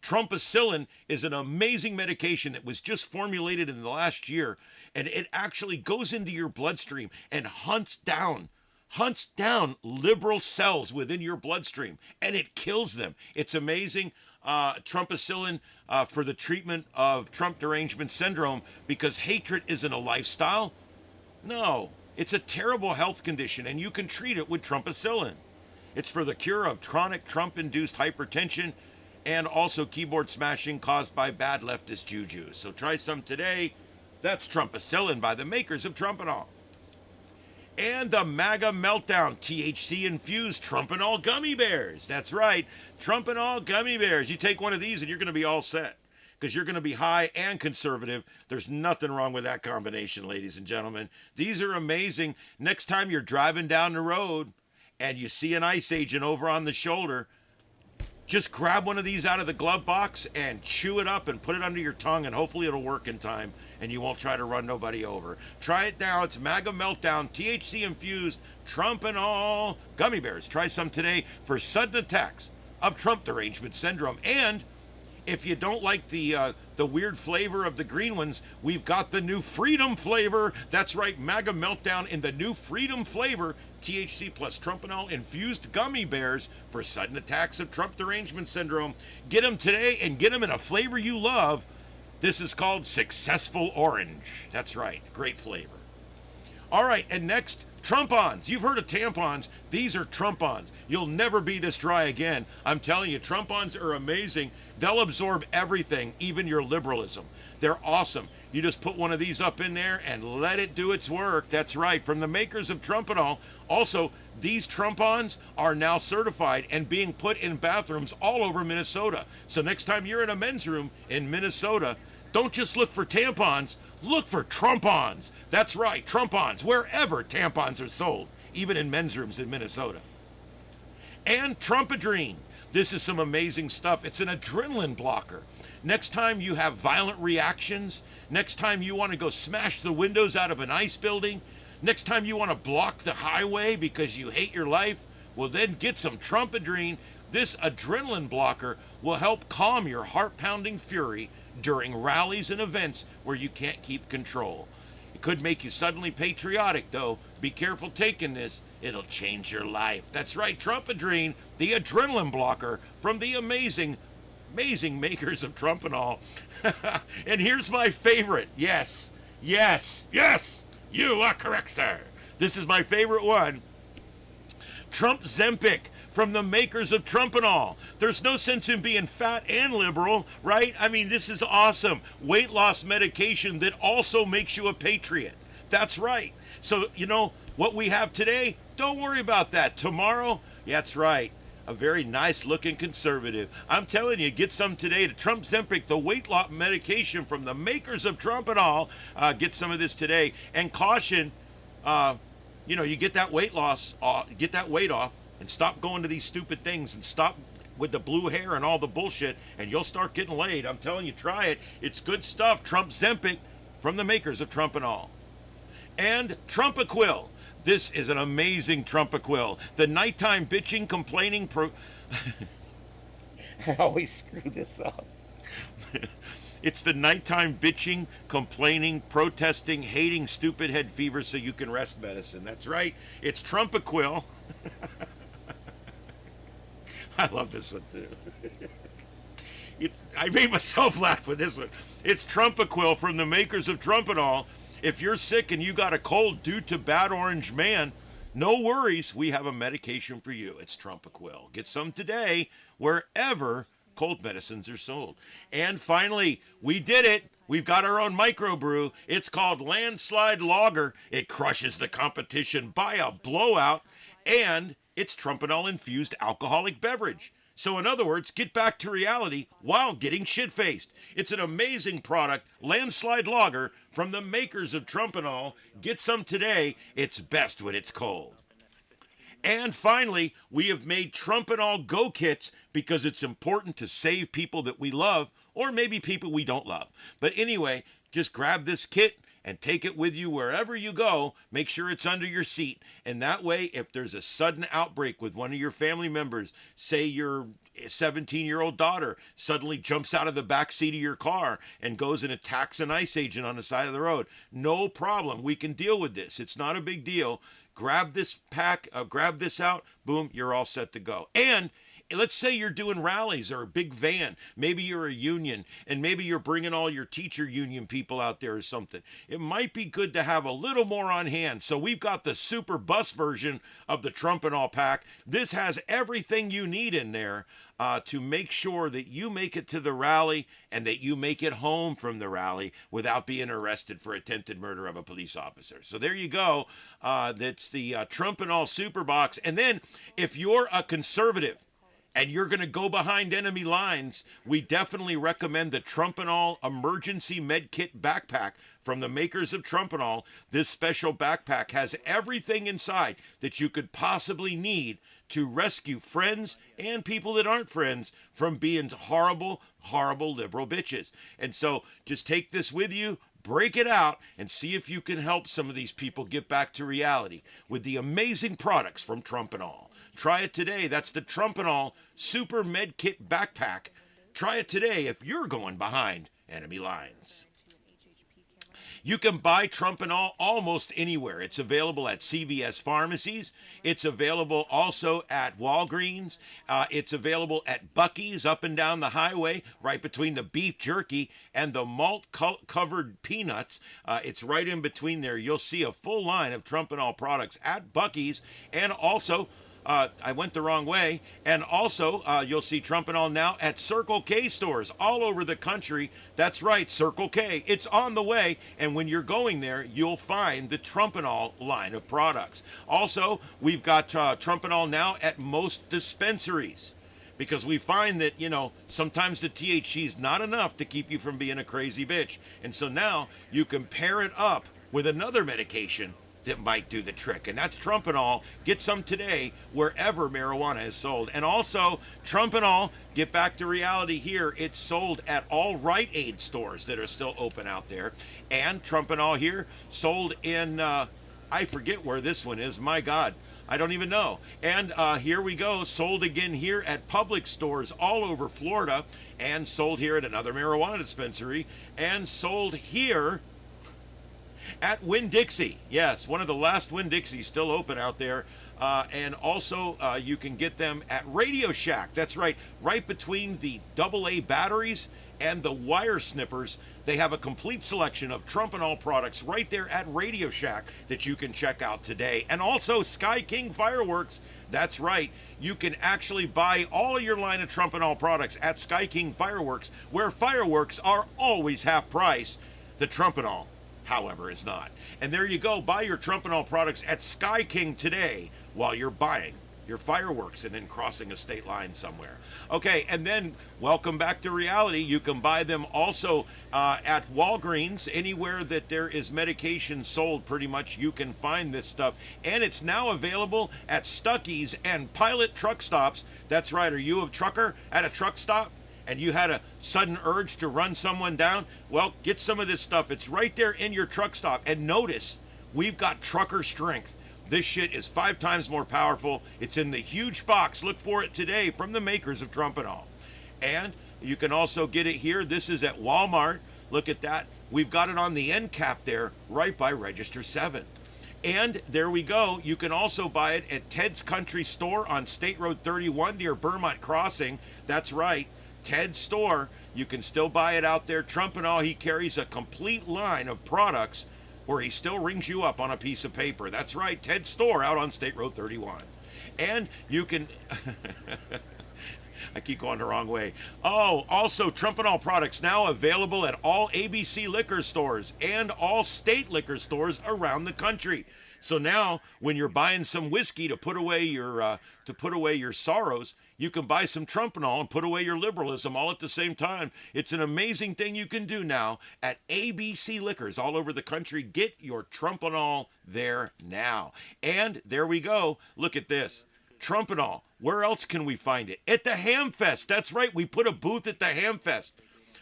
Trumpicillin is an amazing medication that was just formulated in the last year, and it actually goes into your bloodstream and hunts down liberal cells within your bloodstream, and it kills them. It's amazing. Trumpicillin for the treatment of Trump derangement syndrome, because hatred isn't a lifestyle. No, it's a terrible health condition, and you can treat it with Trumpicillin. It's for the cure of chronic Trump-induced hypertension and also keyboard smashing caused by bad leftist juju. So try some today. That's Trumpicillin by the makers of Trumpanol. And the MAGA Meltdown THC-infused Trumpanol gummy bears. That's right, Trumpanol gummy bears. You take one of these and you're going to be all set, because you're going to be high and conservative. There's nothing wrong with that combination, ladies and gentlemen. These are amazing. Next time you're driving down the road and you see an ICE agent over on the shoulder, just grab one of these out of the glove box and chew it up and put it under your tongue, and hopefully it'll work in time and you won't try to run nobody over. Try it now. It's MAGA Meltdown THC-infused Trumpanol gummy bears. Try some today for sudden attacks of Trump derangement syndrome. And if you don't like the weird flavor of the green ones, we've got the new Freedom flavor. That's right, MAGA Meltdown in the new Freedom flavor. THC plus Trumpanol infused gummy bears for sudden attacks of Trump derangement syndrome. Get them today and get them in a flavor you love. This is called Successful Orange. That's right, great flavor. All right, and next, Trump-ons. You've heard of tampons. These are Trump-ons. You'll never be this dry again. I'm telling you, Trump-ons are amazing. They'll absorb everything, even your liberalism. They're awesome. You just put one of these up in there and let it do its work. That's right. From the makers of Trumpanol. Also, these Trump-ons are now certified and being put in bathrooms all over Minnesota. So next time you're in a men's room in Minnesota, don't just look for tampons, look for Trump-ons. That's right, Trump-ons, wherever tampons are sold, even in men's rooms in Minnesota. And Trumpadrine. This is some amazing stuff. It's an adrenaline blocker. Next time you have violent reactions, next time you want to go smash the windows out of an ice building, next time you want to block the highway because you hate your life, well then get some Trumpadrine. This adrenaline blocker will help calm your heart-pounding fury during rallies and events where you can't keep control. It could make you suddenly patriotic, though. Be careful taking this. It'll change your life. That's right, Trumpadrine, the adrenaline blocker from the amazing makers of Trumpanol. And here's my favorite. Yes, you are correct, sir. This is my favorite one. Trump Zempic from the makers of Trumpanol. There's no sense in being fat and liberal, right? I mean, this is awesome. Weight loss medication that also makes you a patriot. That's right. So, you know, what we have today, don't worry about that. Tomorrow, that's right, a very nice looking conservative. I'm telling you, get some today. The Trump Zempic, the weight loss medication from the makers of Trumpanol. Get some of this today. And caution, you know, you get that weight loss, get that weight off, and stop going to these stupid things and stop with the blue hair and all the bullshit, and you'll start getting laid. I'm telling you, try it. It's good stuff. Trump Zempic from the makers of Trumpanol. And Trumpaquil. This is an amazing Trumpaquil. The nighttime bitching, complaining I always screw this up. It's the nighttime bitching, complaining, protesting, hating stupid head fever so you can rest medicine. That's right. It's Trumpaquil. I love this one too. I made myself laugh with this one. It's Trumpaquil from the makers of Trumpanol. If you're sick and you got a cold due to Bad Orange Man, no worries. We have a medication for you. It's Trumpaquil. Get some today wherever cold medicines are sold. And finally, we did it. We've got our own microbrew. It's called Landslide Lager. It crushes the competition by a blowout. And it's Trumpanol-infused alcoholic beverage. So in other words, get back to reality while getting shit-faced. It's an amazing product, Landslide Lager, from the makers of Trumpanol. Get some today. It's best when it's cold. And finally, we have made Trumpanol Go Kits because it's important to save people that we love, or maybe people we don't love. But anyway, just grab this kit and take it with you wherever you go. Make sure it's under your seat. And that way, if there's a sudden outbreak with one of your family members, say your 17-year-old daughter suddenly jumps out of the back seat of your car and goes and attacks an ICE agent on the side of the road, no problem. We can deal with this. It's not a big deal. Grab this pack, grab this out, boom, you're all set to go. And let's say you're doing rallies or a big van. Maybe you're a union, and maybe you're bringing all your teacher union people out there or something. It might be good to have a little more on hand. So we've got the super bus version of the Trumpanol pack. This has everything you need in there to make sure that you make it to the rally and that you make it home from the rally without being arrested for attempted murder of a police officer. So there you go. That's the Trumpanol Super Box. And then if you're a conservative, and you're going to go behind enemy lines, we definitely recommend the Trumpanol Emergency Med Kit Backpack from the makers of Trumpanol. This special backpack has everything inside that you could possibly need to rescue friends and people that aren't friends from being horrible, horrible liberal bitches. And so just take this with you, break it out, and see if you can help some of these people get back to reality with the amazing products from Trumpanol. Try it today. That's the Trumpanol Super Med Kit Backpack. Try it today if you're going behind enemy lines. You can buy Trumpanol almost anywhere. It's available at CVS pharmacies. It's available also at Walgreens. It's available at Buc-ee's up and down the highway, right between the beef jerky and the malt-covered peanuts. It's right in between there. You'll see a full line of Trumpanol products at Buc-ee's, and also I went the wrong way. And also, you'll see Trumpanol now at Circle K stores all over the country. That's right, Circle K. It's on the way. And when you're going there, you'll find the Trumpanol line of products. Also, we've got Trumpanol now at most dispensaries, because we find that, you know, sometimes the THC is not enough to keep you from being a crazy bitch. And so now you can pair it up with another medication that might do the trick, and that's Trumpanol. Get some today wherever marijuana is sold. And also, Trumpanol, get back to reality here, it's sold at all Rite Aid stores that are still open out there. And Trumpanol here, sold in, I forget where this one is, my God, I don't even know. And here we go, sold again here at Publix stores all over Florida, and sold here at another marijuana dispensary, and sold here at Winn-Dixie. Yes, one of the last Winn-Dixies still open out there. And also, you can get them at Radio Shack. That's right between the AA batteries and the wire snippers. They have a complete selection of Trumpanol products right there at Radio Shack that you can check out today. And also, Sky King Fireworks. That's right. You can actually buy all your line of Trumpanol products at Sky King Fireworks, where fireworks are always half price. The Trumpanol, however, is not. And there you go. Buy your Trumpanol products at Sky King today while you're buying your fireworks and then crossing a state line somewhere. Okay, and then welcome back to reality. You can buy them also at Walgreens. Anywhere that there is medication sold, pretty much you can find this stuff. And it's now available at Stuckey's and Pilot truck stops. That's right. Are you a trucker at a truck stop and you had a sudden urge to run someone down? Well, get some of this stuff. It's right there in your truck stop. And notice, we've got trucker strength. This shit is 5 times more powerful. It's in the huge box. Look for it today from the makers of Trumpanol. And you can also get it here. This is at Walmart. Look at that. We've got it on the end cap there, right by Register 7. And there we go. You can also buy it at Ted's Country Store on State Road 31 near Burmont Crossing. That's right, Ted's Store. You can still buy it out there. Trumpanol, he carries a complete line of products where he still rings you up on a piece of paper. That's right, Ted's Store out on State Road 31. And you can... I keep going the wrong way. Oh, also Trumpanol products now available at all ABC liquor stores and all state liquor stores around the country. So now, when you're buying some whiskey to put away your sorrows, you can buy some Trumpanol and put away your liberalism all at the same time. It's an amazing thing you can do now at ABC Liquors all over the country. Get your Trumpanol there now. And there we go. Look at this. Trumpanol. Where else can we find it? At the Hamfest. That's right. We put a booth at the Hamfest.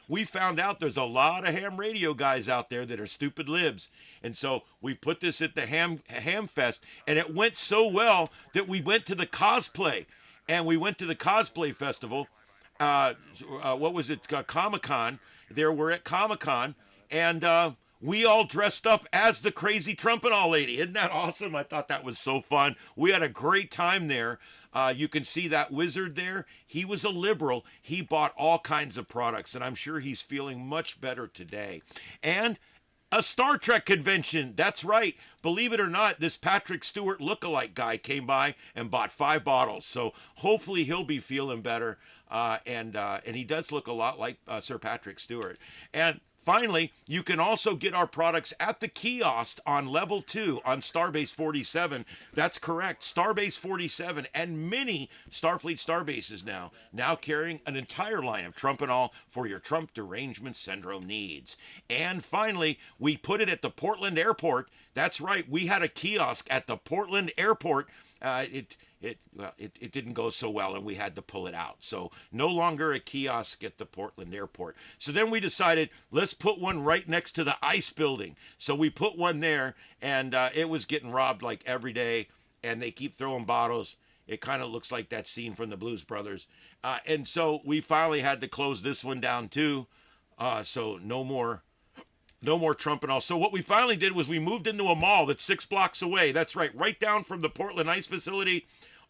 We found out there's a lot of ham radio guys out there that are stupid libs. And so we put this at the Hamfest, and it went so well that we went to the cosplay. And we went to the cosplay festival. What was it? Comic-Con. There we're at Comic-Con. And we all dressed up as the crazy Trumpanol lady. Isn't that awesome? I thought that was so fun. We had a great time there. You can see that wizard there. He was a liberal. He bought all kinds of products, and I'm sure he's feeling much better today. And a Star Trek convention. That's right. Believe it or not, this Patrick Stewart lookalike guy came by and bought 5 bottles. So hopefully he'll be feeling better. And he does look a lot like Sir Patrick Stewart. And finally, you can also get our products at the kiosk on level 2 on Starbase 47. That's correct, Starbase 47 and many Starfleet Starbases now carrying an entire line of Trumpanol for your Trump derangement syndrome needs. And finally, we put it at the Portland Airport. That's right, we had a kiosk at the Portland Airport. It didn't go so well, and we had to pull it out. So no longer a kiosk at the Portland Airport. So then we decided, let's put one right next to the ice building. So we put one there, and it was getting robbed like every day, and they keep throwing bottles. It kind of looks like that scene from the Blues Brothers. And so we finally had to close this one down too. So no more No more Trump and all. So what we finally did was we moved into a mall that's 6 blocks away. That's right down from the Portland Ice facility.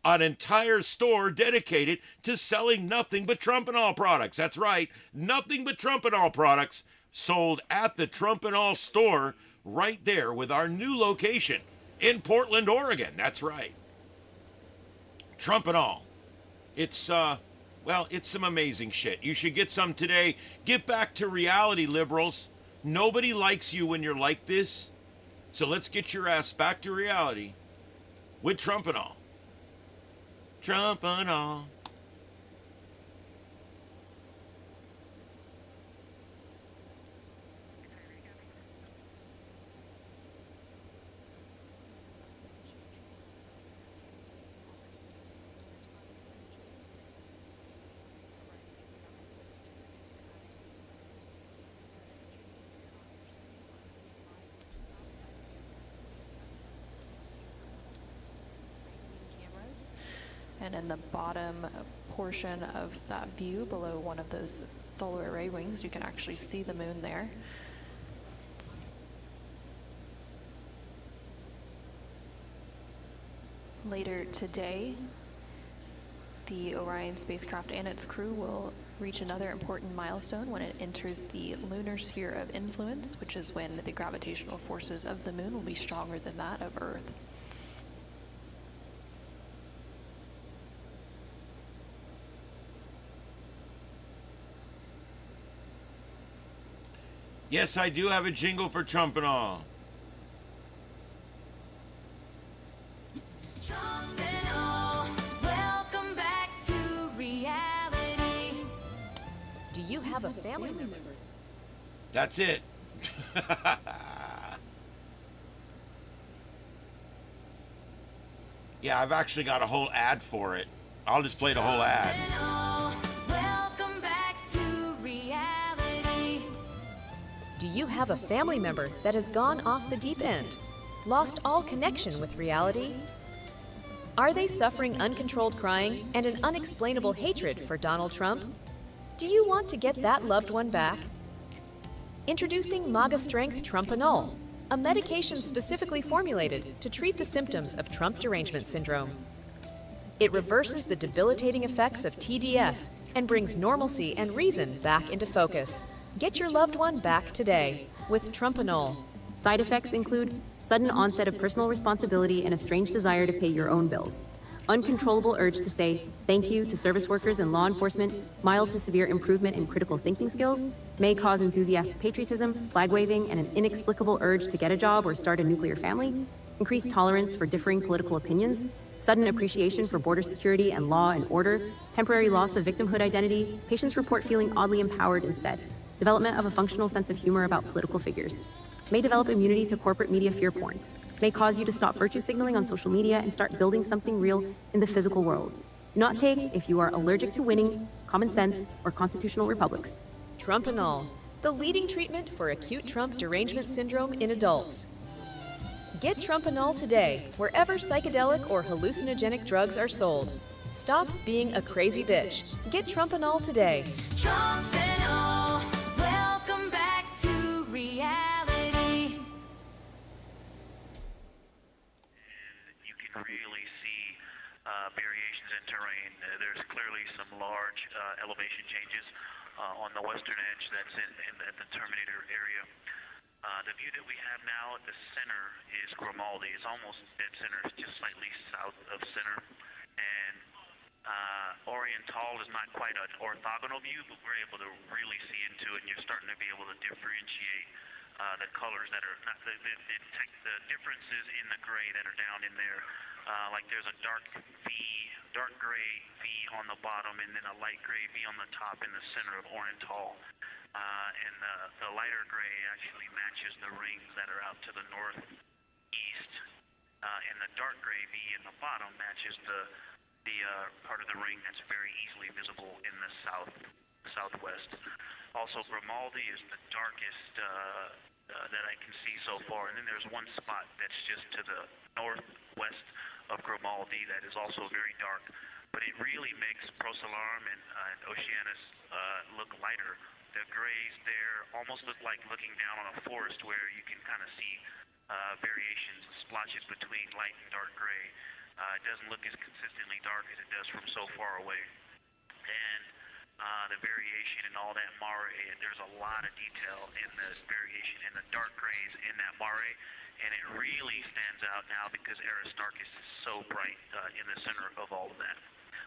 An entire store dedicated to selling nothing but Trump and all products. That's right, nothing but Trump and all products sold at the Trump and all store right there with our new location in Portland, Oregon. That's right. Trump and all. It's, well, it's some amazing shit. You should get some today. Get back to reality, liberals. Nobody likes you when you're like this. So let's get your ass back to reality with Trump and all. Trump and all. And in the bottom portion of that view, below one of those solar array wings, you can actually see the moon there. Later today, the Orion spacecraft and its crew will reach another important milestone when it enters the lunar sphere of influence, which is when the gravitational forces of the moon will be stronger than that of Earth. Yes, I do have a jingle for Trump and all. Trump and all, welcome back to reality. Do you have a family member? That's it. Yeah, I've actually got a whole ad for it. I'll just play the whole ad. Trump and all, welcome back to reality. Do you have a family member that has gone off the deep end? Lost all connection with reality? Are they suffering uncontrolled crying and an unexplainable hatred for Donald Trump? Do you want to get that loved one back? Introducing MAGA Strength Trumpanol, a medication specifically formulated to treat the symptoms of Trump derangement syndrome. It reverses the debilitating effects of TDS and brings normalcy and reason back into focus. Get your loved one back today with Trumpanol. Side effects include sudden onset of personal responsibility and a strange desire to pay your own bills, uncontrollable urge to say thank you to service workers and law enforcement, mild to severe improvement in critical thinking skills, may cause enthusiastic patriotism, flag waving, and an inexplicable urge to get a job or start a nuclear family, increased tolerance for differing political opinions, sudden appreciation for border security and law and order, temporary loss of victimhood identity, patients report feeling oddly empowered instead, development of a functional sense of humor about political figures, may develop immunity to corporate media fear porn, may cause you to stop virtue signaling on social media and start building something real in the physical world. Do not take if you are allergic to winning, common sense, or constitutional republics. Trumpanol, the leading treatment for acute Trump derangement syndrome in adults. Get Trumpanol today, wherever psychedelic or hallucinogenic drugs are sold. Stop being a crazy bitch. Get Trumpanol today. Trump and all, welcome back to reality. You can really see variations in terrain. There's clearly some large elevation changes on the western edge that's at the Terminator area. The view that we have now at the center is Grimaldi. It's almost dead center. It's just slightly south of center. And Oriental is not quite an orthogonal view, but we're able to really see into it, and you're starting to be able to differentiate the colors that are not the differences in the gray that are down in there. Like there's a dark gray V on the bottom, and then a light gray V on the top in the center of Oriental. And the lighter gray actually matches the rings that are out to the northeast, and the dark gray V in the bottom matches the part of the ring that's very easily visible in the southwest. Also, Grimaldi is the darkest that I can see so far, and then there's one spot that's just to the northwest of Grimaldi that is also very dark. but it really makes Procellarum and Oceanus look lighter. The grays there almost look like looking down on a forest where you can kind of see variations, splotches between light and dark gray. It doesn't look as consistently dark as it does from so far away. And the variation and all that mare, there's a lot of detail in the variation in the dark grays in that mare, and it really stands out now because Aristarchus is so bright in the center of all of that.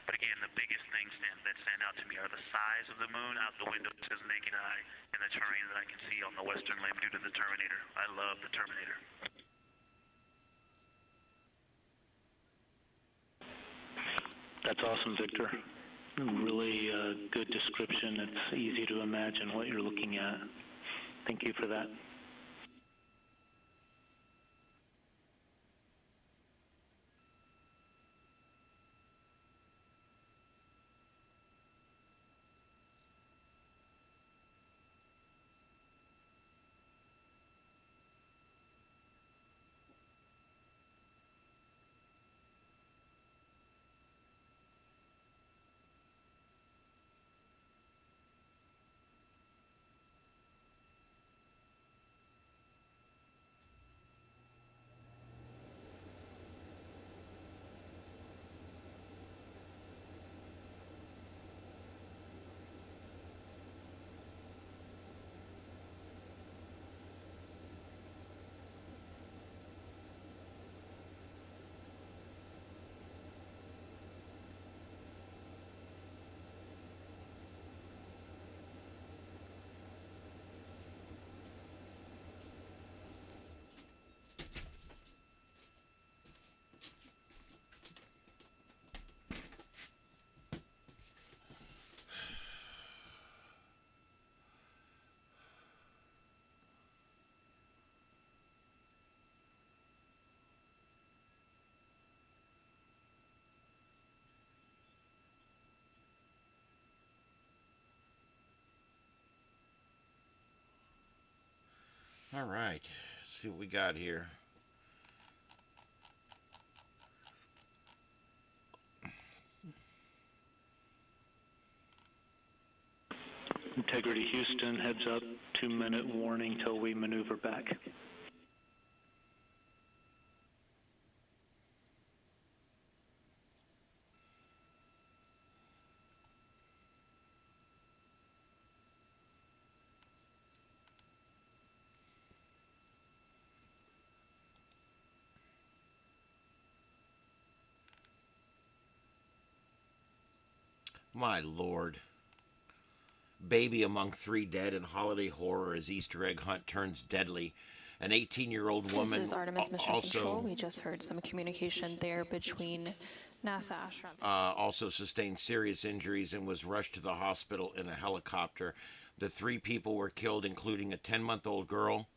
But again, the biggest things that stand out to me are the size of the moon out the window to the naked eye and the terrain that I can see on the western limb due to the Terminator. I love the Terminator. That's awesome, Victor. Really good description. It's easy to imagine what you're looking at. Thank you for that. All right, let's see what we got here. Integrity Houston, heads up, 2-minute warning till we maneuver back. My Lord. Baby among 3 dead in holiday horror as Easter egg hunt turns deadly. An 18-year-old woman This is Artemis Mission also Control. We just heard some communication there between NASA astronauts. Also sustained serious injuries and was rushed to the hospital in a helicopter. The 3 people were killed, including a 10-month-old girl,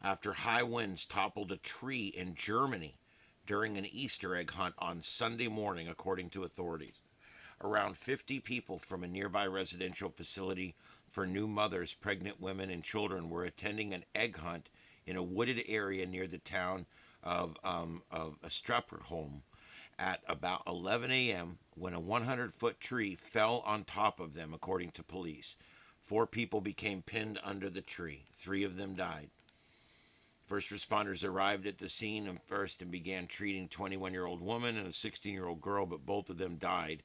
after high winds toppled a tree in Germany during an Easter egg hunt on Sunday morning, according to authorities. Around 50 people from a nearby residential facility for new mothers, pregnant women, and children were attending an egg hunt in a wooded area near the town of Skateboards at about 11 a.m. when a 100-foot tree fell on top of them, according to police. 4 people became pinned under the tree. 3 of them died. First responders arrived at the scene and began treating a 21-year-old woman and a 16-year-old girl, but both of them died.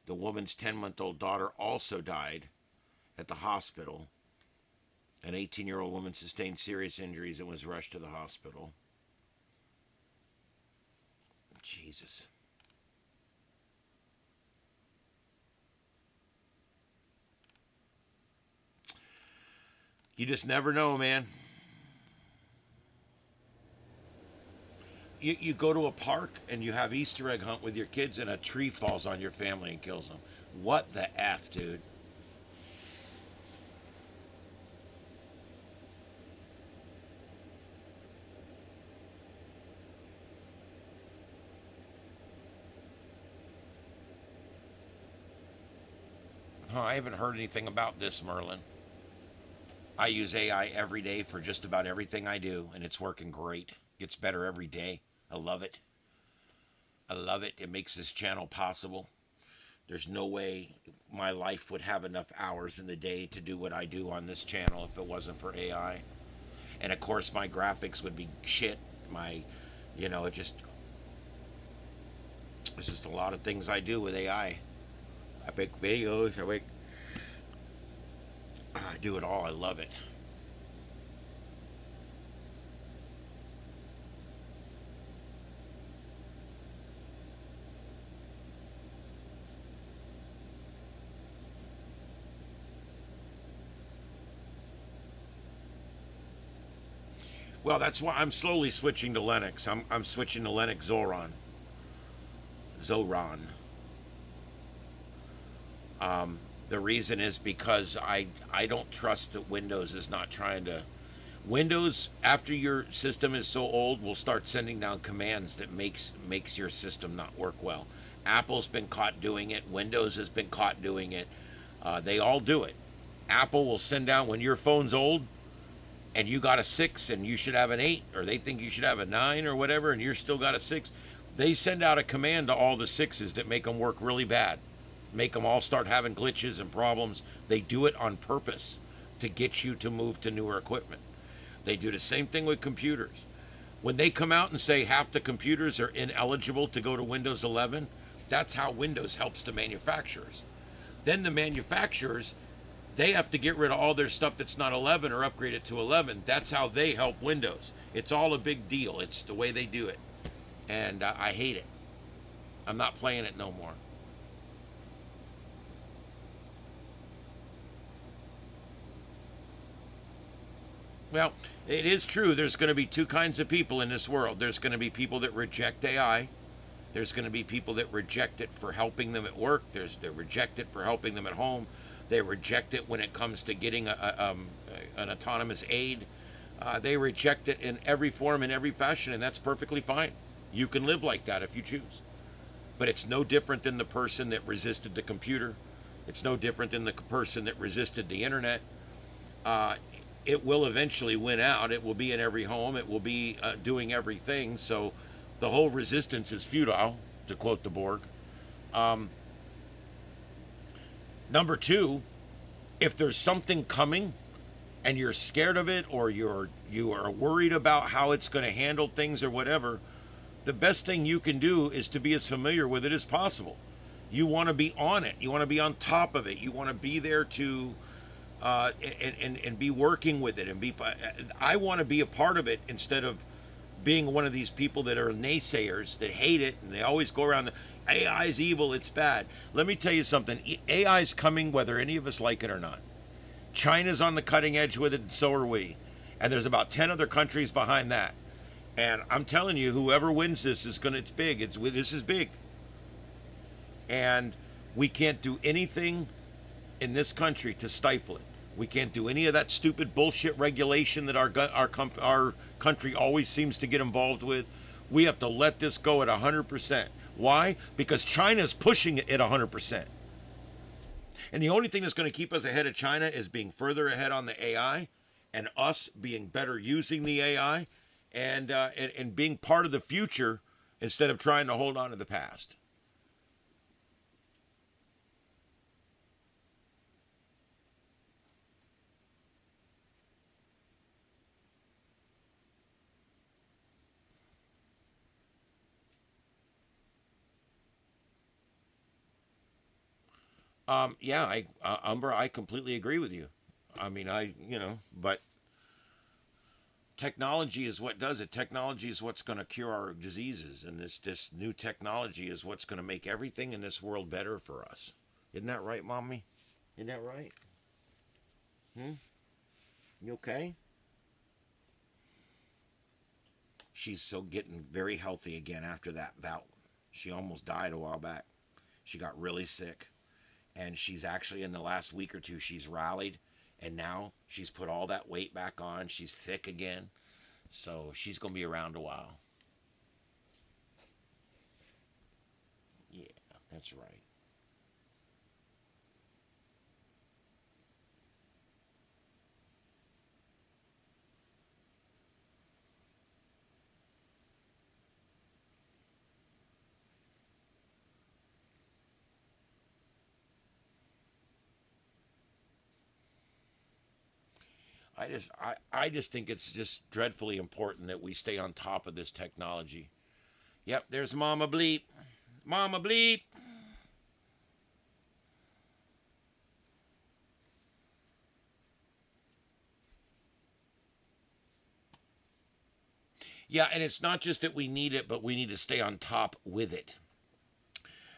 The woman's 10-month-old daughter also died at the hospital. An 18-year-old woman sustained serious injuries and was rushed to the hospital. Jesus. You just never know, man. You go to a park and you have Easter egg hunt with your kids and a tree falls on your family and kills them. What the F, dude? I haven't heard anything about this, Merlin. I use AI every day for just about everything I do, and it's working great. Gets better every day. I love it. I love it. It makes this channel possible. There's no way my life would have enough hours in the day to do what I do on this channel if it wasn't for AI. And of course, my graphics would be shit. You know, it's just a lot of things I do with AI. I make videos, I do it all. I love it. Well, that's why I'm slowly switching to Linux. I'm switching to Linux Zoran. The reason is because I don't trust that Windows is not trying to. Windows, after your system is so old, will start sending down commands that makes your system not work well. Apple's been caught doing it. Windows has been caught doing it. They all do it. Apple will send down, when your phone's old and you got a 6 and you should have an 8, or they think you should have a 9 or whatever, and you're still got a 6, they send out a command to all the 6s that make them work really bad, make them all start having glitches and problems. They do it on purpose to get you to move to newer equipment. They do the same thing with computers. When they come out and say half the computers are ineligible to go to Windows 11, that's how Windows helps the manufacturers. Then the manufacturers, they have to get rid of all their stuff that's not 11 or upgrade it to 11. That's how they help Windows. It's all a big deal. It's the way they do it. And I hate it. I'm not playing it no more. Well, it is true. There's going to be two kinds of people in this world. There's going to be people that reject AI. There's going to be people that reject it for helping them at work. They reject it for helping them at home. They reject it when it comes to getting an autonomous aid. They reject it in every form, in every fashion, and that's perfectly fine. You can live like that if you choose. But it's no different than the person that resisted the computer. It's no different than the person that resisted the internet. It will eventually win out. It will be in every home. It will be doing everything. So the whole resistance is futile, to quote the Borg. Number two, if there's something coming and you're scared of it, or you are worried about how it's going to handle things or whatever, the best thing you can do is to be as familiar with it as possible. You want to be on it. You want to be on top of it. You want to be there to and be working with it, and be. I want to be a part of it instead of being one of these people that are naysayers that hate it, and they always go around the AI is evil, it's bad. Let me tell you something. AI is coming whether any of us like it or not. China's on the cutting edge with it, and so are we. And there's about 10 other countries behind that. And I'm telling you, whoever wins this is it's big. This is big. And we can't do anything in this country to stifle it. We can't do any of that stupid bullshit regulation that our country always seems to get involved with. We have to let this go at 100%. Why? Because China's pushing it at 100%. And the only thing that's going to keep us ahead of China is being further ahead on the AI, and us being better using the AI, and being part of the future instead of trying to hold on to the past. Yeah, Umber, I completely agree with you. I mean, but technology is what does it. Technology is what's going to cure our diseases, and this new technology is what's going to make everything in this world better for us. Isn't that right, Mommy? Isn't that right? You okay? She's so getting very healthy again after that bout. She almost died a while back. She got really sick. And she's actually, in the last week or two, she's rallied. And now she's put all that weight back on. She's thick again. So she's going to be around a while. Yeah, that's right. I just think it's just dreadfully important that we stay on top of this technology. Yep, there's Mama Bleep. Mama Bleep. Yeah, and it's not just that we need it, but we need to stay on top with it.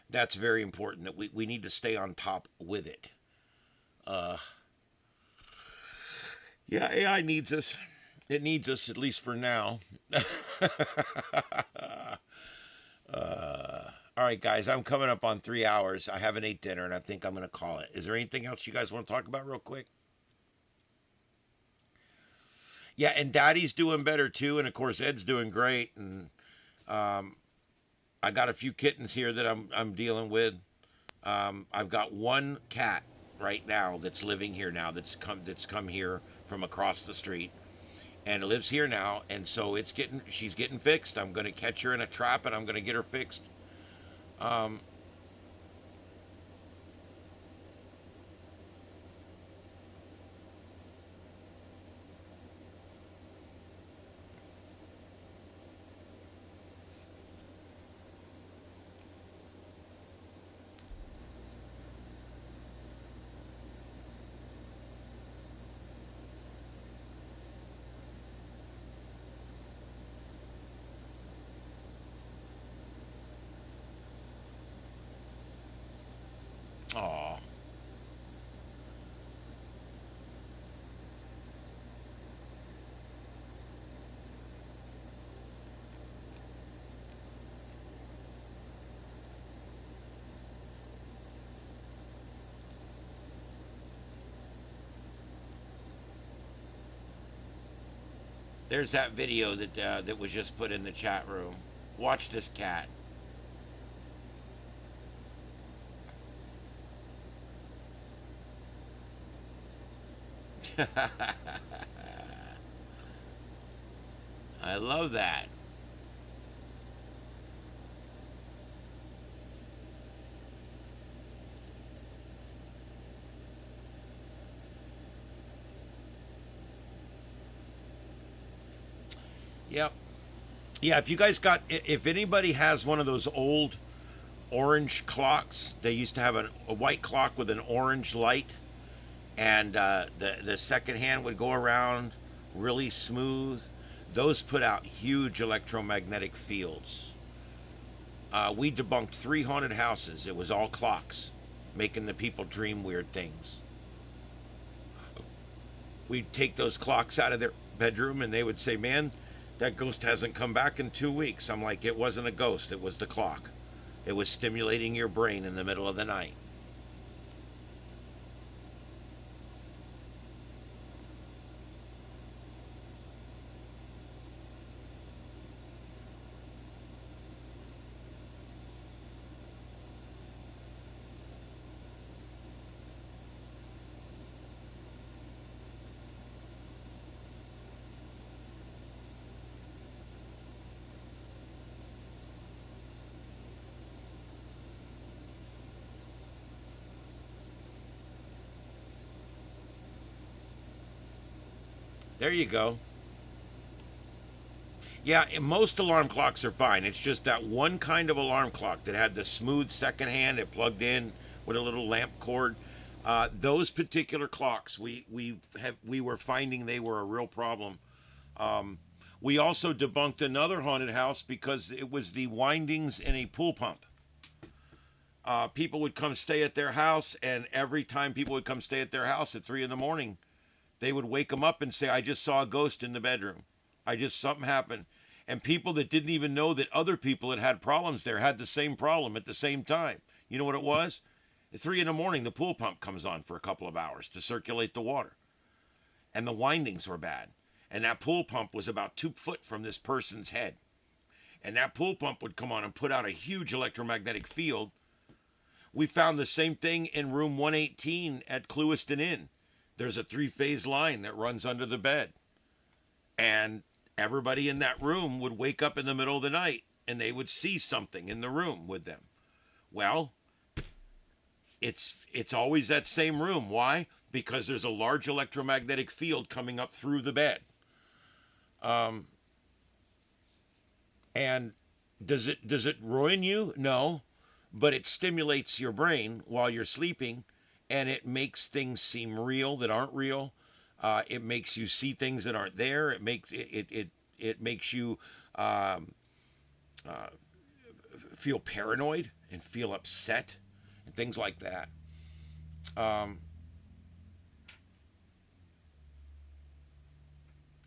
That's very important, that we need to stay on top with it. Yeah, AI needs us. It needs us, at least for now. All right, guys, I'm coming up on 3 hours. I haven't ate dinner, and I think I'm going to call it. Is there anything else you guys want to talk about real quick? Yeah, and Daddy's doing better, too, and, of course, Ed's doing great, and I got a few kittens here that I'm dealing with. I've got one cat right now that's living here now, that's come here from across the street, and it lives here now, and so she's getting fixed. I'm going to catch her in a trap, and I'm going to get her fixed. Aw. There's that video that was just put in the chat room. Watch this cat. I love that. Yep. Yeah, if anybody has one of those old orange clocks, they used to have a white clock with an orange light, and the second hand would go around really smooth. Those put out huge electromagnetic fields. We debunked 3 haunted houses. It was all clocks, making the people dream weird things. We'd take those clocks out of their bedroom, and they would say, man, that ghost hasn't come back in 2 weeks. I'm like, it wasn't a ghost, it was the clock. It was stimulating your brain in the middle of the night. There you go. Yeah, most alarm clocks are fine. It's just that one kind of alarm clock that had the smooth second hand, it plugged in with a little lamp cord. Those particular clocks, we were finding they were a real problem. We also debunked another haunted house because it was the windings in a pool pump. People would come stay at their house, and every time people would come stay at their house at 3 in the morning, they would wake them up and say, I just saw a ghost in the bedroom. Something happened. And people that didn't even know that other people that had problems there had the same problem at the same time. You know what it was? At 3 in the morning, the pool pump comes on for a couple of hours to circulate the water. And the windings were bad. And that pool pump was about 2 foot from this person's head. And that pool pump would come on and put out a huge electromagnetic field. We found the same thing in room 118 at Clewiston Inn. There's a 3-phase line that runs under the bed. And everybody in that room would wake up in the middle of the night and they would see something in the room with them. Well, it's always that same room. Why? because there's a large electromagnetic field coming up through the bed. And does it ruin you? No, but it stimulates your brain while you're sleeping, and it makes things seem real that aren't real. It makes you see things that aren't there. It makes you feel paranoid and feel upset and things like that.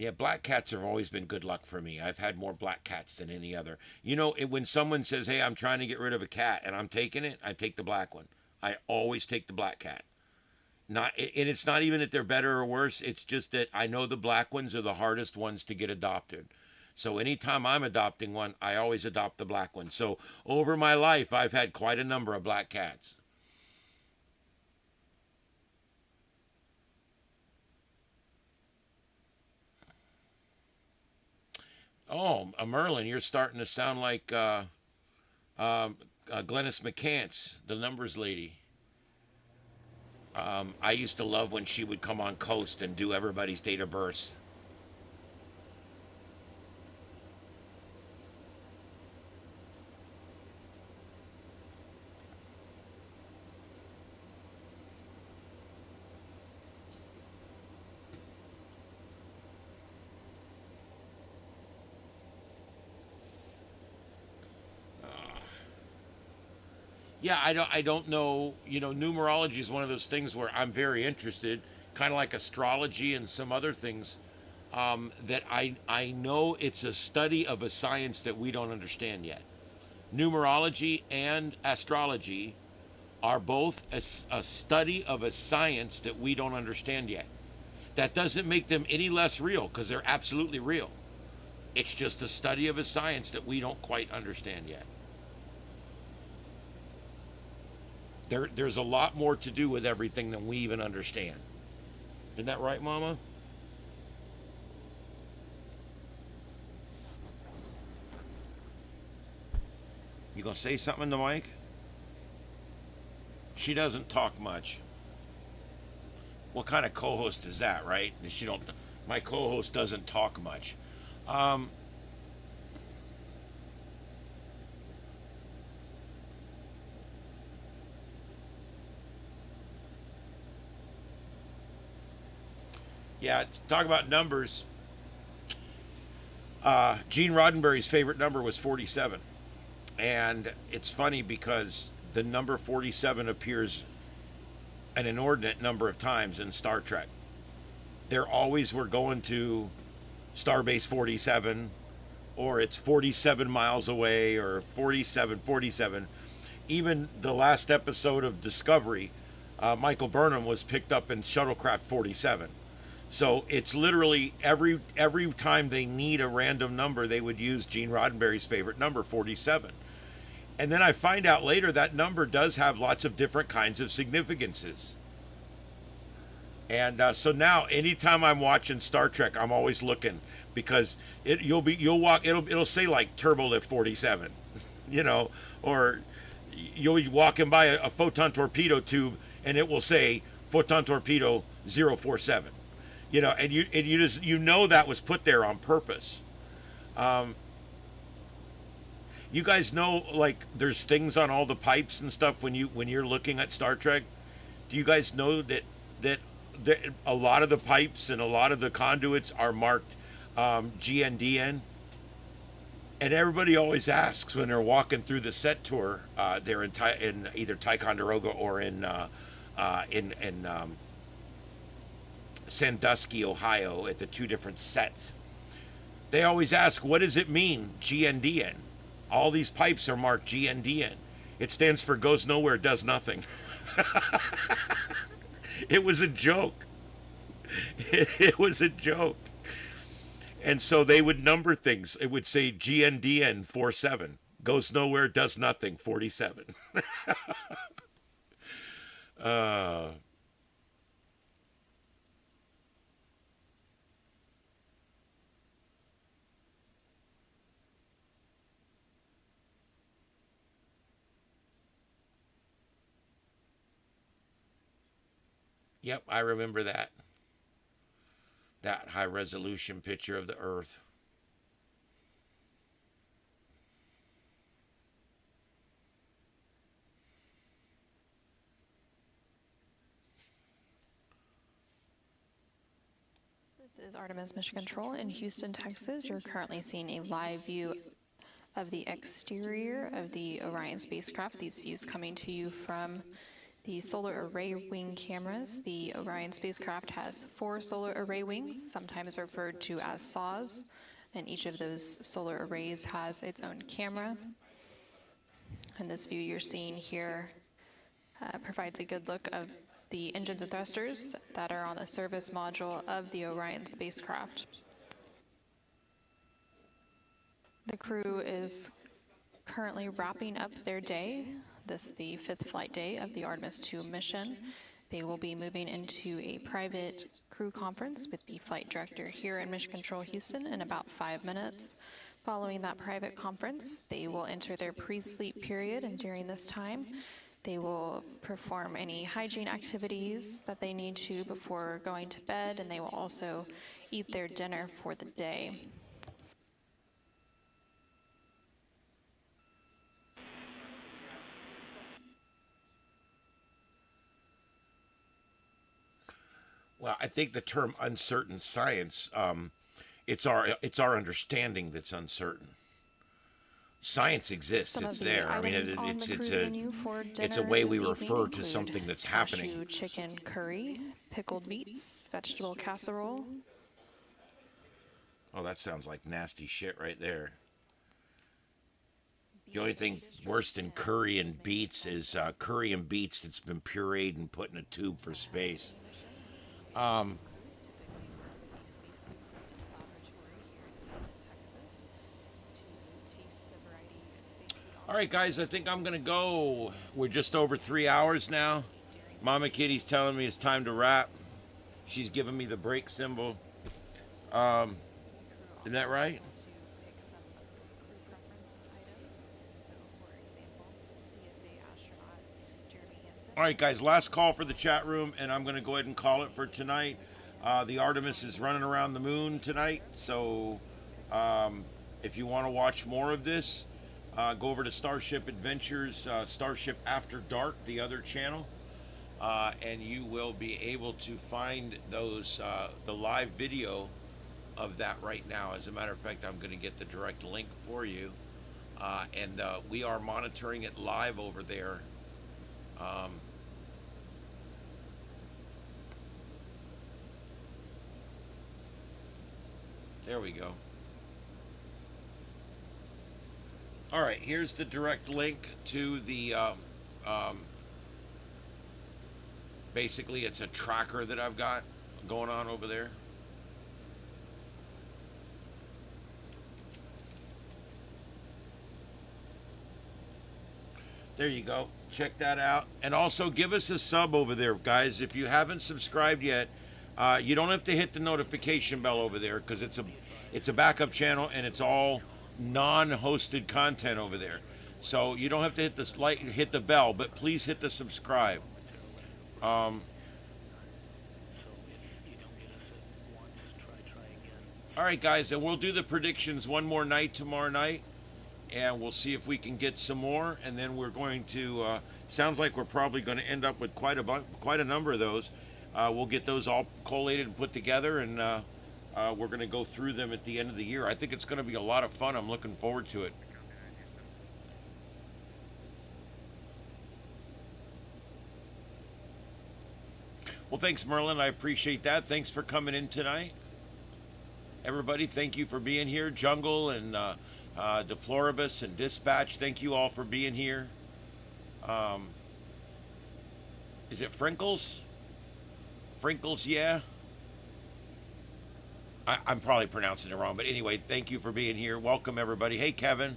Yeah, black cats have always been good luck for me. I've had more black cats than any other. You know, when someone says, hey, I'm trying to get rid of a cat and I'm taking it, I take the black one. I always take the black cat. And it's not even that they're better or worse. It's just that I know the black ones are the hardest ones to get adopted. So anytime I'm adopting one, I always adopt the black one. So over my life, I've had quite a number of black cats. Oh, Merlin, you're starting to sound like Glennis McCants, the numbers lady. I used to love when she would come on Coast and do everybody's date of birth. Yeah, I don't know. You know, numerology is one of those things where I'm very interested, kind of like astrology and some other things. That I know it's a study of a science that we don't understand yet. Numerology and astrology are both a study of a science that we don't understand yet. That doesn't make them any less real, because they're absolutely real. It's just a study of a science that we don't quite understand yet. There's a lot more to do with everything than we even understand. Isn't that right, Mama? You gonna say something in the mic? She doesn't talk much. What kind of co-host is that, right? My co-host doesn't talk much. Yeah, talk about numbers. Gene Roddenberry's favorite number was 47. And it's funny because the number 47 appears an inordinate number of times in Star Trek. They're always, we're going to Starbase 47, or it's 47 miles away, or 47. Even the last episode of Discovery, Michael Burnham was picked up in Shuttlecraft 47. So it's literally every time they need a random number, they would use Gene Roddenberry's favorite number, 47. And then I find out later that number does have lots of different kinds of significances. And so now, anytime I'm watching Star Trek, I'm always looking, because it'll say like Turbolift 47, you know, or you'll be walking by a photon torpedo tube and it will say photon torpedo 047. You know, and you just know that was put there on purpose. You guys know, like, there's things on all the pipes and stuff when you're looking at Star Trek. Do you guys know that a lot of the pipes and a lot of the conduits are marked GNDN? And everybody always asks when they're walking through the set tour, they're in either Ticonderoga or in Sandusky, Ohio, at the two different sets. They always ask, what does it mean, GNDN? All these pipes are marked GNDN. It stands for goes nowhere, does nothing. It was a joke. It was a joke. And so they would number things. It would say GNDN 47. Goes nowhere, does nothing, 47. Yep, I remember that. That high resolution picture of the Earth. This is Artemis Mission Control in Houston, Texas. You're currently seeing a live view of the exterior of the Orion spacecraft. These views coming to you from the solar array wing cameras. The Orion spacecraft has 4 solar array wings, sometimes referred to as saws, and each of those solar arrays has its own camera. And this view you're seeing here provides a good look of the engines and thrusters that are on the service module of the Orion spacecraft. The crew is currently wrapping up their day. This is the 5th flight day of the Artemis II mission. They will be moving into a private crew conference with the flight director here in Mission Control Houston in about 5 minutes. Following that private conference, they will enter their pre-sleep period, and during this time, they will perform any hygiene activities that they need to before going to bed, and they will also eat their dinner for the day. Well, I think the term uncertain science, it's our understanding that's uncertain. Science exists; it's there. I mean, it's a way we refer to something that's happening. Cashew chicken curry, pickled beets, vegetable casserole. Oh, that sounds like nasty shit right there. The only thing worse than curry and beets is curry and beets that's been pureed and put in a tube for space. All right, guys, I think I'm going to go. We're just over 3 hours now. Mama Kitty's telling me it's time to wrap. She's giving me the break symbol. Isn't that right? All right, guys, last call for the chat room, and I'm going to go ahead and call it for tonight. The Artemis is running around the moon tonight, so if you want to watch more of this, go over to Starship Adventures, Starship After Dark, the other channel, and you will be able to find those the live video of that right now. As a matter of fact, I'm going to get the direct link for you, and we are monitoring it live over there. There we go. All right, here's the direct link to the, basically it's a tracker that I've got going on over there. There you go. Check that out. And also give us a sub over there, guys. If you haven't subscribed yet, you don't have to hit the notification bell over there because it's a backup channel and it's all non-hosted content over there. So you don't have to hit the bell, but please hit the subscribe. All right, guys, and we'll do the predictions one more night tomorrow night, and we'll see if we can get some more, and then we're going to sounds like we're probably going to end up with quite a number of those. We'll get those all collated and put together, and we're going to go through them at the end of the year. I think it's going to be a lot of fun. I'm looking forward to it. Well, thanks, Merlin. I appreciate that. Thanks for coming in tonight. Everybody, thank you for being here. Jungle and Deploribus and Dispatch, thank you all for being here. Is it Frinkles? Frinkles, yeah. I'm probably pronouncing it wrong, but anyway, thank you for being here. Welcome, everybody. Hey, Kevin.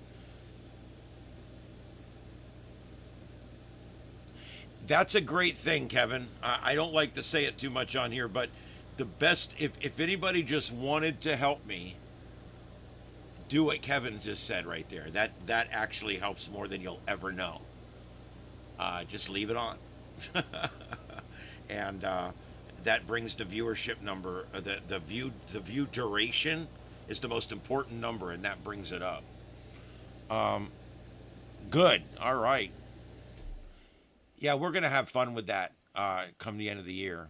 That's a great thing, Kevin. I don't like to say it too much on here, but the best, if anybody just wanted to help me, do what Kevin just said right there. That actually helps more than you'll ever know. Just leave it on. And that brings the viewership number, the view duration is the most important number, and that brings it up. Good. All right. Yeah, we're gonna have fun with that come the end of the year.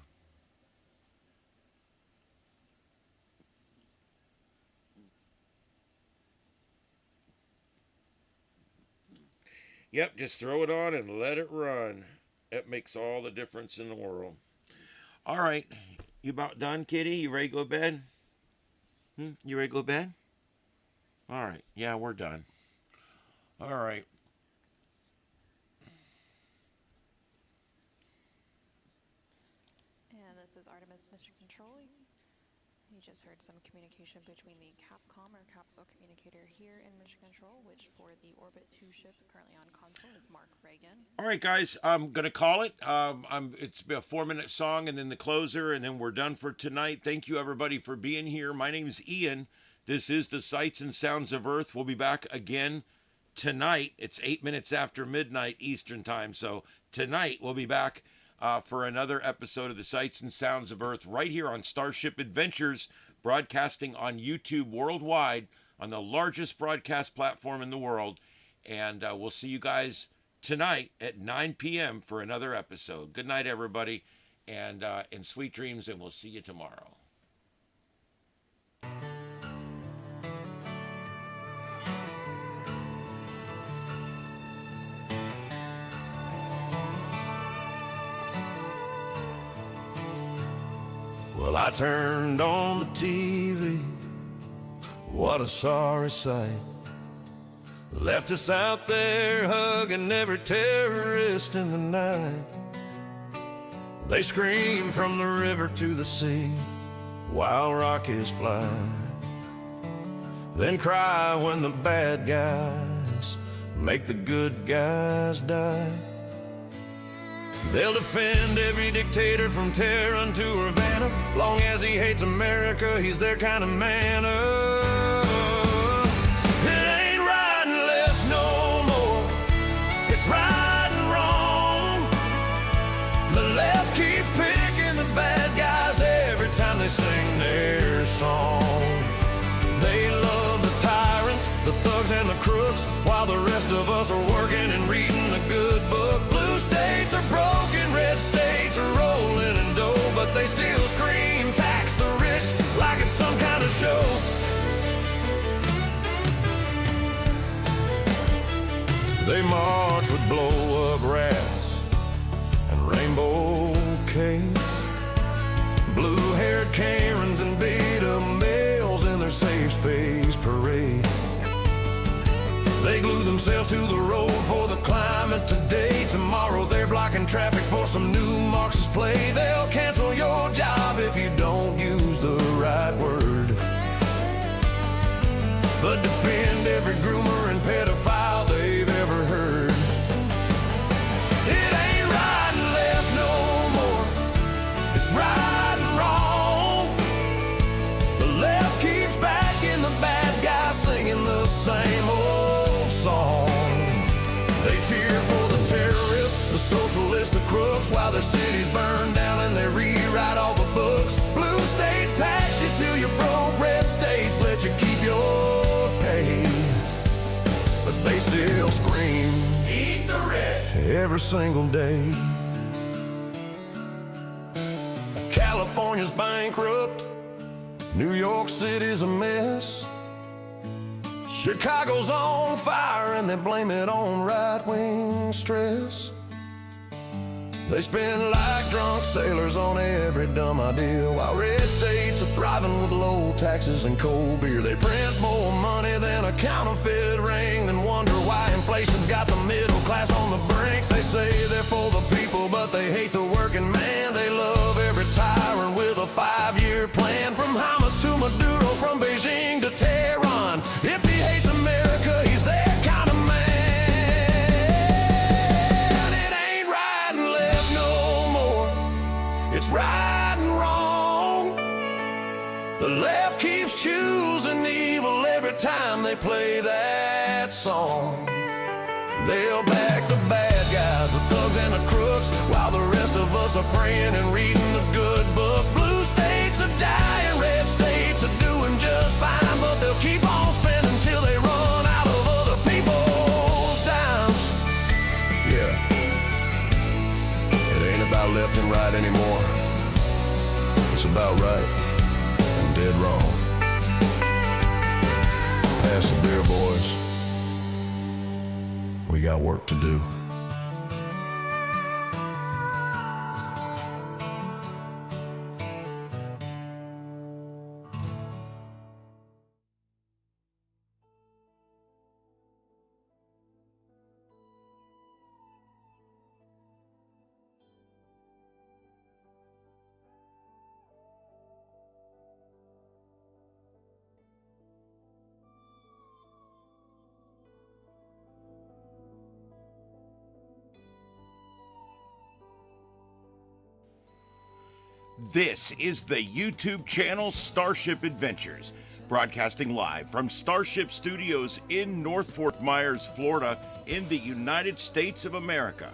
Yep, just throw it on and let it run. It makes all the difference in the world. All right, you about done, kitty? You ready to go to bed? You ready to go to bed? All right, yeah, we're done. All right. And this is Artemis Mission Control. You just heard some communication between the Capcom or capsule communicator here in Mission Control, which for the Orbit 2 ship currently on console is Mark Reagan. All right, guys, I'm gonna call it. It's been a 4-minute song and then the closer, and then we're done for tonight. Thank you, everybody, for being here. My name is Ian. This is the Sights and Sounds of Earth. We'll be back again tonight. It's 8 minutes after midnight Eastern time, so tonight we'll be back for another episode of the Sights and Sounds of Earth right here on Starship Adventures, broadcasting on YouTube worldwide on the largest broadcast platform in the world. And we'll see you guys tonight at 9 p.m. for another episode. Good night, everybody, and sweet dreams, and we'll see you tomorrow. Well, I turned on the TV, what a sorry sight. Left us out there hugging every terrorist in the night. They scream from the river to the sea while rockets fly, then cry when the bad guys make the good guys die. They'll defend every dictator from Tehran to Havana. Long as he hates America, he's their kind of man. It ain't right and left no more, it's right and wrong. The left keeps picking the bad guys every time they sing their song. They love the tyrants, the thugs and the crooks, while the rest of us are working and reading the good book. Blue states are broken, red states are rolling in dough, but they still scream tax the rich like it's some kind of show. They march with blow-up rats and rainbow capes, blue-haired Karens and beta males in their safe space parade. They glue themselves to the road for the climate today. Tomorrow they're blocking traffic for some new Marxist play. They'll cancel your job if you don't use the right word, but defend every groomer and pedophile they've ever heard. It ain't right and left no more, it's right and wrong. The left keeps backing the bad guys singing the same old song. They cheer for the terrorists, the socialists, the crooks, while their cities burn down and they rewrite all the books. Blue states tax you till you're broke, red states let you keep your pay, but they still scream, eat the rich, every single day. California's bankrupt, New York City's a mess, Chicago's on fire and they blame it on right-wing stress. They spend like drunk sailors on every dumb idea, while red states are thriving with low taxes and cold beer. They print more money than a counterfeit ring, then wonder why inflation's got the middle class on the brink. They say they're for the people, but they hate the working man. They love every tyrant with a 5-year plan, from Hamas to Maduro, from Beijing to Tehran. If he hates America, he's their kind of man. It ain't right and left no more, it's right and wrong. The left keeps choosing evil every time they play that song. They'll back the bad guys, the thugs and the crooks, while the rest of us us are praying and reading the good book. Blue states are dying, red states are doing just fine, but they'll keep on spending till they run out of other people's dimes. Yeah, it ain't about left and right anymore. It's about right and dead wrong. Pass the beer, boys. We got work to do. This is the YouTube channel Starship Adventures, broadcasting live from Starship Studios in North Fort Myers, Florida, in the United States of America.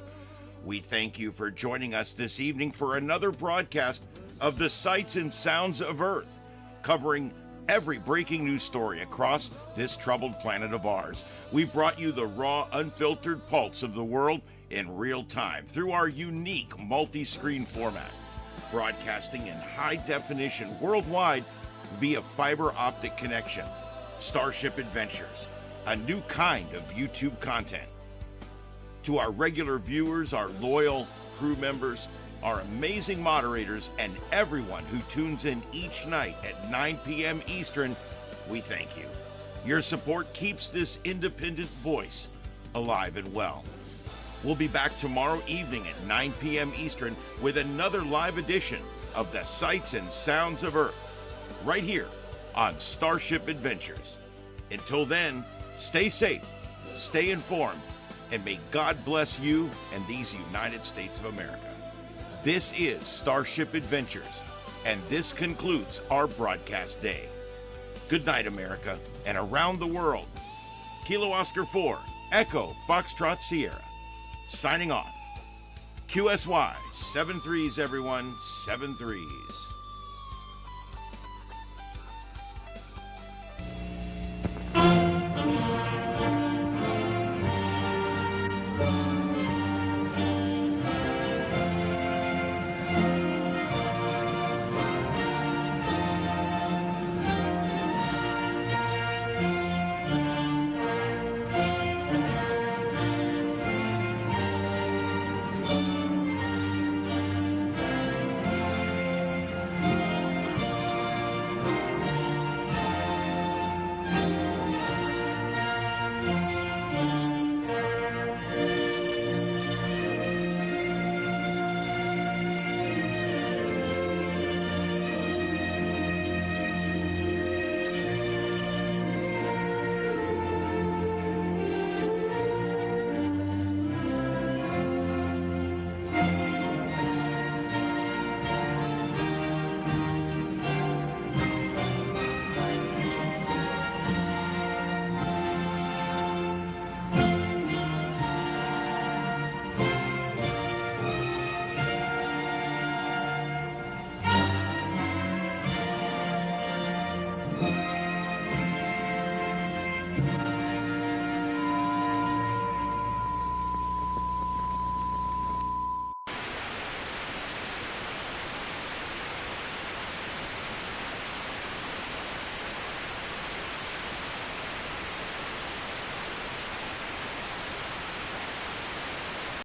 We thank you for joining us this evening for another broadcast of the Sights and Sounds of Earth, covering every breaking news story across this troubled planet of ours. We brought you the raw, unfiltered pulse of the world in real time through our unique multi-screen format, broadcasting in high definition worldwide via fiber optic connection. Starship Adventures, a new kind of YouTube content. To our regular viewers, our loyal crew members, our amazing moderators, and everyone who tunes in each night at 9 p.m. Eastern, we thank you. Your support keeps this independent voice alive and well. We'll be back tomorrow evening at 9 p.m. Eastern with another live edition of the Sights and Sounds of Earth, right here on Starship Adventures. Until then, stay safe, stay informed, and may God bless you and these United States of America. This is Starship Adventures, and this concludes our broadcast day. Good night, America, and around the world. Kilo Oscar 4, Echo Foxtrot Sierra. Signing off. QSY, 7 3s, everyone, 7 3s.